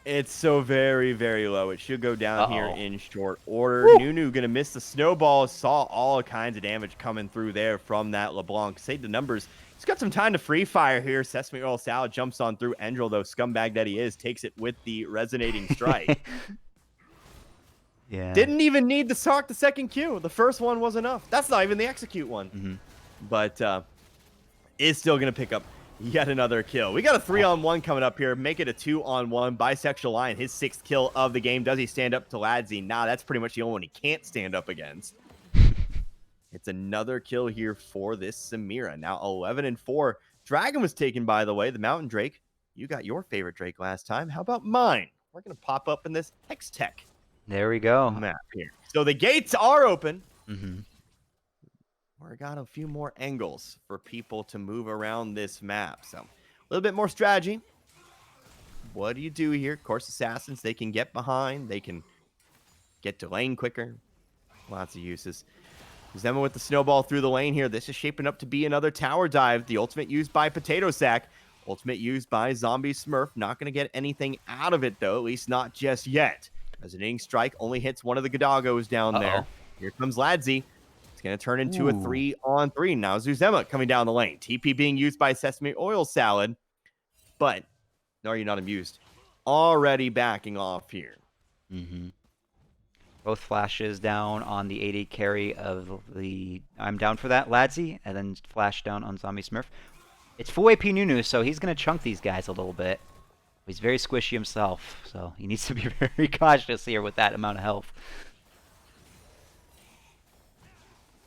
It's so very, very low. It should go down here Uh-oh. in short order. Woo! Nunu gonna miss the snowball. Saw all kinds of damage coming through there from that LeBlanc. Save the numbers. He's got some time to free fire here. Sesame Oil Salad jumps on through. Endril, though, scumbag that he is, takes it with the resonating strike. Yeah. Didn't even need to sock the second Q. The first one was enough. That's not even the execute one. Mm-hmm. But is still going to pick up yet another kill. We got a 3-on-1 coming up here. Make it a 2-on-1. Bisexual Lion, his 6th kill of the game. Does he stand up to Ladzy? Nah, that's pretty much the only one he can't stand up against. It's another kill here for this Samira. Now 11-4. Dragon was taken, by the way. The Mountain Drake. You got your favorite Drake last time. How about mine? We're going to pop up in this Hex Tech There we go. map here. So the gates are open. Mm-hmm. We got a few more angles for people to move around this map. So a little bit more strategy. What do you do here? Of course, assassins, they can get behind. They can get to lane quicker. Lots of uses. Zema with the snowball through the lane here. This is shaping up to be another tower dive. The ultimate used by Potato Sack. Ultimate used by Zombie Smurf. Not going to get anything out of it, though. At least not just yet. Resonating Strike only hits one of the Gadagos down there. Here comes Ladzy. It's going to turn into a 3-on-3. Now Zuzema coming down the lane. TP being used by Sesame Oil Salad. But, no, you're not amused. Already backing off here. Mm-hmm. Both flashes down on the 80 carry of the I'm down for that Ladzy, and then flash down on Zombie Smurf. It's full AP Nunu, so he's going to chunk these guys a little bit. He's very squishy himself, so he needs to be very cautious here with that amount of health.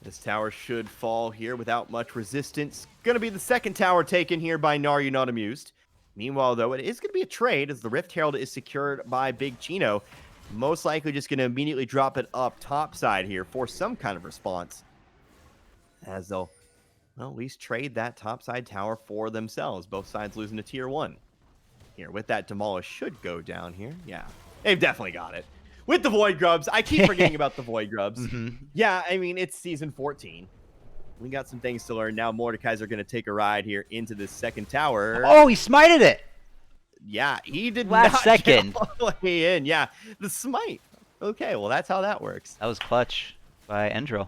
This tower should fall here without much resistance. Going to be the second tower taken here by Nar, you not amused. Meanwhile, though, it is going to be a trade as the Rift Herald is secured by Big Chino. Most likely just going to immediately drop it up top side here for some kind of response. As they'll, well, at least trade that top side tower for themselves. Both sides losing to tier 1. Here, with that, Demolish should go down here. Yeah, they've definitely got it. With the Void Grubs, I keep forgetting about the Void Grubs. Yeah, I mean, it's season 14. We got some things to learn. Now Mordekaiser going to take a ride here into this second tower. Oh, he smited it! Yeah, he did Last not second. get all the way in. Yeah, the smite. Okay, well, that's how that works. That was clutch by Endril.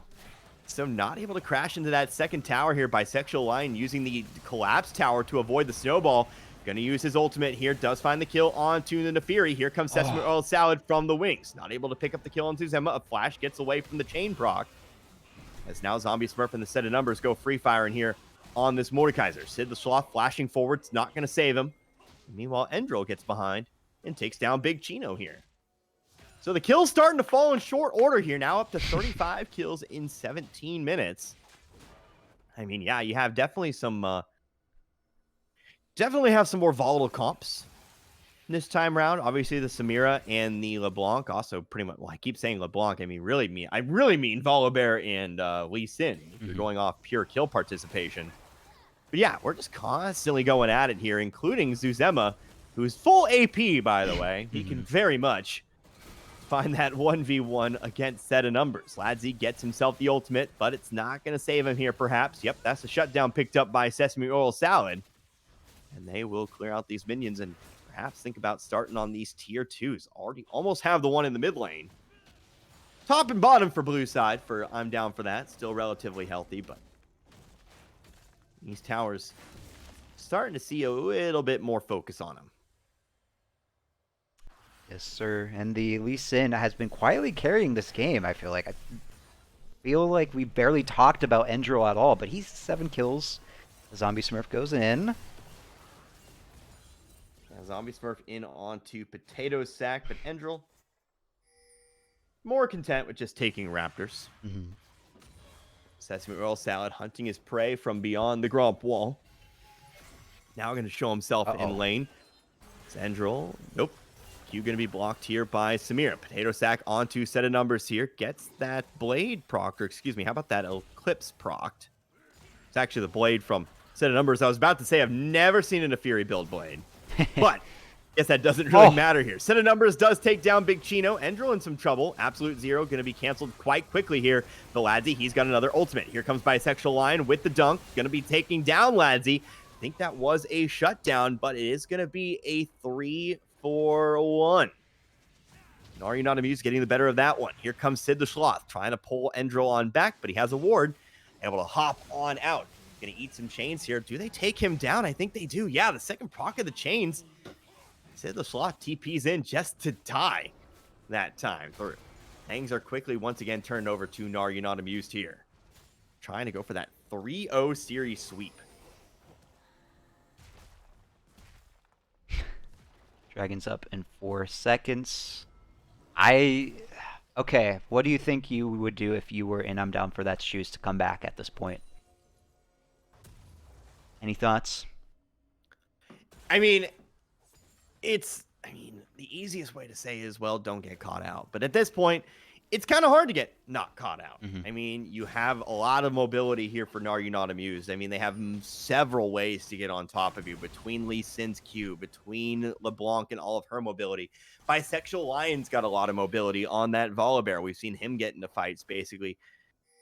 So not able to crash into that second tower here. Bisexual Lion using the collapse tower to avoid the snowball. Going to use his ultimate here. Does find the kill onto the Nefiri. Here comes Sesame Oil Salad from the wings. Not able to pick up the kill onto Zema. A flash gets away from the chain proc. As now Zombie Smurf and the set of numbers go free firing here on this Mordekaiser. Sid the Sloth flashing forward. It's not going to save him. Meanwhile, Endril gets behind and takes down Big Chino here. So the kills starting to fall in short order here. Now up to 35 kills in 17 minutes. I mean, yeah, you have definitely some... Definitely have some more volatile comps this time around. Obviously, the Samira and the LeBlanc also pretty much. Well, I keep saying LeBlanc. I really mean Volibear and Lee Sin. If you're going off pure kill participation. But yeah, we're just constantly going at it here, including Zuzema, who's full AP, by the way. He can very much find that 1v1 against set of numbers. Ladzy gets himself the ultimate, but it's not going to save him here, perhaps. Yep, that's the shutdown picked up by Sesame Oil Salad. And they will clear out these minions and perhaps think about starting on these tier 2s. Already almost have the one in the mid lane. Top and bottom for blue side for I'm down for that. Still relatively healthy, but these towers starting to see a little bit more focus on them. Yes, sir. And the Lee Sin has been quietly carrying this game, I feel like. I feel like we barely talked about Endril at all, but he's 7 kills. The Zombie Smurf goes in. Zombie Smurf in onto Potato Sack, but Endril more content with just taking Raptors. Sesame Oil Salad hunting his prey from beyond the Gromp wall. Now going to show himself in lane. It's Endril. Nope. Q going to be blocked here by Samira. Potato Sack onto set of numbers here. Gets that blade proc, or excuse me, how about that Eclipse procced? It's actually the blade from set of numbers. I was about to say I've never seen an Nefiri build blade. But guess that doesn't really matter here. Set of numbers does take down Big Chino. Endril in some trouble. Absolute Zero going to be canceled quite quickly here. The Ladzy, he's got another ultimate. Here comes Bisexual Lion with the dunk. Going to be taking down Ladzy. I think that was a shutdown, but it is going to be a 3 for 1. Are you not amused getting the better of that one? Here comes Sid the Sloth trying to pull Endril on back, but he has a ward. Able to hop on out. Gonna eat some chains here. Do they take him down? I think they do. Yeah, the second proc of the chains. Sid the Sloth TP's in just to die that time. Things are quickly once again turned over to Are You Not Amused here. Trying to go for that 3-0 series sweep. Dragon's up in 4 seconds. Okay, what do you think you would do if you were in I'm Down for That shoes to come back at this point? Any thoughts? I mean, the easiest way to say is, well, don't get caught out. But at this point, it's kind of hard to get not caught out. Mm-hmm. I mean, you have a lot of mobility here for Are You Not Amused. I mean, they have several ways to get on top of you between Lee Sin's Q, between LeBlanc and all of her mobility. Bisexual Lion's got a lot of mobility on that Volibear. We've seen him get into fights basically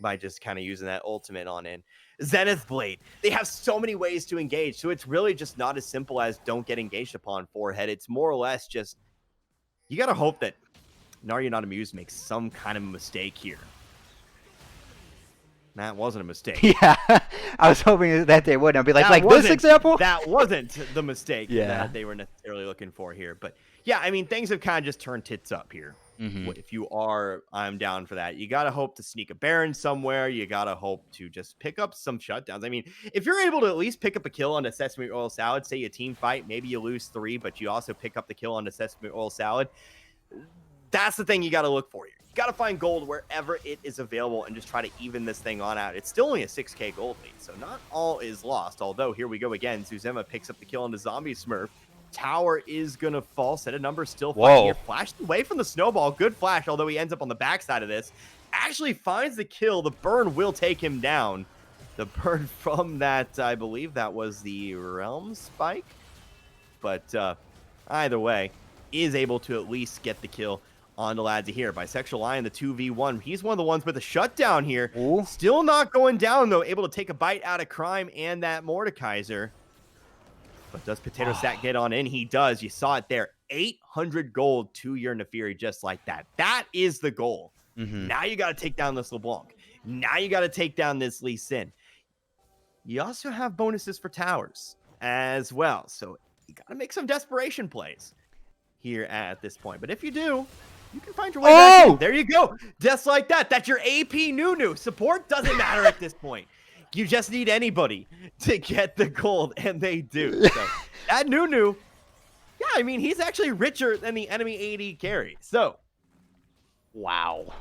by just kind of using that ultimate on in. Zenith Blade. They have so many ways to engage. So it's really just not as simple as don't get engaged upon forehead. It's more or less just, you got to hope that Are You Not Amused makes some kind of mistake here. That wasn't a mistake. Yeah, I was hoping that they wouldn't. I'd be like this example? That wasn't the mistake Yeah. that they were necessarily looking for here. But yeah, I mean, things have kind of just turned tits up here. Mm-hmm. If you are, I'm down for that. You got to hope to sneak a Baron somewhere. You got to hope to just pick up some shutdowns. I mean, if you're able to at least pick up a kill on a Sesame Oil Salad, say a team fight, maybe you lose 3, but you also pick up the kill on the Sesame Oil Salad. That's the thing you got to look for here. You got to find gold wherever it is available and just try to even this thing on out. It's still only a 6k gold lead, so not all is lost. Although, here we go again. Zuzema picks up the kill on the Zombie Smurf. Tower is going to fall. Set of numbers still fighting here. Flashed away from the snowball. Good flash, although he ends up on the backside of this. Actually finds the kill. The burn will take him down. The burn from that, I believe that was the Realm Spike. But either way, is able to at least get the kill on the lads here. Bisexual Lion, the 2v1. He's one of the ones with a shutdown here. Ooh. Still not going down, though. Able to take a bite out of Crime and that Mordekaiser. But does Potato Sack get on in? He does. You saw it there. 800 gold to your Nefiri just like that. That is the goal. Mm-hmm. Now you got to take down this LeBlanc. Now you got to take down this Lee Sin. You also have bonuses for towers as well. So you got to make some desperation plays here at this point. But if you do, you can find your way back in. There you go. Just like that. That's your AP Nunu. Support doesn't matter at this point. You just need anybody to get the gold, and they do. So that Nunu, yeah, I mean, he's actually richer than the enemy AD carry. So, wow.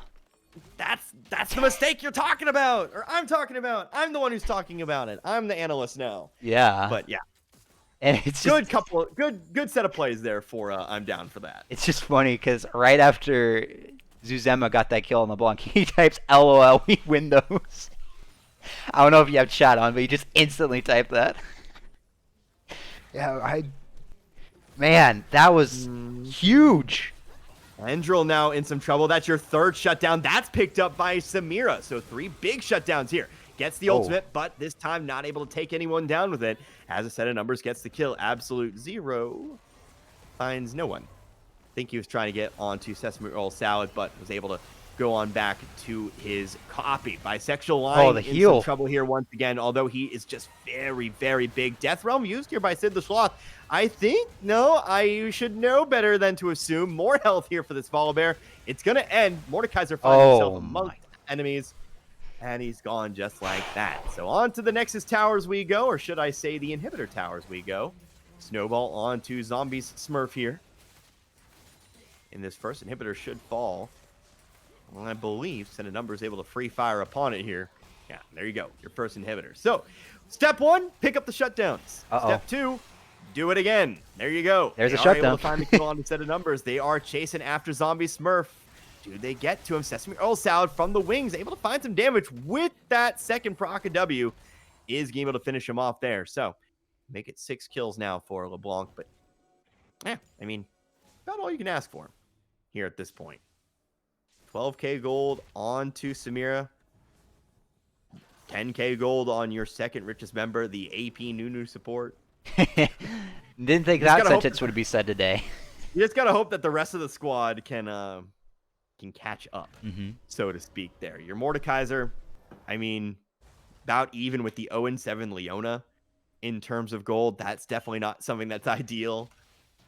That's the mistake you're talking about, or I'm talking about. I'm the one who's talking about it. I'm the analyst now. Yeah. But yeah. And it's just good set of plays there for I'm down for that. It's just funny because right after Zuzema got that kill on LeBlanc, he types LOL, we win those. I don't know if you have chat on, but you just instantly type that. Yeah, man, that was huge. Endril now in some trouble. That's your 3rd shutdown. That's picked up by Samira. So 3 big shutdowns here. Gets the ultimate, but this time not able to take anyone down with it. Has a set of numbers, gets the kill. Absolute Zero finds no one. I think he was trying to get onto Sesame Roll Salad, but was able to go on back to his copy. Bisexual Lion the in heal. some trouble here once again, although he is just very, very big. Death Realm used here by Sid the Sloth. I think, you should know better than to assume. More health here for this Volibear. It's going to end. Mordekaiser finds himself amongst enemies, and he's gone just like that. So on to the Nexus Towers we go, or should I say the Inhibitor Towers we go. Snowball onto Zombies Smurf here. In this first Inhibitor should fall. Well, I believe Set of Numbers able to free fire upon it here. Yeah, there you go. Your first Inhibitor. So, step 1, pick up the shutdowns. Step 2, do it again. There you go. There's a They are shutdown. able to find the kill on the Set of Numbers. They are chasing after Zombie Smurf. Do they get to him? Sesame Oil Salad from the wings. Able to find some damage with that second proc of W. Is able to finish him off there. So, make it 6 kills now for LeBlanc. But, yeah, I mean, about all you can ask for here at this point. 12k gold on to Samira. 10k gold on your second richest member, the AP Nunu support. Didn't think that sentence would be said today. You just gotta hope that the rest of the squad can catch up, Mm-hmm. so to speak. There, your Mordekaiser, I mean, about even with the 0-7 Leona in terms of gold. That's definitely not something that's ideal.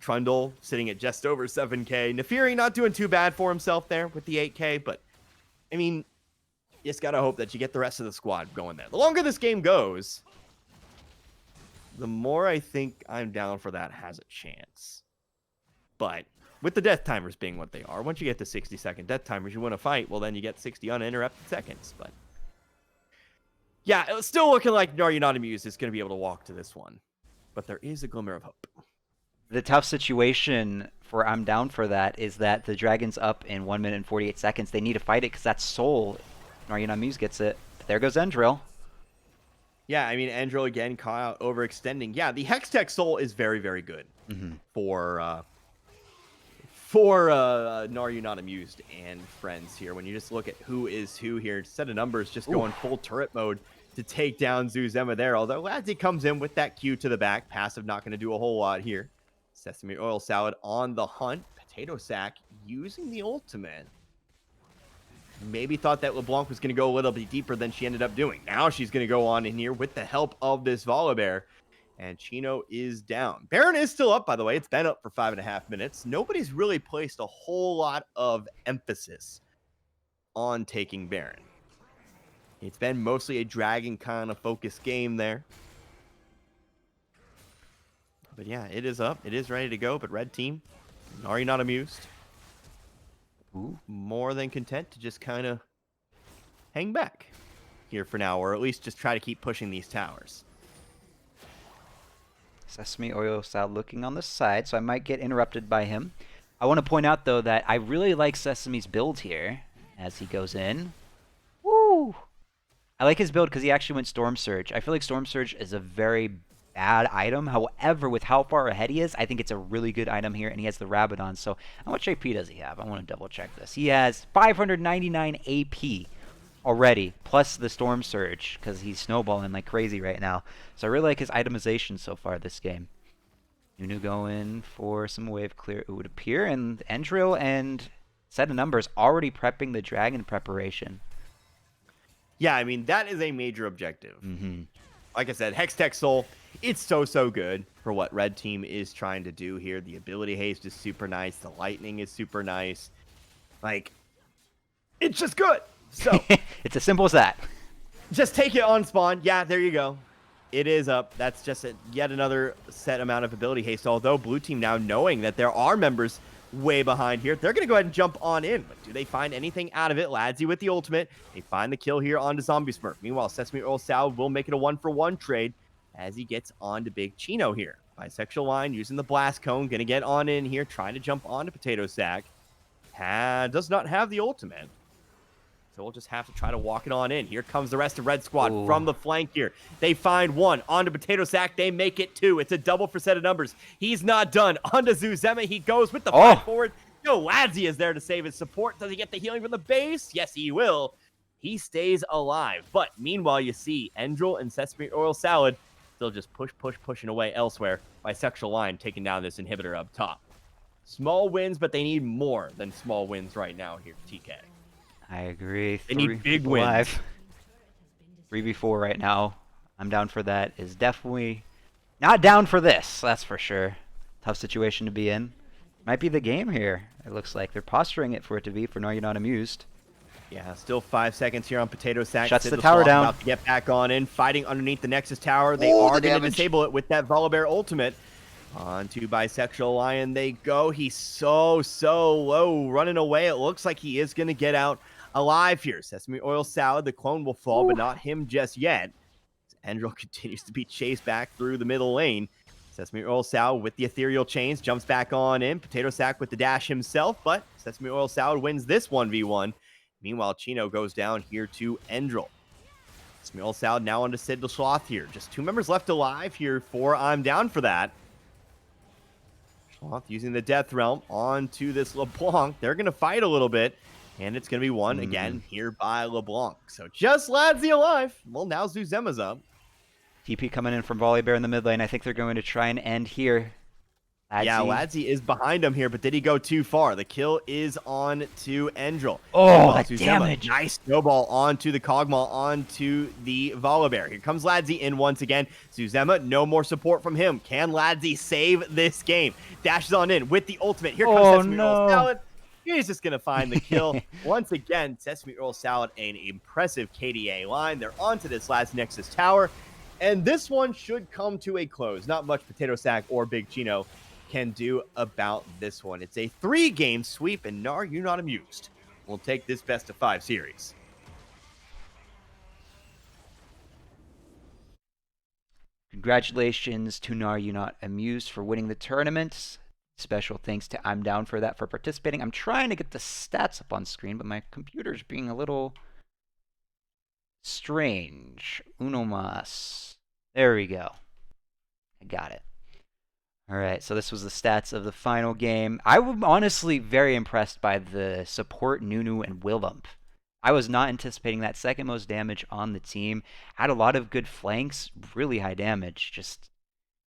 Trundle sitting at just over 7K. Nefiri not doing too bad for himself there with the 8K, but I mean, you just gotta hope that you get the rest of the squad going there. The longer this game goes, the more I think I'm down for that has a chance. But with the death timers being what they are, once you get to 60-second death timers, you win a fight, well, then you get 60 uninterrupted seconds. But yeah, it's still looking like No, You're Not Amused is going to be able to walk to this one. But there is a glimmer of hope. The tough situation for I'm down for that is that the dragon's up in 1 minute and 48 seconds. They need to fight it because that's Soul. Naryan Muse gets it. But there goes Endril. Yeah, I mean, Andril again caught out overextending. Yeah, the Hextech Soul is very, very good for Are You Not Amused and friends here. When you just look at who is who here, set of numbers just going full turret mode to take down Zuzema there. Although Ladzy comes in with that Q to the back. Passive not going to do a whole lot here. Sesame Oil Salad on the hunt. Potato Sack using the ultimate. Maybe thought that LeBlanc was going to go a little bit deeper than she ended up doing. Now she's going to go on in here with the help of this Volibear. And Chino is down. Baron is still up, by the way. It's been up for 5.5 minutes. Nobody's really placed a whole lot of emphasis on taking Baron. It's been mostly a dragon kind of focused game there. But yeah, it is up. It is ready to go. But red team, are you not amused? Ooh. More than content to just kind of hang back here for now, or at least just try to keep pushing these towers. Sesame Oil Salad looking on the side, so I might get interrupted by him. I want to point out, though, that I really like Sesame's build here as he goes in. Woo! I like his build because he actually went Storm Surge. I feel like Storm Surge is a very bad item. However, with how far ahead he is, I think it's a really good item here, and he has the Rabbit on. So how much AP does he have? I want to double check this. He has 599 AP already, plus the Storm Surge, because he's snowballing like crazy right now. So I really like his itemization so far this game. Nunu going for some wave clear, it would appear, and Endril and set of numbers already prepping the dragon preparation. Yeah, I mean, that is a major objective. Like I said, Hextech Soul, it's so good for what red team is trying to do here. The ability haste is super nice. The lightning is super nice. Like, it's just good. So it's as simple as that. Just take it on spawn. Yeah, there you go. It is up. That's just yet another set amount of ability haste. Although blue team now knowing that there are members way behind here, they're going to go ahead and jump on in. But do they find anything out of it? Ladzy with the ultimate. They find the kill here onto Zombie Smurf. Meanwhile, Sesame Oil Salad will make it a 1-for-1 trade as he gets on to Big Chino here. Bisexual line using the blast cone. Going to get on in here, trying to jump onto Potato Sack. Does not have the ultimate. So we'll just have to try to walk it on in. Here comes the rest of Red Squad from the flank here. They find one. Onto Potato Sack. They make it two. It's a double for set of numbers. He's not done. Onto Zuzema. He goes with the fight forward. No, Ladzy is there to save his support. Does he get the healing from the base? Yes, he will. He stays alive. But meanwhile, you see Endril and Sesame Oil Salad still just pushing away elsewhere. Bisexual line taking down this inhibitor up top. Small wins, but they need more than small wins right now here, TK. I agree. They need big wins. 3v4 right now. I'm down for that. Is definitely not down for this, that's for sure. Tough situation to be in. Might be the game here. It looks like they're posturing it for it to be for No You're Not Amused. Yeah, still 5 seconds here on Potato Sack. Shuts the tower down. About to get back on in, fighting underneath the Nexus tower. They are going to disable it with that Volibear ultimate. Onto Bisexual Lion they go. He's so low, running away. It looks like he is going to get out alive here. Sesame Oil Salad, the clone will fall, but not him just yet. Endril continues to be chased back through the middle lane. Sesame Oil Salad with the ethereal chains jumps back on in. Potato Sack with the dash himself, but Sesame Oil Salad wins this 1v1. Meanwhile, Chino goes down here to Endril. Sesame Oil Salad now onto Sid the Sloth here. Just 2 members left alive here for I'm down for that. Sloth using the Death Realm onto this LeBlanc. They're going to fight a little bit. And it's going to be won again here by LeBlanc. So just Ladzy alive. Well, now Zuzema's up. TP coming in from Volibear in the mid lane. I think they're going to try and end here. Yeah, Ladzy. Ladzy is behind him here, but did he go too far? The kill is on to Endril. Oh, Meanwhile, that Suzema, damage. nice snowball onto the Kog'Maw, onto the Volibear. Here comes Ladzy in once again. Suzema, no more support from him. Can Ladzy save this game? Dashes on in with the ultimate. Here comes Oh, Sesame Roll no. Salad. He's just going to find the kill. Once again, Sesame Roll Salad, an impressive KDA line. They're onto this last Nexus tower. And this one should come to a close. Not much Potato Sack or Big Chino can do about this one. It's a 3-game sweep, and Are You Not Amused? We'll take this best of 5 series. Congratulations to Are You Not Amused for winning the tournament. Special thanks to I'm Down for That for participating. I'm trying to get the stats up on screen, but my computer's being a little strange. Uno mas. There we go. I got it. All right, so this was the stats of the final game. I was honestly very impressed by the support Nunu and Willump. I was not anticipating that. Second most damage on the team. Had a lot of good flanks, really high damage, just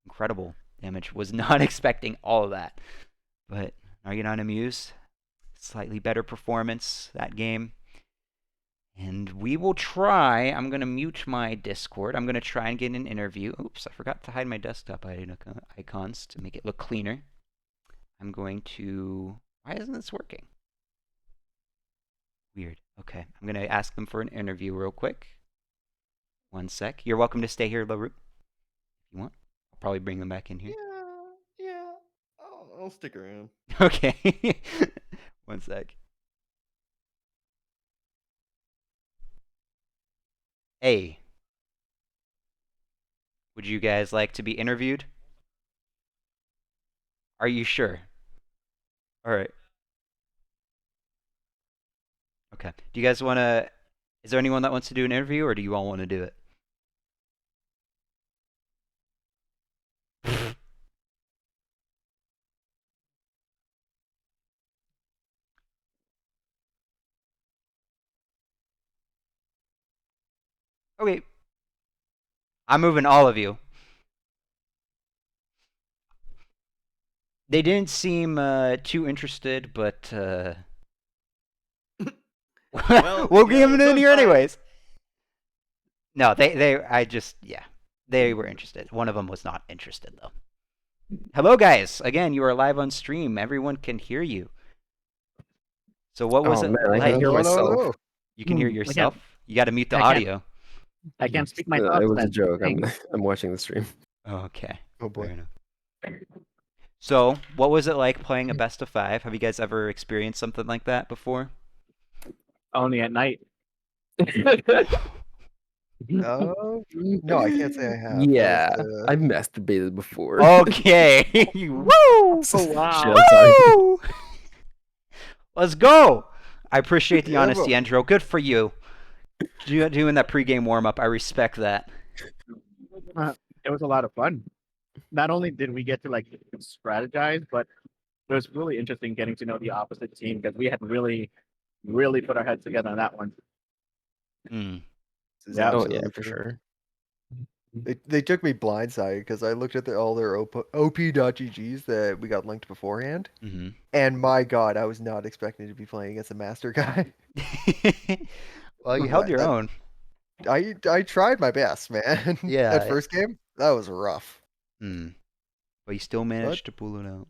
incredible damage. Was not expecting all of that. But Are You Not Amused? Slightly better performance that game. And we will try. I'm going to mute my Discord. I'm going to try and get an interview. Oops, I forgot to hide my desktop icons to make it look cleaner. I'm going to... Why isn't this working? Weird. Okay, I'm going to ask them for an interview real quick. One sec. You're welcome to stay here, LaRue, if you want. I'll probably bring them back in here. Yeah. I'll stick around. Okay. One sec. Hey. Would you guys like to be interviewed? Are you sure? All right. Okay. Do you guys want to... Is there anyone that wants to do an interview, or do you all want to do it? Okay. I'm moving all of you. They didn't seem too interested, but Well, we'll yeah, get them in here sometimes- anyways. No, they were interested. One of them was not interested though. Hello guys, again, you are live on stream. Everyone can hear you. So what was it Man, I like? can hear myself. You can hear I can't- yourself? You got to mute the I can't- audio. I can't speak my No, thoughts. it was a then. joke. I'm Thanks. I'm watching the stream. Okay. Oh boy. Fair enough. So, what was it like playing a best of 5? Have you guys ever experienced something like that before? Only at night. Oh no, I can't say I have. Yeah, That was, I've masturbated before. Okay. Woo! Oh wow! Shit, I'm sorry. Woo! Let's go. I appreciate the Yeah, honesty, bro. Andrew. Good for you. Doing that pregame warm up. I respect that. It was a lot of fun. Not only did we get to like strategize, but it was really interesting getting to know the opposite team because we had really put our heads together on that one. Hmm. this is Yeah. Oh absolutely yeah, for true. sure. They took me blindsided because I looked at all their op.ggs that we got linked beforehand, Hmm. and my god, I was not expecting to be playing against a master guy. Well, you held What? your own. I tried my best, man. Yeah. That first game, that was rough. Hmm. But you still managed to pull it out.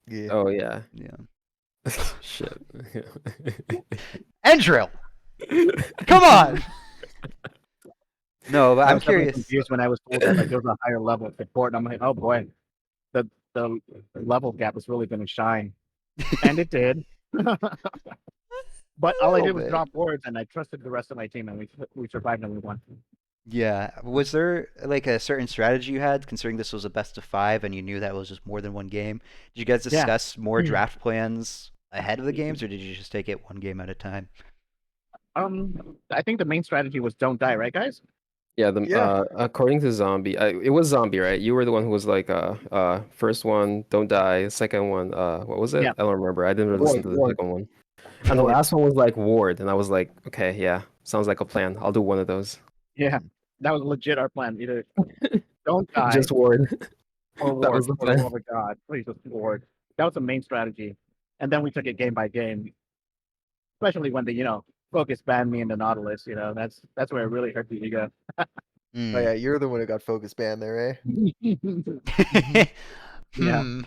Yeah. Oh yeah. Yeah. Shit. Endrill! Come on! No, but I I'm was definitely curious. confused when I was told that like there was a higher level of support, and I'm like, oh boy, the level gap is really going to shine, and it did. But all I did was bit. drop words, and I trusted the rest of my team, and we survived and we won. Yeah. Was there like a certain strategy you had, considering this was a best of 5 and you knew that was just more than one game? Did you guys Yeah. discuss more draft plans ahead of the games, or did you just take it one game at a time? I think the main strategy was don't die, right, guys? Yeah, Yeah. according to Zombie, it was Zombie, right? You were the one who was like, first one, don't die. Second one, what was it? Yeah. I don't remember. I didn't really listen to the Ward. second one. And the last one was like Ward, and I was like, okay, yeah, sounds like a plan. I'll do one of those. Yeah, that was legit our plan. Either don't die, Just Ward. or That ward, was the for the plan. love of God, please just ward. That was the main strategy, and then we took it game by game. Especially when they, focus banned me in the Nautilus. That's where it really hurt the ego. Oh Mm. yeah, you're the one who got focus banned there, eh? Yeah.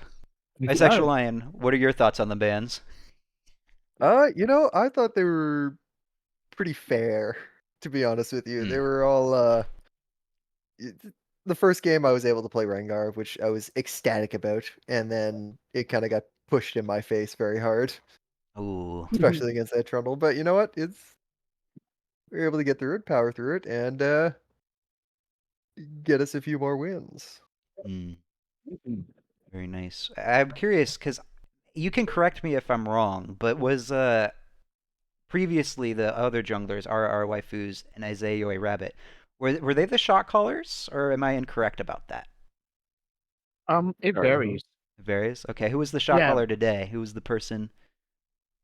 Bisexual Lion, what are your thoughts on the bans? I thought they were pretty fair, to be honest with you. They were all the first game I was able to play Rengar, which I was ecstatic about, and then it kind of got pushed in my face very hard, Ooh. especially against that Trundle. But you know what? We were able to get through it, power through it, and get us a few more wins. Mm. Very nice. I'm curious because you can correct me if I'm wrong, but was previously the other junglers, RR Waifus and Isaiah Rabbit, were they the shot callers, or am I incorrect about that? It Sorry. varies. It varies. Okay, who was the shot Yeah. caller today? Who was the person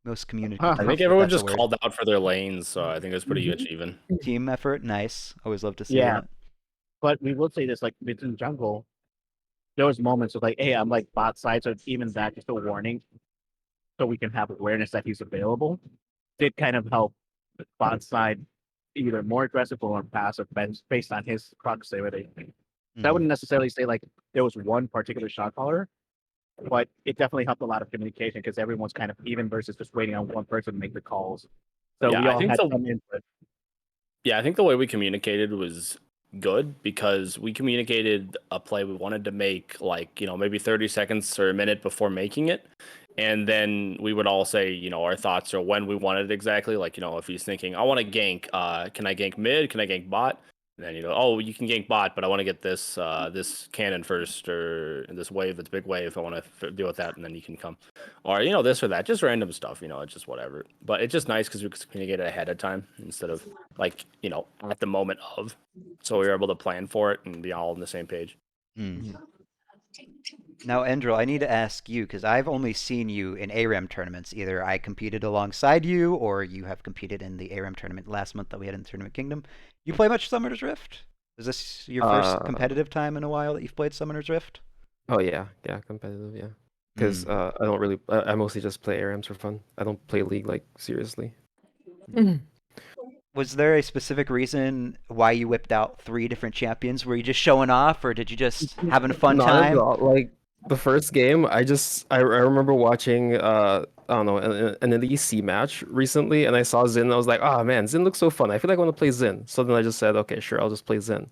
most community? I I think if everyone that's a just word? called out for their lanes, so I think it was pretty much even. Team effort. Nice. Always love to see Yeah. that. But we will say this, like within jungle, there was moments of like, hey, I'm like bot side, so even that just a warning, so we can have awareness that he's available. Did kind of help the bot side either more aggressive or passive based on his proximity. That Mhm. wouldn't necessarily say like there was one particular shot caller, but it definitely helped a lot of communication because everyone's kind of even versus just waiting on one person to make the calls. So Yeah, we I all think had the- some input. Yeah, I think the way we communicated was good because we communicated a play we wanted to make like, maybe 30 seconds or a minute before making it. And then we would all say, our thoughts or when we wanted it exactly. Like, if he's thinking, I want to gank, can I gank mid? Can I gank bot? And then, oh, you can gank bot, but I want to get this this cannon first or this wave, that's big wave. I want to deal with that, and then you can come. Or, this or that, just random stuff, it's just whatever. But it's just nice because we could communicate it ahead of time instead of like, at the moment of. So we were able to plan for it and be all on the same page. Mm. Now, Endril, I need to ask you because I've only seen you in ARAM tournaments. Either I competed alongside you, or you have competed in the ARAM tournament last month that we had in the Tournament Kingdom. You play much Summoner's Rift? Is this your first competitive time in a while that you've played Summoner's Rift? Oh yeah, competitive, yeah. Because I don't really, I mostly just play ARAMs for fun. I don't play League like seriously. Was there a specific reason why you whipped out 3 different champions? Were you just showing off, or did you just having a fun Not time? at all. Like the first game, I remember watching I don't know an EDC match recently, and I saw Xin. And I was like, oh man, Xin looks so fun. I feel like I want to play Xin. So then I just said, okay, sure, I'll just play Xin.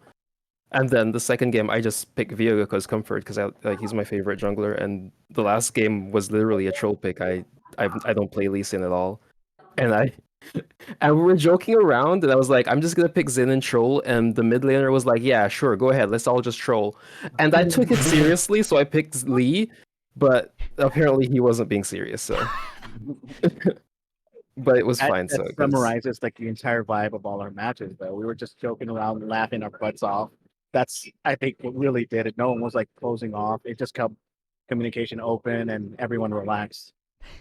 And then the second game, I just picked Viego because comfort, because he's my favorite jungler. And the last game was literally a troll pick. I don't play Lee Sin at all, and we were joking around, and I was like, I'm just gonna pick Xin and troll. And the mid laner was like, yeah, sure, go ahead, let's all just troll. And I took it seriously, so I picked Lee, but apparently he wasn't being serious. So, but it was fine. That So 'cause- summarizes like the entire vibe of all our matches. Though we were just joking around, laughing our butts off. That's I think what really did it. No one was like closing off. It just kept communication open and everyone relaxed.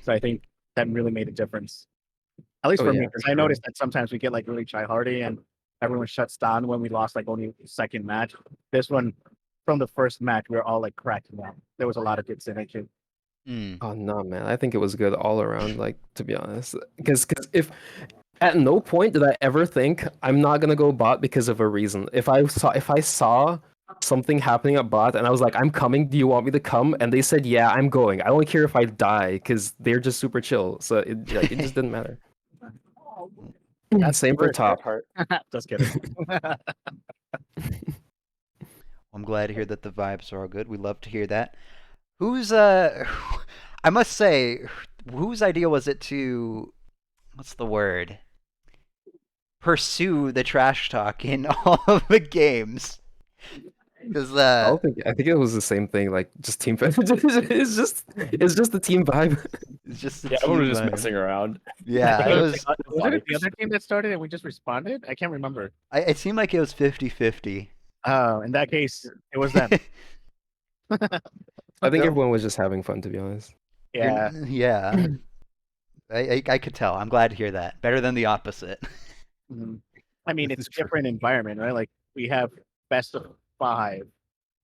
So I think that really made a difference. At least Oh, for yeah, me, for because I sure. noticed that sometimes we get like really try hardy and everyone shuts down when we lost like only second match. This one, from the first match, we were all like cracking up. There was a lot of good synergy. Mm. Oh no, man! I think it was good all around. Like, to be honest, because if at no point did I ever think I'm not gonna go bot because of a reason. If I saw something happening at bot and I was like, I'm coming. Do you want me to come? And they said, yeah, I'm going. I don't care if I die because they're just super chill. So it just didn't matter. That's Same for top. Just kidding. I'm glad to hear that the vibes are all good. We love to hear that. Who's I must say, whose idea was it to, what's the word? Pursue the trash talk in all of the games. Because I think it was the same thing. Like just team. it's just the team vibe. it's just the Yeah, everyone was team just vibe. messing around. Yeah, it was. Was it the other team that started and we just responded? I can't remember. It seemed like it was 50-50. Oh, in that case, it was them. I think everyone was just having fun, to be honest. Yeah. Yeah. I could tell. I'm glad to hear that. Better than the opposite. Mhm. I mean, it's a different environment, right? Like we have best of 5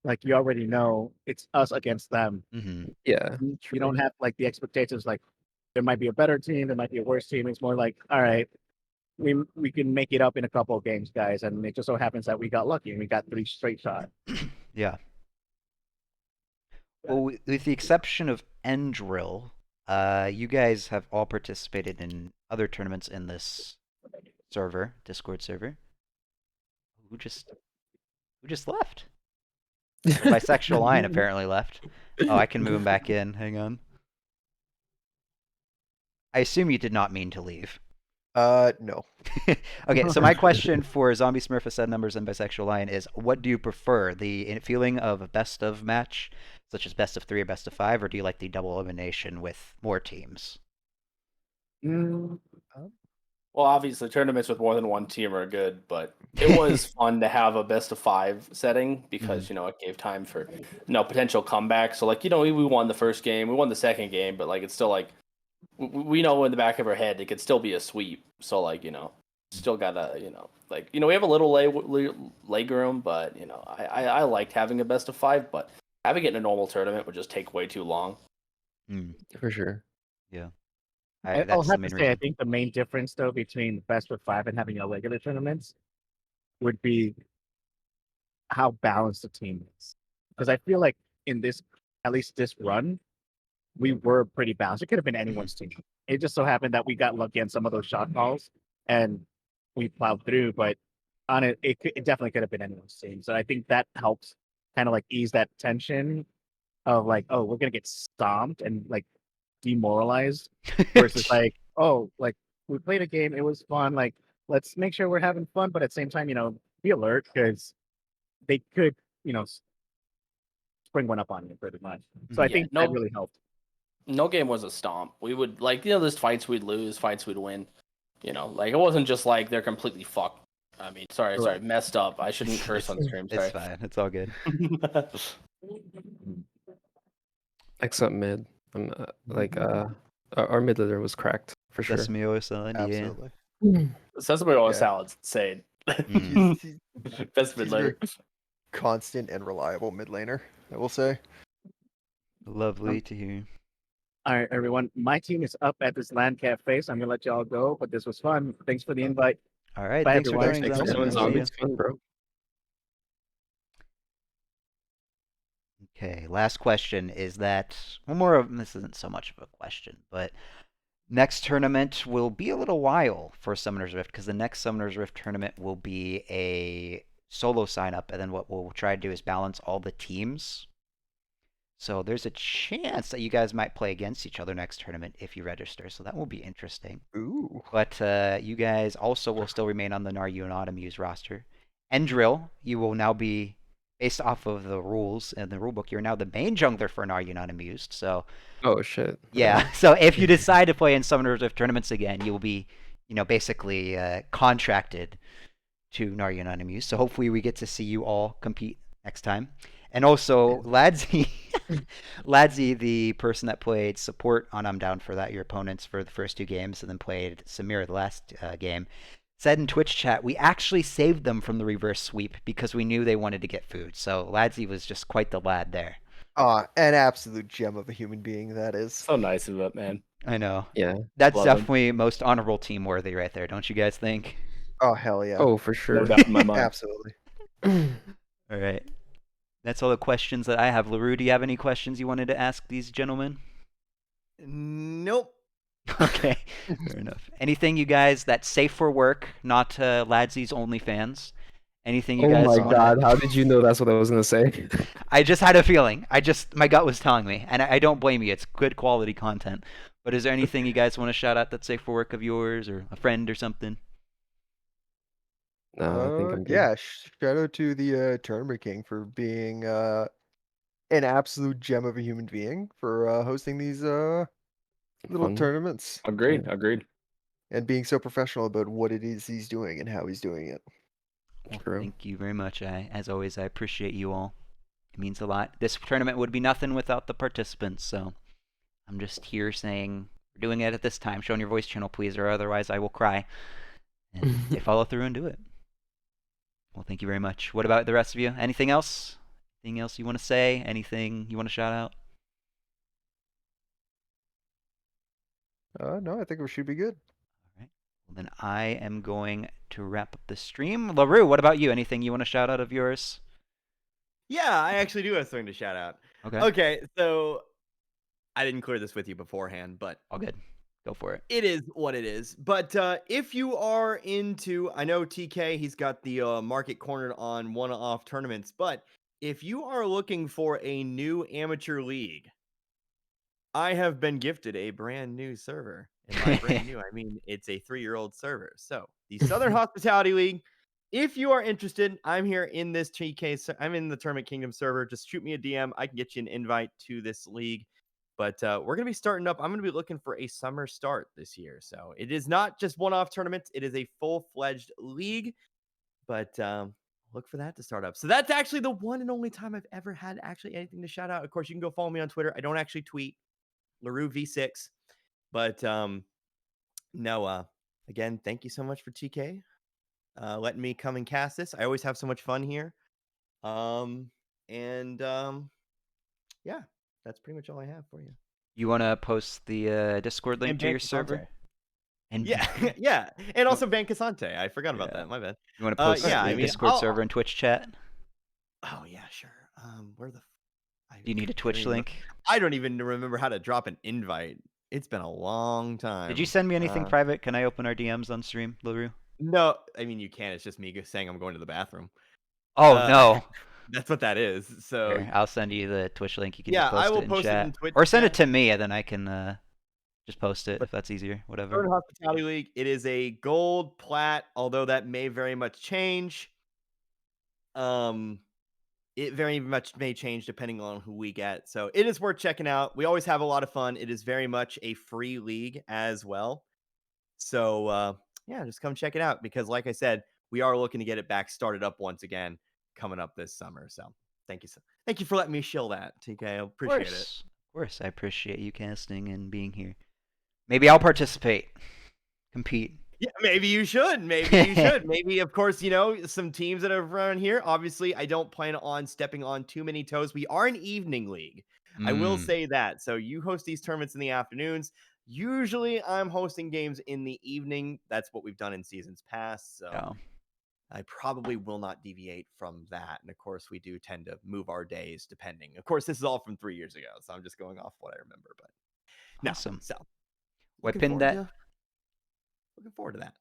like you already know it's us against them. Mm-hmm. Yeah. You don't have like the expectations like there might be a better team, there might be a worse team. It's more like, all right, we can make it up in a couple of games, guys. And it just so happens that we got lucky and we got 3 straight shots. Yeah. Well, with the exception of Endrill, you guys have all participated in other tournaments in this server, Discord server. Who just left? The bisexual line apparently left. Oh, I can move him back in. Hang on. I assume you did not mean to leave. No. Okay, so my question for Zombie Smurf, Said Numbers, and Bisexual Lion is, what do you prefer? The feeling of a best of match, such as best of 3 or best of 5, or do you like the double elimination with more teams? Mm, Well, obviously, tournaments with more than one team are good, but it was fun to have a best of 5 setting because, it gave time for, potential comebacks. So, like, we won the first game, we won the second game, but, like, it's still, like, we know in the back of our head it could still be a sweep. So, like, still gotta, we have a little leg room, but, I liked having a best of 5, but having it in a normal tournament would just take way too long. For sure. Yeah. I'll That's the have main to say, I reason. think the main difference, though, between best of 5 and having a regular tournaments would be how balanced the team is. Because I feel like in this, at least this run, we were pretty balanced. It could have been anyone's team. It just so happened that we got lucky on some of those shot calls and we plowed through. But on it definitely could have been anyone's team. So I think that helps kind of like ease that tension of like, oh, we're gonna get stomped and like demoralized versus like, oh, like we played a game, it was fun. Like, let's make sure we're having fun, but at the same time, be alert because they could, spring one up on you pretty much. So I think that really helped. No game was a stomp. We would there's fights we'd lose, fights we'd win. Like it wasn't just like they're completely fucked. I mean, sorry, messed up. I shouldn't curse on stream. Sorry. It's fine. It's all good. Excellent mid. Our mid laner was cracked for sure. Sesame oil salad, Absolutely. Sesame oil Yeah. salad's insane. He's Best mid laner. constant and reliable mid laner, I will say. Lovely to hear. All right, everyone. My team is up at this land cafe, so I'm gonna let y'all go. But this was fun. Thanks for the invite. All right, Bye, thanks for everyone. joining, Thanks for Zombie. coming. See ya. Fun, bro. Okay, last question is that this isn't so much of a question, but next tournament will be a little while for Summoner's Rift because the next Summoner's Rift tournament will be a solo sign up, and then what we'll try to do is balance all the teams. So there's a chance that you guys might play against each other next tournament if you register. So that will be interesting. Ooh. But you guys also will still remain on the LaRue and Tournament roster. Endrill, you will now be, based off of the rules and the rulebook, you're now the main jungler for LaRue and Tournament. So Oh shit. yeah, so if you decide to play in Summoners Rift tournaments again, you will be, basically contracted to LaRue and Tournament. So hopefully we get to see you all compete next time. And also, Ladsy, the person that played support on I'm Down for That, your opponents for the first 2 games, and then played Samir the last game, said in Twitch chat, we actually saved them from the reverse sweep because we knew they wanted to get food. So Ladsy was just quite the lad there. An absolute gem of a human being, that is. So nice of it, man. I know. Yeah. That's Love him. definitely most honorable team worthy right there, don't you guys think? Oh, hell yeah. Oh, for sure. No doubt in my mind. Absolutely. All right. That's all the questions that I have. LaRue, do you have any questions you wanted to ask these gentlemen? Nope. Okay, fair enough. Anything you guys that's safe for work, not Ladsy's OnlyFans? Anything you Oh guys my wanna... god, how did you know that's what I was gonna say? I just had a feeling. My gut was telling me, and I don't blame you. It's good quality content. But is there anything you guys want to shout out that's safe for work of yours or a friend or something? No, I think I'm good. Yeah, shout out to the Tournament King for being an absolute gem of a human being for hosting these little Fun. tournaments Agreed. and being so professional about what it is he's doing and how he's doing it. Well, True. thank you very much. As always, I appreciate you all. It means a lot. This tournament would be nothing without the participants, so I'm just here saying we're doing it at this time. Show on your voice channel, please, or otherwise I will cry. And they follow through and do it. Well, thank you very much. What about the rest of you? Anything else? Anything else you want to say? Anything you want to shout out? No, I think we should be good. All right. Well, then I am going to wrap up the stream. LaRue, what about you? Anything you want to shout out of yours? Yeah, I actually do have something to shout out. Okay. Okay, so I didn't clear this with you beforehand, but All good. Go for it. it is what it is. But if you are into, I know TK, he's got the market cornered on one-off tournaments, but if you are looking for a new amateur league, I have been gifted a brand new server. And by brand new, I mean it's a 3-year-old server. So the Southern Hospitality League, if you are interested, I'm here in this TK. I'm in the Tournament Kingdom server. Just shoot me a DM. I can get you an invite to this league. But we're going to be starting up. I'm going to be looking for a summer start this year. So it is not just one-off tournaments. It is a full-fledged league. But look for that to start up. So that's actually the one and only time I've ever had actually anything to shout out. Of course, you can go follow me on Twitter. I don't actually tweet. LaRue V6. But no, again, thank you so much for TK letting me come and cast this. I always have so much fun here. Yeah, that's pretty much all I have for you. You want to post the Discord link And to your Ban server? Cassante. And Yeah, yeah, and also Van Casante. I forgot about that. My bad. you want to post yeah, the I mean, Discord server and Twitch chat? Oh yeah, sure. Where the? Do you need a Twitch link? I don't even remember how to drop an invite. It's been a long time. Did you send me anything private? Can I open our DMs on stream, LaRue? No, I mean you can. It's just me saying I'm going to the bathroom. Oh no. That's what that is. So Here, I'll send you the Twitch link. You can yeah, just post I will it in post chat. it in Twitch Or send it chat. to me, and then I can just post it if that's easier. Whatever. Southern Hospitality League. It is a gold plat, although that may very much change. It very much may change depending on who we get. So it is worth checking out. We always have a lot of fun. It is very much a free league as well. So yeah, just come check it out because, like I said, we are looking to get it back started up once again coming up this summer. So thank you for letting me shill that, TK. I appreciate it. Of course, I appreciate you casting and being here. Maybe I'll participate, compete. Yeah, maybe you should. Maybe you should. Maybe, of course, some teams that are around here. Obviously, I don't plan on stepping on too many toes. We are an evening league. I will say that. So you host these tournaments in the afternoons. Usually, I'm hosting games in the evening. That's what we've done in seasons past. So Yeah. I probably will not deviate from that. And of course, we do tend to move our days depending. Of course, this is all from 3 years ago, so I'm just going off what I remember. But no, Awesome. so Well, I pinned that. Looking forward to that.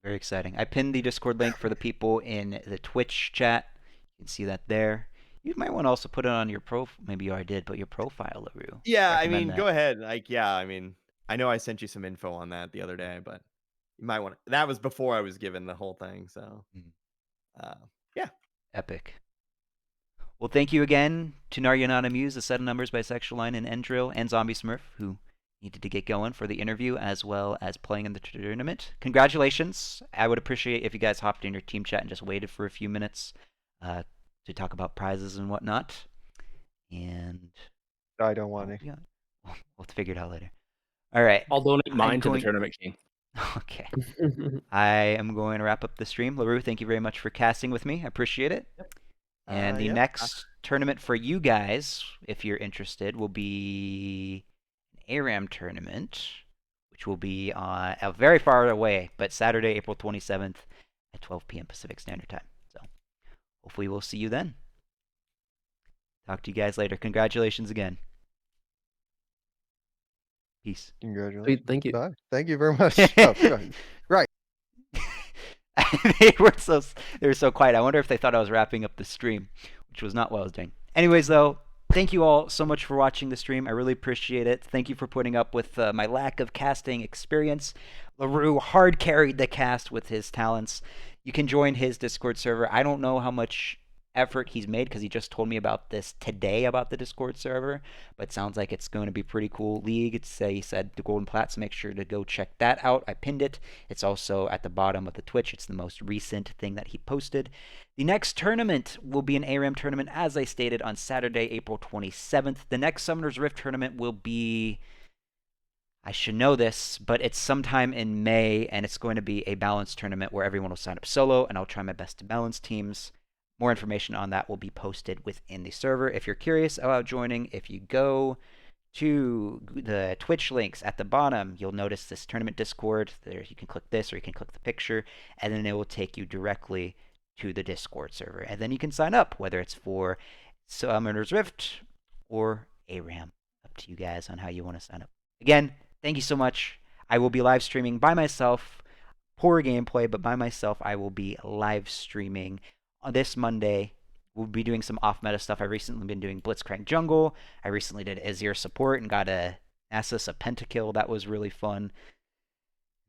Very exciting. I pinned the Discord link for the people in the Twitch chat. You can see that there. You might want to also put it on your profile. Maybe you already did, but your profile, LaRue. Yeah, I Recommend mean, that. go ahead. Like, yeah, I mean, I know I sent you some info on that the other day, but you might want to. That was before I was given the whole thing, so yeah. Epic. Well, thank you again to Naryanana Muse, the Set of Numbers, Bisexual Line, and Endrill, and Zombie Smurf, who needed to get going for the interview as well as playing in the tournament. Congratulations. I would appreciate if you guys hopped in your team chat and just waited for a few minutes to talk about prizes and whatnot. And I don't want to. yeah, we'll figure it out later. All right. I'll donate mine to going- the Tournament King. Okay. I am going to wrap up the stream. LaRue, thank you very much for casting with me. I appreciate it. And the Yeah. next tournament for you guys, if you're interested, will be an ARAM tournament, which will be very far away, but Saturday, April 27th at 12 p.m. Pacific Standard Time. So hopefully we'll see you then. Talk to you guys later. Congratulations again. Peace. Congratulations. Sweet, thank you. Bye. Thank you very much. Oh, good. Right. they were so quiet. I wonder if they thought I was wrapping up the stream, which was not what I was doing. Anyways, though, thank you all so much for watching the stream. I really appreciate it. Thank you for putting up with my lack of casting experience. LaRue hard carried the cast with his talents. You can join his Discord server. I don't know how much effort he's made because he just told me about this today about the Discord server, but it sounds like it's going to be pretty cool league. He said the Golden Plats. Make sure to go check that out. I pinned it. It's also at the bottom of the Twitch. It's the most recent thing that he posted. The next tournament will be an ARAM tournament, as I stated, on Saturday, April 27th. The next Summoner's Rift tournament will be, I should know this, but it's sometime in May, and it's going to be a balanced tournament where everyone will sign up solo, and I'll try my best to balance teams. More information on that will be posted within the server. If you're curious about joining, if you go to the Twitch links at the bottom, you'll notice this tournament Discord. There, you can click this or you can click the picture, and then it will take you directly to the Discord server. And then you can sign up, whether it's for Summoner's Rift or ARAM. Up to you guys on how you want to sign up. Again, thank you so much. I will be live streaming by myself. Poor gameplay, but by myself, I will be live streaming on this Monday. We'll be doing some off-meta stuff. I recently been doing Blitzcrank Jungle. I recently did Azir support and got a Nasus a pentakill. That was really fun.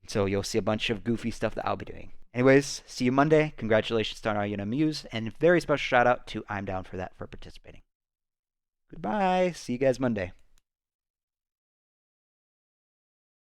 So you'll see a bunch of goofy stuff that I'll be doing. Anyways, see you Monday. Congratulations to our Muse, and very special shout out to I'm Down for That for participating. Goodbye. See you guys Monday.